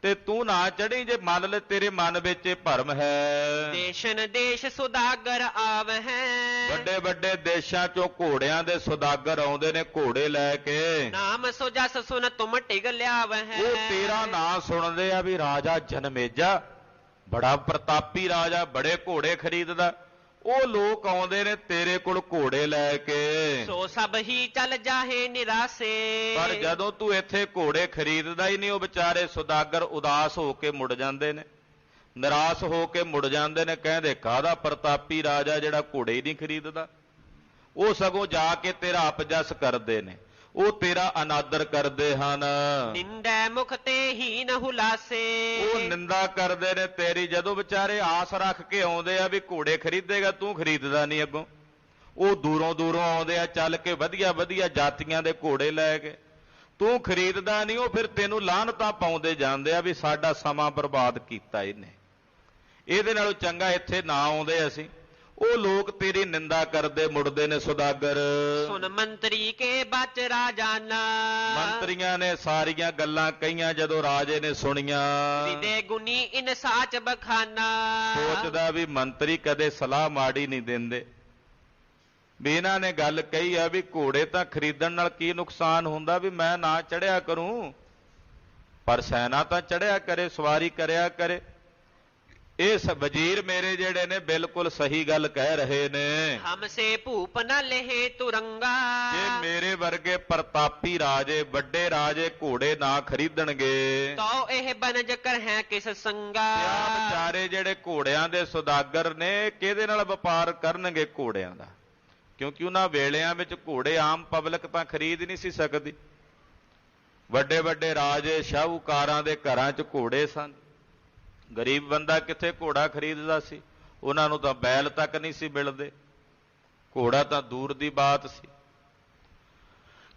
ਤੇ ਤੂੰ ਨਾ ਚੜੀ ਜੇ ਮੰਨ ਲੈ ਤੇਰੇ ਮਨ ਵਿੱਚ ਇਹ ਭਰਮ ਹੈ। ਦੇਸ਼ਨ ਦੇਸ਼ ਸੁਦਾਗਰ ਆਵਹਿ। ਵੱਡੇ ਵੱਡੇ ਦੇਸ਼ਾਂ ਚੋਂ ਘੋੜਿਆਂ ਦੇ ਸੁਦਾਗਰ ਆਉਂਦੇ ਨੇ ਘੋੜੇ ਲੈ ਕੇ। ਨਾਮ ਸੋ ਜਸ ਸੁਨ ਤੁਮ ਟਿਗ ਲਿਆਵਹਿ। ਉਹ ਤੇਰਾ ਨਾਂ ਸੁਣਦੇ ਆ ਵੀ ਰਾਜਾ ਜਨਮੇਜਾ ਬੜਾ ਪ੍ਰਤਾਪੀ ਰਾਜਾ, ਬੜੇ ਘੋੜੇ ਖਰੀਦਦਾ। ਉਹ ਲੋਕ ਆਉਂਦੇ ਨੇ ਤੇਰੇ ਕੋਲ ਘੋੜੇ ਲੈ ਕੇ। ਸੋ ਸਭ ਹੀ ਚੱਲ ਜਾਹੇ ਨਿਰਾਸੇ। ਪਰ ਜਦੋਂ ਤੂੰ ਇੱਥੇ ਘੋੜੇ ਖਰੀਦਦਾ ਹੀ ਨਹੀਂ, ਉਹ ਵਿਚਾਰੇ ਸੁਦਾਗਰ ਉਦਾਸ ਹੋ ਕੇ ਮੁੜ ਜਾਂਦੇ ਨੇ, ਨਿਰਾਸ਼ ਹੋ ਕੇ ਮੁੜ ਜਾਂਦੇ ਨੇ। ਕਹਿੰਦੇ ਕਾਹਦਾ ਪ੍ਰਤਾਪੀ ਰਾਜਾ ਜਿਹੜਾ ਘੋੜੇ ਹੀ ਨਹੀਂ ਖਰੀਦਦਾ। ਉਹ ਸਗੋਂ ਜਾ ਕੇ ਤੇਰਾ ਅਪਜਸ ਕਰਦੇ ਨੇ, ਉਹ ਤੇਰਾ ਅਨਾਦਰ ਕਰਦੇ ਹਨ। ਨਿੰਦੈ ਮੁਖ ਤੇ ਹੀਨ ਹੁਲਾਸੇ। ਉਹ ਨਿੰਦਾ ਕਰਦੇ ਨੇ ਤੇਰੀ। ਜਦੋਂ ਵਿਚਾਰੇ ਆਸ ਰੱਖ ਕੇ ਆਉਂਦੇ ਆ ਵੀ ਘੋੜੇ ਖਰੀਦੇਗਾ, ਤੂੰ ਖਰੀਦਦਾ ਨਹੀਂ ਅੱਗੋਂ। ਉਹ ਦੂਰੋਂ ਦੂਰੋਂ ਆਉਂਦੇ ਆ ਚੱਲ ਕੇ ਵਧੀਆ ਵਧੀਆ ਜਾਤੀਆਂ ਦੇ ਘੋੜੇ ਲੈ ਕੇ, ਤੂੰ ਖਰੀਦਦਾ ਨਹੀਂ। ਉਹ ਫਿਰ ਤੈਨੂੰ ਲਾਹਨਤਾਂ ਪਾਉਂਦੇ ਜਾਂਦੇ ਆ ਵੀ ਸਾਡਾ ਸਮਾਂ ਬਰਬਾਦ ਕੀਤਾ ਇਹਨੇ, ਇਹਦੇ ਨਾਲੋਂ ਚੰਗਾ ਇੱਥੇ ਨਾ ਆਉਂਦੇ ਅਸੀਂ। ਉਹ ਲੋਕ ਤੇਰੀ ਨਿੰਦਾ ਕਰਦੇ ਮੁੜਦੇ ਨੇ ਸੁਦਾਗਰ। ਸੁਨ ਮੰਤਰੀ ਕੇ ਬਚ ਰਾਜਾਨਾ। ਮੰਤਰੀਆਂ ਨੇ ਸਾਰੀਆਂ ਗੱਲਾਂ ਕਹੀਆਂ ਜਦੋਂ ਰਾਜੇ ਨੇ ਸੁਣੀਆਂ। ਵਿਦੇ ਗੁਨੀ ਇਨ ਸਾਚ ਬਖਾਨਾ। ਸੋਚਦਾ ਵੀ ਮੰਤਰੀ ਕਦੇ ਸਲਾਹ ਮਾੜੀ ਨਹੀਂ ਦਿੰਦੇ, ਵੀ ਇਹਨਾਂ ਨੇ ਗੱਲ ਕਹੀ ਆ ਵੀ ਘੋੜੇ ਤਾਂ ਖਰੀਦਣ ਨਾਲ ਕੀ ਨੁਕਸਾਨ ਹੁੰਦਾ, ਵੀ ਮੈਂ ਨਾ ਚੜਿਆ ਕਰੂੰ ਪਰ ਸੈਨਾ ਤਾਂ ਚੜਿਆ ਕਰੇ, ਸਵਾਰੀ ਕਰਿਆ ਕਰੇ। ਇਹ ਵਜ਼ੀਰ ਮੇਰੇ ਜਿਹੜੇ ਨੇ ਬਿਲਕੁਲ ਸਹੀ ਗੱਲ ਕਹਿ ਰਹੇ ਨੇ। ਹਮਸੇ ਭੂਪ ਨ ਲਹੇ ਤੁਰੰਗਾ। ਜੇ ਮੇਰੇ ਵਰਗੇ ਪ੍ਰਤਾਪੀ ਰਾਜੇ, ਵੱਡੇ ਰਾਜੇ ਘੋੜੇ ਨਾ ਖਰੀਦਣਗੇ ਤੋ ਇਹ ਬਨਜ ਕਰ ਹੈ ਕਿਸ ਸੰਗਾ। ਆ ਵਿਚਾਰੇ ਜਿਹੜੇ ਘੋੜਿਆਂ ਦੇ ਸੁਦਾਗਰ ਨੇ ਕਿਹਦੇ ਨਾਲ ਵਪਾਰ ਕਰਨਗੇ ਘੋੜਿਆਂ ਦਾ, ਕਿਉਂਕਿ ਉਹਨਾਂ ਵੇਲਿਆਂ ਵਿੱਚ ਘੋੜੇ ਆਮ ਪਬਲਿਕ ਤਾਂ ਖਰੀਦ ਨਹੀਂ ਸੀ ਸਕਦੀ। ਵੱਡੇ ਵੱਡੇ ਰਾਜੇ ਸ਼ਾਹੂਕਾਰਾਂ ਦੇ ਘਰਾਂ 'ਚ ਘੋੜੇ ਸਨ, ਗਰੀਬ ਬੰਦਾ ਕਿੱਥੇ ਘੋੜਾ ਖਰੀਦਦਾ ਸੀ। ਉਹਨਾਂ ਨੂੰ ਤਾਂ ਬੈਲ ਤੱਕ ਨਹੀਂ ਸੀ ਮਿਲਦੇ, ਘੋੜਾ ਤਾਂ ਦੂਰ ਦੀ ਬਾਤ ਸੀ।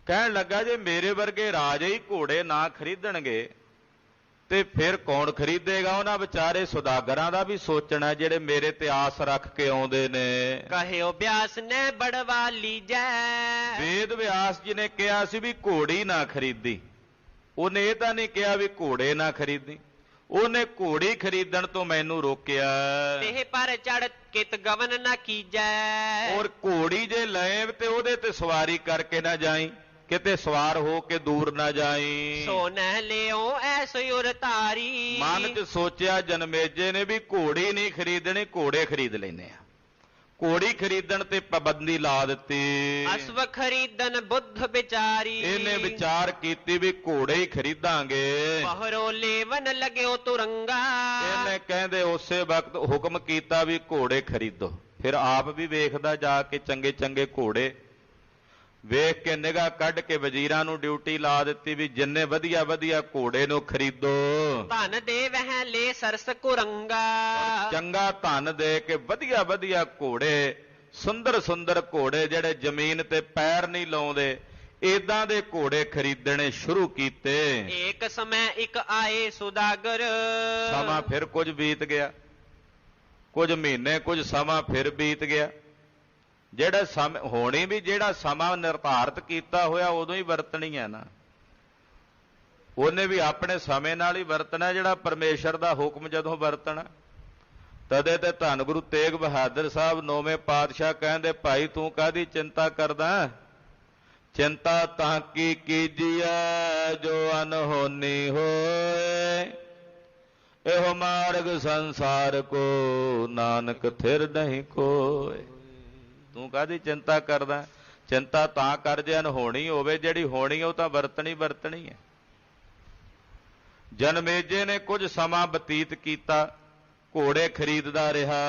ਕਹਿਣ ਲੱਗਾ ਜੇ ਮੇਰੇ ਵਰਗੇ ਰਾਜੇ ਹੀ ਘੋੜੇ ਨਾ ਖਰੀਦਣਗੇ ਤੇ ਫਿਰ ਕੌਣ ਖਰੀਦੇਗਾ। ਉਹਨਾਂ ਵਿਚਾਰੇ ਸੁਦਾਗਰਾਂ ਦਾ ਵੀ ਸੋਚਣਾ ਜਿਹੜੇ ਮੇਰੇ ਤੇ ਆਸ ਰੱਖ ਕੇ ਆਉਂਦੇ ਨੇ। ਕਹਿਓ ਬਿਆਸ ਨੇ ਬੜਵਾ ਲੀਜੈ। ਵੇਦ ਵਿਆਸ ਜੀ ਨੇ ਕਿਹਾ ਸੀ ਵੀ ਘੋੜੀ ਨਾ ਖਰੀਦੀ, ਉਹਨੇ ਇਹ ਤਾਂ ਨਹੀਂ ਕਿਹਾ ਵੀ ਘੋੜੇ ਨਾ ਖਰੀਦੀ। ਉਹਨੇ ਘੋੜੀ ਖਰੀਦਣ ਤੋਂ ਮੈਨੂੰ ਰੋਕਿਆ। ਤੇ ਪਰ ਚੜ ਕਿਤ ਗਵਨ ਨਾ ਕੀਜੈ। ਔਰ ਘੋੜੀ ਜੇ ਲਏ ਤੇ ਉਹਦੇ ਤੇ ਸਵਾਰੀ ਕਰਕੇ ਨਾ ਜਾਈ, ਕਿਤੇ ਸਵਾਰ ਹੋ ਕੇ ਦੂਰ ਨਾ ਜਾਈ। ਸੋ ਨਹਿ ਲਿਓ ਐਸੋ ਉਰ ਧਾਰੀ। ਮਨ 'ਚ ਸੋਚਿਆ ਜਨਮੇਜੇ ਨੇ ਵੀ ਘੋੜੀ ਨਹੀਂ ਖਰੀਦਣੀ, ਘੋੜੇ ਖਰੀਦ ਲੈਨੇ ਆ। ਘੋੜੀ ਖਰੀਦਣ ਤੇ ਪਾਬੰਦੀ ਲਾ ਦਿੱਤੀ। ਅਸਵ ਖਰੀਦਨ ਬੁੱਧ ਵਿਚਾਰੀ। ਇਹਨੇ ਵਿਚਾਰ ਕੀਤੀ ਵੀ ਘੋੜੇ ਹੀ ਖਰੀਦਾਂਗੇ। ਬਹਰੋ ਲੇਵਨ ਲਗਿਓ ਤੁਰੰਗਾ। ਇਹਨੇ ਕਹਿੰਦੇ ਉਸੇ ਵਕਤ ਹੁਕਮ ਕੀਤਾ ਵੀ ਘੋੜੇ ਖਰੀਦੋ। ਫਿਰ ਆਪ ਵੀ ਵੇਖਦਾ ਜਾ ਕੇ ਚੰਗੇ ਚੰਗੇ ਘੋੜੇ ਵੇਖ ਕੇ ਨਿਗਾਹ ਕੱਢ ਕੇ ਵਜ਼ੀਰਾਂ ਨੂੰ ਡਿਊਟੀ ਲਾ ਦਿੱਤੀ ਵੀ ਜਿੰਨੇ ਵਧੀਆ ਵਧੀਆ ਘੋੜੇ ਨੂੰ ਖਰੀਦੋ। ਧਨ ਦੇ ਵਹਿ ਲੈ ਸਰਸ ਕੁਰੰਗਾ। ਚੰਗਾ ਧਨ ਦੇ ਕੇ ਵਧੀਆ ਵਧੀਆ ਘੋੜੇ, ਸੁੰਦਰ ਸੁੰਦਰ ਘੋੜੇ ਜਿਹੜੇ ਜ਼ਮੀਨ ਤੇ ਪੈਰ ਨਹੀਂ ਲਾਉਂਦੇ, ਏਦਾਂ ਦੇ ਘੋੜੇ ਖਰੀਦਣੇ ਸ਼ੁਰੂ ਕੀਤੇ। ਇੱਕ ਸਮੇਂ ਇੱਕ ਆਏ ਸੁਦਾਗਰ। ਸਮਾਂ ਫਿਰ ਕੁਝ ਬੀਤ ਗਿਆ, ਕੁਝ ਮਹੀਨੇ ਕੁਝ ਸਮਾਂ ਫਿਰ ਬੀਤ ਗਿਆ। ਜਿਹੜਾ ਸਮਾਂ ਹੋਣੀ ਵੀ ਜਿਹੜਾ ਸਮਾਂ ਨਿਰਧਾਰਤ ਕੀਤਾ ਹੋਇਆ ਉਦੋਂ ਹੀ ਵਰਤਣੀ ਹੈ ਨਾ, ਉਹਨੇ ਵੀ ਆਪਣੇ ਸਮੇਂ ਨਾਲ ਹੀ ਵਰਤਣਾ। ਜਿਹੜਾ ਪਰਮੇਸ਼ਰ ਦਾ ਹੁਕਮ ਜਦੋਂ ਵਰਤਣਾ, ਤਦੇ ਤੇ ਧੰਨ ਗੁਰੂ ਤੇਗ ਬਹਾਦਰ ਸਾਹਿਬ 9ਵੇਂ ਪਾਤਸ਼ਾਹ ਕਹਿੰਦੇ ਭਾਈ ਤੂੰ ਕਾਹਦੀ ਚਿੰਤਾ ਕਰਦਾ, ਚਿੰਤਾ ਤਾਂ ਕੀ ਕੀਜੀਐ ਜੋ ਅਨਹੋਨੀ ਹੋਏ, ਇਹੋ ਮਾਰਗ ਸੰਸਾਰ ਕੋ ਨਾਨਕ ਥਿਰ ਨਹੀਂ ਕੋਏ। ਤੂੰ ਕਾਹਦੀ ਚਿੰਤਾ ਕਰਦਾ, ਚਿੰਤਾ ਤਾਂ ਕਰ ਜੇ ਅਨਹੋਣੀ ਹੋਵੇ, ਜਿਹੜੀ ਹੋਣੀ ਉਹ ਤਾਂ ਵਰਤਣੀ ਵਰਤਣੀ ਹੈ। ਜਨਮੇਜੇ ਨੇ ਕੁਝ ਸਮਾਂ ਬਤੀਤ ਕੀਤਾ, ਘੋੜੇ ਖਰੀਦਦਾ ਰਿਹਾ।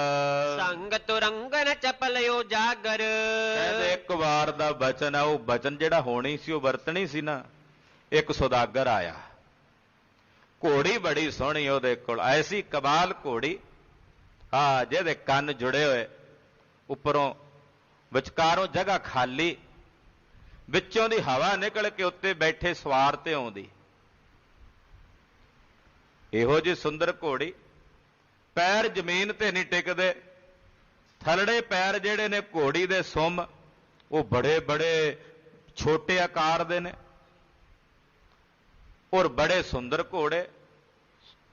ਸੰਗ ਤੁਰੰਗਨ ਚਪਲਿਓ ਜਾਗਰ। ਕਹਿੰਦੇ ਇੱਕ ਵਾਰ ਦਾ ਬਚਨ ਹੈ, ਉਹ ਬਚਨ ਜਿਹੜਾ ਹੋਣੀ ਸੀ ਉਹ ਵਰਤਣੀ ਸੀ ਨਾ। ਇੱਕ ਸੁਦਾਗਰ ਆਇਆ, ਘੋੜੀ ਬੜੀ ਸੋਹਣੀ ਉਹਦੇ ਕੋਲ, ਐਸੀ ਕਮਾਲ ਘੋੜੀ, ਹਾਂ ਜਿਹਦੇ ਕੰਨ ਜੁੜੇ ਹੋਏ, ਉੱਪਰੋਂ ਵਿਚਕਾਰੋਂ ਜਗ੍ਹਾ ਖਾਲੀ, ਵਿੱਚੋਂ ਦੀ ਹਵਾ ਨਿਕਲ ਕੇ ਉੱਤੇ ਬੈਠੇ ਸਵਾਰ ਤੇ ਆਉਂਦੀ। ਇਹੋ ਜਿਹੀ ਸੁੰਦਰ ਘੋੜੀ, ਪੈਰ ਜ਼ਮੀਨ ਤੇ ਨਹੀਂ ਟਿਕਦੇ, ਥਲੜੇ ਪੈਰ ਜਿਹੜੇ ਨੇ ਘੋੜੀ ਦੇ ਸੁੰਮ ਉਹ ਬੜੇ ਬੜੇ ਛੋਟੇ ਆਕਾਰ ਦੇ ਨੇ, ਔਰ ਬੜੇ ਸੁੰਦਰ ਘੋੜੇ।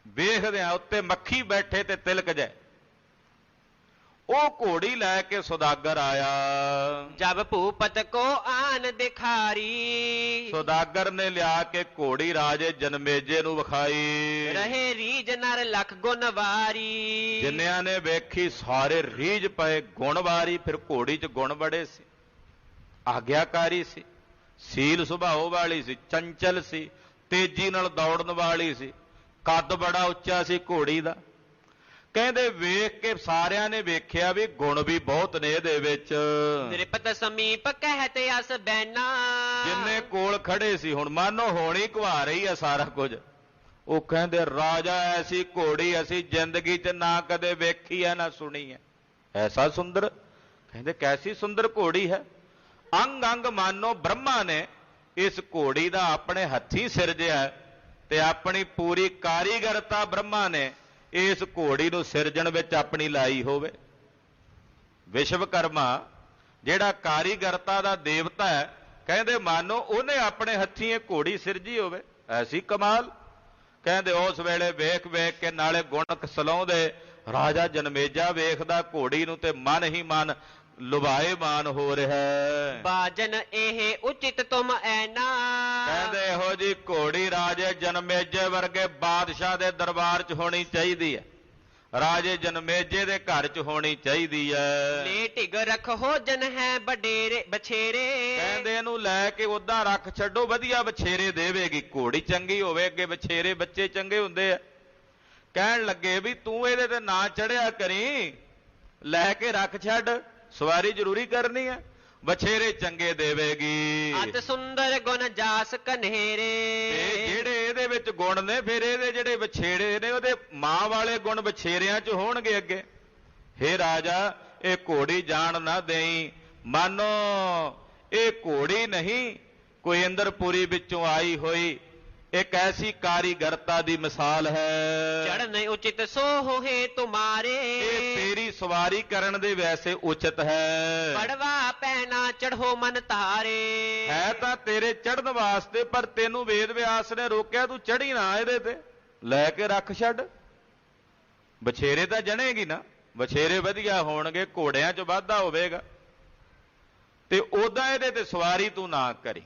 ਵੇਖਦੇ ਆ ਉੱਤੇ ਮੱਖੀ ਬੈਠੇ ਤੇ ਤਿਲਕ ਜਾਏ। ਉਹ ਘੋੜੀ ਲੈ ਕੇ ਸੁਦਾਗਰ ਆਇਆ। ਜਬ ਭੂਪਤ ਕੋ ਆਨ ਦਿਖਾਰੀ, ਸੁਦਾਗਰ ਨੇ ਲਿਆ ਕੇ ਘੋੜੀ ਰਾਜੇ ਜਨਮੇਜੇ ਨੂੰ ਵਿਖਾਈ। ਰਹੇ ਰੀਜ ਨਰ ਲਖ ਗੁਣ ਵਾਰੀ, ਜਿੰਨਿਆਂ ਨੇ ਵੇਖੀ ਸਾਰੇ ਰੀਝ ਪਏ ਗੁਣ ਵਾਰੀ। ਫਿਰ ਘੋੜੀ 'ਚ ਗੁਣ ਬੜੇ ਸੀ, ਆਗਿਆਕਾਰੀ ਸੀ, ਸੀਲ ਸੁਭਾਅ ਵਾਲੀ ਸੀ, ਚੰਚਲ ਸੀ, ਤੇਜ਼ੀ ਨਾਲ ਦੌੜਨ ਵਾਲੀ ਸੀ, ਕੱਦ ਬੜਾ ਉੱਚਾ ਸੀ ਘੋੜੀ ਦਾ। ਕਹਿੰਦੇ ਵੇਖ ਕੇ ਸਾਰਿਆਂ ਨੇ ਵੇਖਿਆ ਵੀ ਗੁਣ ਵੀ ਬਹੁਤ ਨੇ ਇਹਦੇ ਵਿੱਚ। ਨਿਰਪਤ ਸਮੀਪ ਕਹਿਤੇ ਅਸ ਬੈਨਾ, ਜਿੰਨੇ ਕੋਲ ਖੜੇ ਸੀ ਹੁਣ ਮਾਨੋ ਹੋਣੀ ਘਵਾ ਰਹੀ ਆ ਸਾਰਾ ਕੁਝ। ਉਹ ਕਹਿੰਦੇ ਰਾਜਾ ਐਸੀ ਘੋੜੀ ਅਸੀਂ ਜ਼ਿੰਦਗੀ 'ਚ ਨਾ ਕਦੇ ਵੇਖੀ ਹੈ ਨਾ ਸੁਣੀ ਹੈ। ਐਸਾ ਸੁੰਦਰ, ਕਹਿੰਦੇ ਕੈਸੀ ਸੁੰਦਰ ਘੋੜੀ ਹੈ। ਅੰਗ ਅੰਗ ਮਾਨੋ ਬ੍ਰਹਮਾ ਨੇ ਇਸ ਘੋੜੀ ਦਾ ਆਪਣੇ ਹੱਥੀਂ ਸਿਰਜਿਆ ਤੇ ਆਪਣੀ ਪੂਰੀ ਕਾਰੀਗਰਤਾ ਬ੍ਰਹਮਾ ਨੇ ਇਸ ਘੋੜੀ ਨੂੰ ਸਿਰਜਣ ਵਿੱਚ ਆਪਣੀ ਲਾਈ ਹੋਵੇ। ਵਿਸ਼ਵਕਰਮਾ ਜਿਹੜਾ ਕਾਰੀਗਰਤਾ ਦਾ ਦੇਵਤਾ ਹੈ, ਕਹਿੰਦੇ ਮਾਨੋ ਉਹਨੇ ਆਪਣੇ ਹੱਥੀਂ ਇਹ ਘੋੜੀ ਸਿਰਜੀ ਹੋਵੇ। ਐਸੀ ਕਮਾਲ। ਕਹਿੰਦੇ ਉਸ ਵੇਲੇ ਵੇਖ ਵੇਖ ਕੇ ਨਾਲੇ ਗੁਣ ਸਲਾਉਂਦੇ ਰਾਜਾ ਜਨਮੇਜਾ ਵੇਖਦਾ ਘੋੜੀ ਨੂੰ ਤੇ ਮਨ ਹੀ ਮਨ ਲੁਭਾਏਮਾਨ ਹੋ ਰਿਹਾ। ਬਾਜਨ ਇਹ ਉਚਿਤ ਤੁਮ ਐਨਾ, ਕਹਿੰਦੇ ਇਹੋ ਜੀ ਘੋੜੀ ਰਾਜੇ ਜਨਮੇਜੇ ਵਰਗੇ ਬਾਦਸ਼ਾਹ ਦੇ ਦਰਬਾਰ 'ਚ ਹੋਣੀ ਚਾਹੀਦੀ ਹੈ, ਰਾਜੇ ਜਨਮੇਜੇ ਦੇ ਘਰ 'ਚ ਹੋਣੀ ਚਾਹੀਦੀ ਹੈ। ਲੈ ਢਿਗ ਰੱਖੋ ਜਨ ਹੈ ਬਡੇਰੇ ਬਛੇਰੇ, ਕਹਿੰਦੇ ਇਹਨੂੰ ਲੈ ਕੇ ਉਦਾਂ ਰੱਖ ਛੱਡੋ, ਵਧੀਆ ਬਛੇਰੇ ਦੇਵੇਗੀ। ਘੋੜੀ ਚੰਗੀ ਹੋਵੇ ਅੱਗੇ ਬਛੇਰੇ ਬੱਚੇ ਚੰਗੇ ਹੁੰਦੇ ਆ। ਕਹਿਣ ਲੱਗੇ ਵੀ ਤੂੰ ਇਹਦੇ ਤੇ ਨਾ ਚੜਿਆ ਕਰੀ, ਲੈ ਕੇ ਰੱਖ ਛੱਡ, ਸਵਾਰੀ ਜ਼ਰੂਰੀ ਕਰਨੀ ਹੈ, ਬਛੇਰੇ ਚੰਗੇ ਦੇਵੇਗੀ। ਅਤ ਸੁੰਦਰ ਗੁਣ ਜਾਸ ਕਨੇਰੇ, ਤੇ ਜਿਹੜੇ ਇਹਦੇ ਵਿੱਚ ਗੁਣ ਨੇ ਫਿਰ ਇਹਦੇ ਜਿਹੜੇ ਬਛੇਰੇ ਨੇ ਉਹਦੇ ਮਾਂ ਵਾਲੇ ਗੁਣ ਬਛੇਰਿਆਂ 'ਚ ਹੋਣਗੇ ਅੱਗੇ। ਹੇ ਰਾਜਾ ਇਹ ਘੋੜੀ ਜਾਣ ਨਾ ਦੇਈ, ਮਾਨੋ ਇਹ ਘੋੜੀ ਨਹੀਂ ਕੋਈ ਇੰਦਰਪੁਰੀ ਵਿੱਚੋਂ ਆਈ ਹੋਈ ਇੱਕ ਐਸੀ ਕਾਰੀਗਰਤਾ ਦੀ ਮਿਸਾਲ ਹੈ। ਚੜਨ ਉਚਿਤ ਸੋ ਹੋਏ ਤੁਮਾਰੇ, ਇਹ ਤੇਰੀ ਸਵਾਰੀ ਕਰਨ ਦੇ ਵੈਸੇ ਉਚਿਤ ਹੈ। ਪੜਵਾ ਪੈਣਾ ਚੜ੍ਹੋ ਮਨ ਧਾਰੇ, ਹੈ ਤਾਂ ਤੇਰੇ ਚੜ੍ਹਨ ਵਾਸਤੇ, ਪਰ ਤੈਨੂੰ ਵੇਦ ਵਿਆਸ ਨੇ ਰੋਕਿਆ ਤੂੰ ਚੜੀ ਨਾ ਇਹਦੇ ਤੇ, ਲੈ ਕੇ ਰੱਖ ਛੱਡ। ਬਛੇਰੇ ਤਾਂ ਜਣੇਗੀ ਨਾ, ਬਛੇਰੇ ਵਧੀਆ ਹੋਣਗੇ, ਘੋੜਿਆਂ 'ਚ ਵਾਧਾ ਹੋਵੇਗਾ, ਤੇ ਉਦਾਂ ਇਹਦੇ ਤੇ ਸਵਾਰੀ ਤੂੰ ਨਾ ਕਰੀ।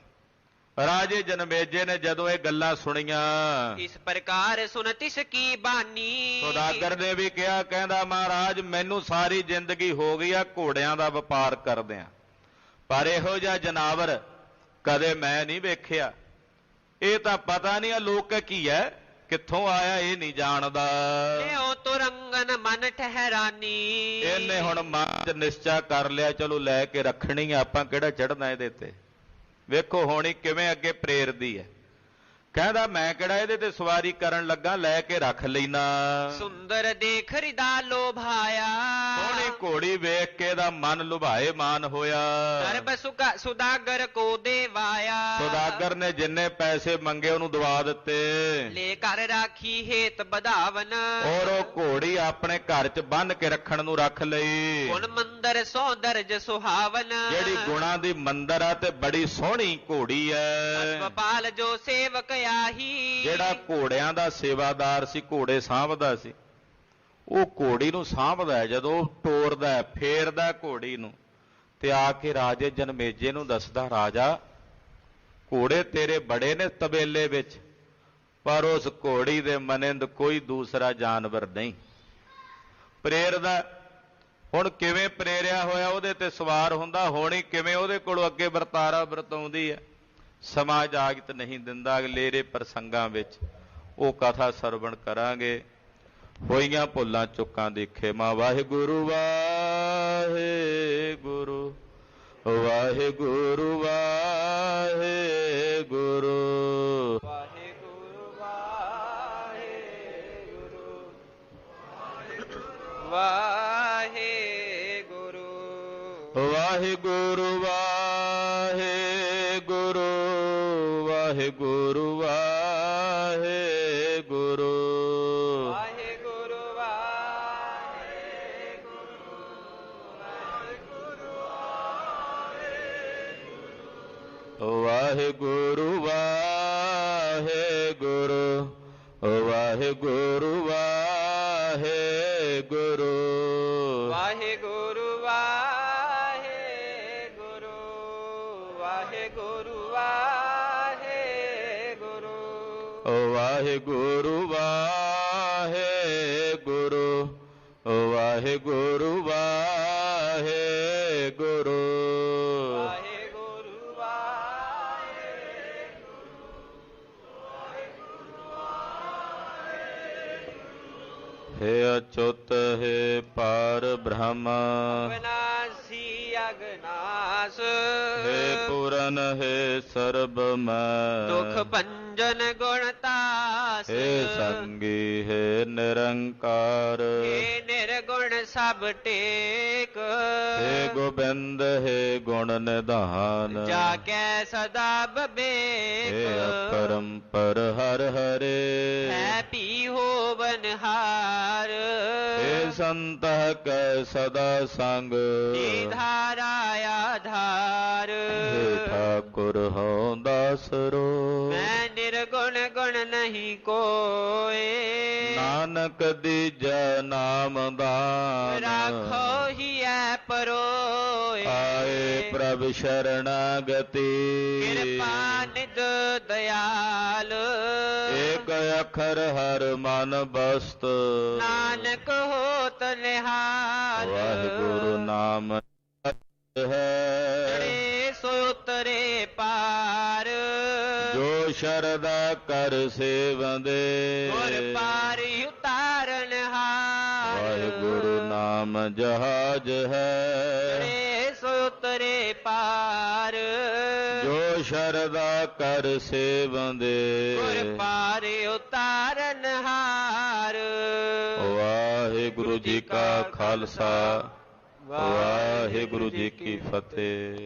ਰਾਜੇ ਜਨਮੇਜੇ ਨੇ ਜਦੋਂ ਇਹ ਗੱਲਾਂ ਸੁਣੀਆਂ, ਇਸ ਪ੍ਰਕਾਰ ਸੁਨ ਤਿਸ ਕੀ ਬਾਨੀ, ਸੁਦਾਗਰ ਨੇ ਵੀ ਕਿਹਾ, ਕਹਿੰਦਾ ਮਹਾਰਾਜ ਮੈਨੂੰ ਸਾਰੀ ਜ਼ਿੰਦਗੀ ਹੋ ਗਈ ਆ ਘੋੜਿਆਂ ਦਾ ਵਪਾਰ ਕਰਦਿਆਂ, ਪਰ ਇਹੋ ਜਿਹਾ ਜਨਾਵਰ ਕਦੇ ਮੈਂ ਨਹੀਂ ਵੇਖਿਆ। ਇਹ ਤਾਂ ਪਤਾ ਨਹੀਂ ਆ ਲੋਕ ਕੀ ਹੈ, ਕਿੱਥੋਂ ਆਇਆ ਇਹ ਨਹੀਂ ਜਾਣਦਾ। ਲਿਓ ਤੁਰੰਗਨ ਮਨ ਠਹਿਰਾਨੀ, ਇਹਨੇ ਹੁਣ ਮਨ 'ਚ ਨਿਸ਼ਚਾ ਕਰ ਲਿਆ ਚਲੋ ਲੈ ਕੇ ਰੱਖਣੀ ਆ, ਆਪਾਂ ਕਿਹੜਾ ਚੜ੍ਹਨਾ ਇਹਦੇ ਤੇ। ਵੇਖੋ ਹੋਣੀ ਕਿਵੇਂ ਅੱਗੇ ਪ੍ਰੇਰਦੀ ਹੈ। ਕਹਿੰਦਾ ਮੈਂ ਕਿਹੜਾ ਇਹਦੇ ਤੇ ਸਵਾਰੀ ਕਰਨ ਲੱਗਾ, ਲੈ ਕੇ ਰੱਖ ਲੈਣਾ। ਸੁੰਦਰ ਦੇਖ ਹਿਰਦਾ ਲੋਭਾਇਆ, ਸੋਹਣੀ ਘੋੜੀ ਵੇਖ ਕੇ ਦਾ ਮਨ ਲੁਭਾਏ ਮਾਨ ਹੋਇਆ। ਸਰਬ ਸੁਦਾਗਰ ਕੋ ਦੇਵਾਇਆ, ਸੁਦਾਗਰ ਨੇ ਜਿੰਨੇ ਪੈਸੇ ਮੰਗੇ ਉਹਨੂੰ ਦਵਾ ਦਿੱਤੇ। ਲੈ ਘਰ ਰਾਖੀ ਹੇਤ ਵਧਾਵਨ, ਔਰ ਉਹ ਘੋੜੀ ਆਪਣੇ ਘਰ 'ਚ ਬੰਨ ਕੇ ਰੱਖਣ ਨੂੰ ਰੱਖ ਲਈ। ਗੁਣ ਮੰਦਰ ਸੌਂਦਰਜ ਸੁਹਾਵਨ, ਜਿਹੜੀ ਗੁਣਾਂ ਦੀ ਮੰਦਰ ਆ ਤੇ ਬੜੀ ਸੋਹਣੀ ਘੋੜੀ ਹੈ। ਗੋਪਾਲ ਜੋ ਸੇਵਕ ਆਹੀ, ਜਿਹੜਾ ਘੋੜਿਆਂ ਦਾ ਸੇਵਾਦਾਰ ਸੀ, ਘੋੜੇ ਸਾਂਭਦਾ ਸੀ, ਉਹ ਘੋੜੀ ਨੂੰ ਸਾਂਭਦਾ ਹੈ। ਜਦੋਂ ਟੋਰਦਾ ਫੇਰਦਾ ਘੋੜੀ ਨੂੰ ਤੇ ਆ ਕੇ ਰਾਜੇ ਜਨਮੇਜੇ ਨੂੰ ਦੱਸਦਾ, ਰਾਜਾ ਘੋੜੇ ਤੇਰੇ ਬੜੇ ਨੇ ਤਬੇਲੇ ਵਿੱਚ, ਪਰ ਉਸ ਘੋੜੀ ਦੇ ਮਨਿੰਦ ਕੋਈ ਦੂਸਰਾ ਜਾਨਵਰ ਨਹੀਂ। ਪ੍ਰੇਰਦਾ ਹੁਣ ਕਿਵੇਂ ਪ੍ਰੇਰਿਆ ਹੋਇਆ ਉਹਦੇ ਤੇ ਸਵਾਰ ਹੁੰਦਾ, ਹੋਣੀ ਕਿਵੇਂ ਉਹਦੇ ਕੋਲੋਂ ਅੱਗੇ ਵਰਤਾਰਾ ਵਰਤਾਉਂਦੀ ਹੈ। ਸਮਾਂ ਇਜਾਜ਼ਤ ਨਹੀਂ ਦਿੰਦਾ, ਅਗਲੇਰੇ ਪ੍ਰਸੰਗਾਂ ਵਿੱਚ ਉਹ ਕਥਾ ਸਰਵਣ ਕਰਾਂਗੇ। ਹੋਈਆਂ ਭੁੱਲਾਂ ਚੁੱਕਾਂ ਦੀ ਖੇਮਾ। ਵਾਹਿਗੁਰੂ ਵਾਹਿਗੁਰੂ ਵਾਹਿਗੁਰੂ ਵਾਹਿਗੁਰੂ ਵਾਹਿਗੁਰੂ ਵਾਹਿਗੁਰੂ ਵਾਹਿਗੁਰੂ ਵਾਹਿਗੁਰੂ ਵਾਹਿਗੁਰੂ ਵਾਹਿਗੁਰੂ ਵਾਹਿਗੁਰੂ ਵਾਹਿਗੁਰੂ ਵਾਹਿਗੁਰੂ ਵਾਹਿਗੁਰੂ ਵਾਹਿਗੁਰੂ ਵਾਹਿਗੁਰੂ ਵਾਹਿਗੁਰੂ ਵਾਹਿਗੁਰੂ ਵਾਹਿਗੁਰੂ ਵਾਹਿਗੁਰੂ ਵਾਹਿਗੁਰੂ ਵਾਹਿਗੁਰੂ ਵਾਹਿਗੁਰੂ ਵਾਹਿਗੁਰੂ ਵਾਹਿਗੁਰੂ हे अच्युत हे पार ब्रह्म अविनाशी अगनाश हे पूरन हे सर्वमय दुख भंजन गुणतास हे संगी हे निरंकार हे निर्गुण सब टेक हे गोबिंद हे गुण निधान जाके सदा बबेक हे अपरंपर हर हरे है पी हो बनहार हे संत कै सदा संग धारा आधार हे ठाकुर हो दासरो मैं निर्गुण गुण नहीं कोय नानक दीजा नाम दान राखो ही है परोए आए प्रभ शरणागति कृपा निध दयाल एक अखर हर मन बस्त नानक होत निहाल वाहिगुरु नाम है सो उतरे पार जो शरदा कर सेवंदे और पार उतारन हार वाहिगुरु नाम जहाज है सो उतरे पार जो शरदा कर सेवंदे और पार उतारन हार वाहिगुरु जी का खालसा वाहिगुरु जी की फतेह।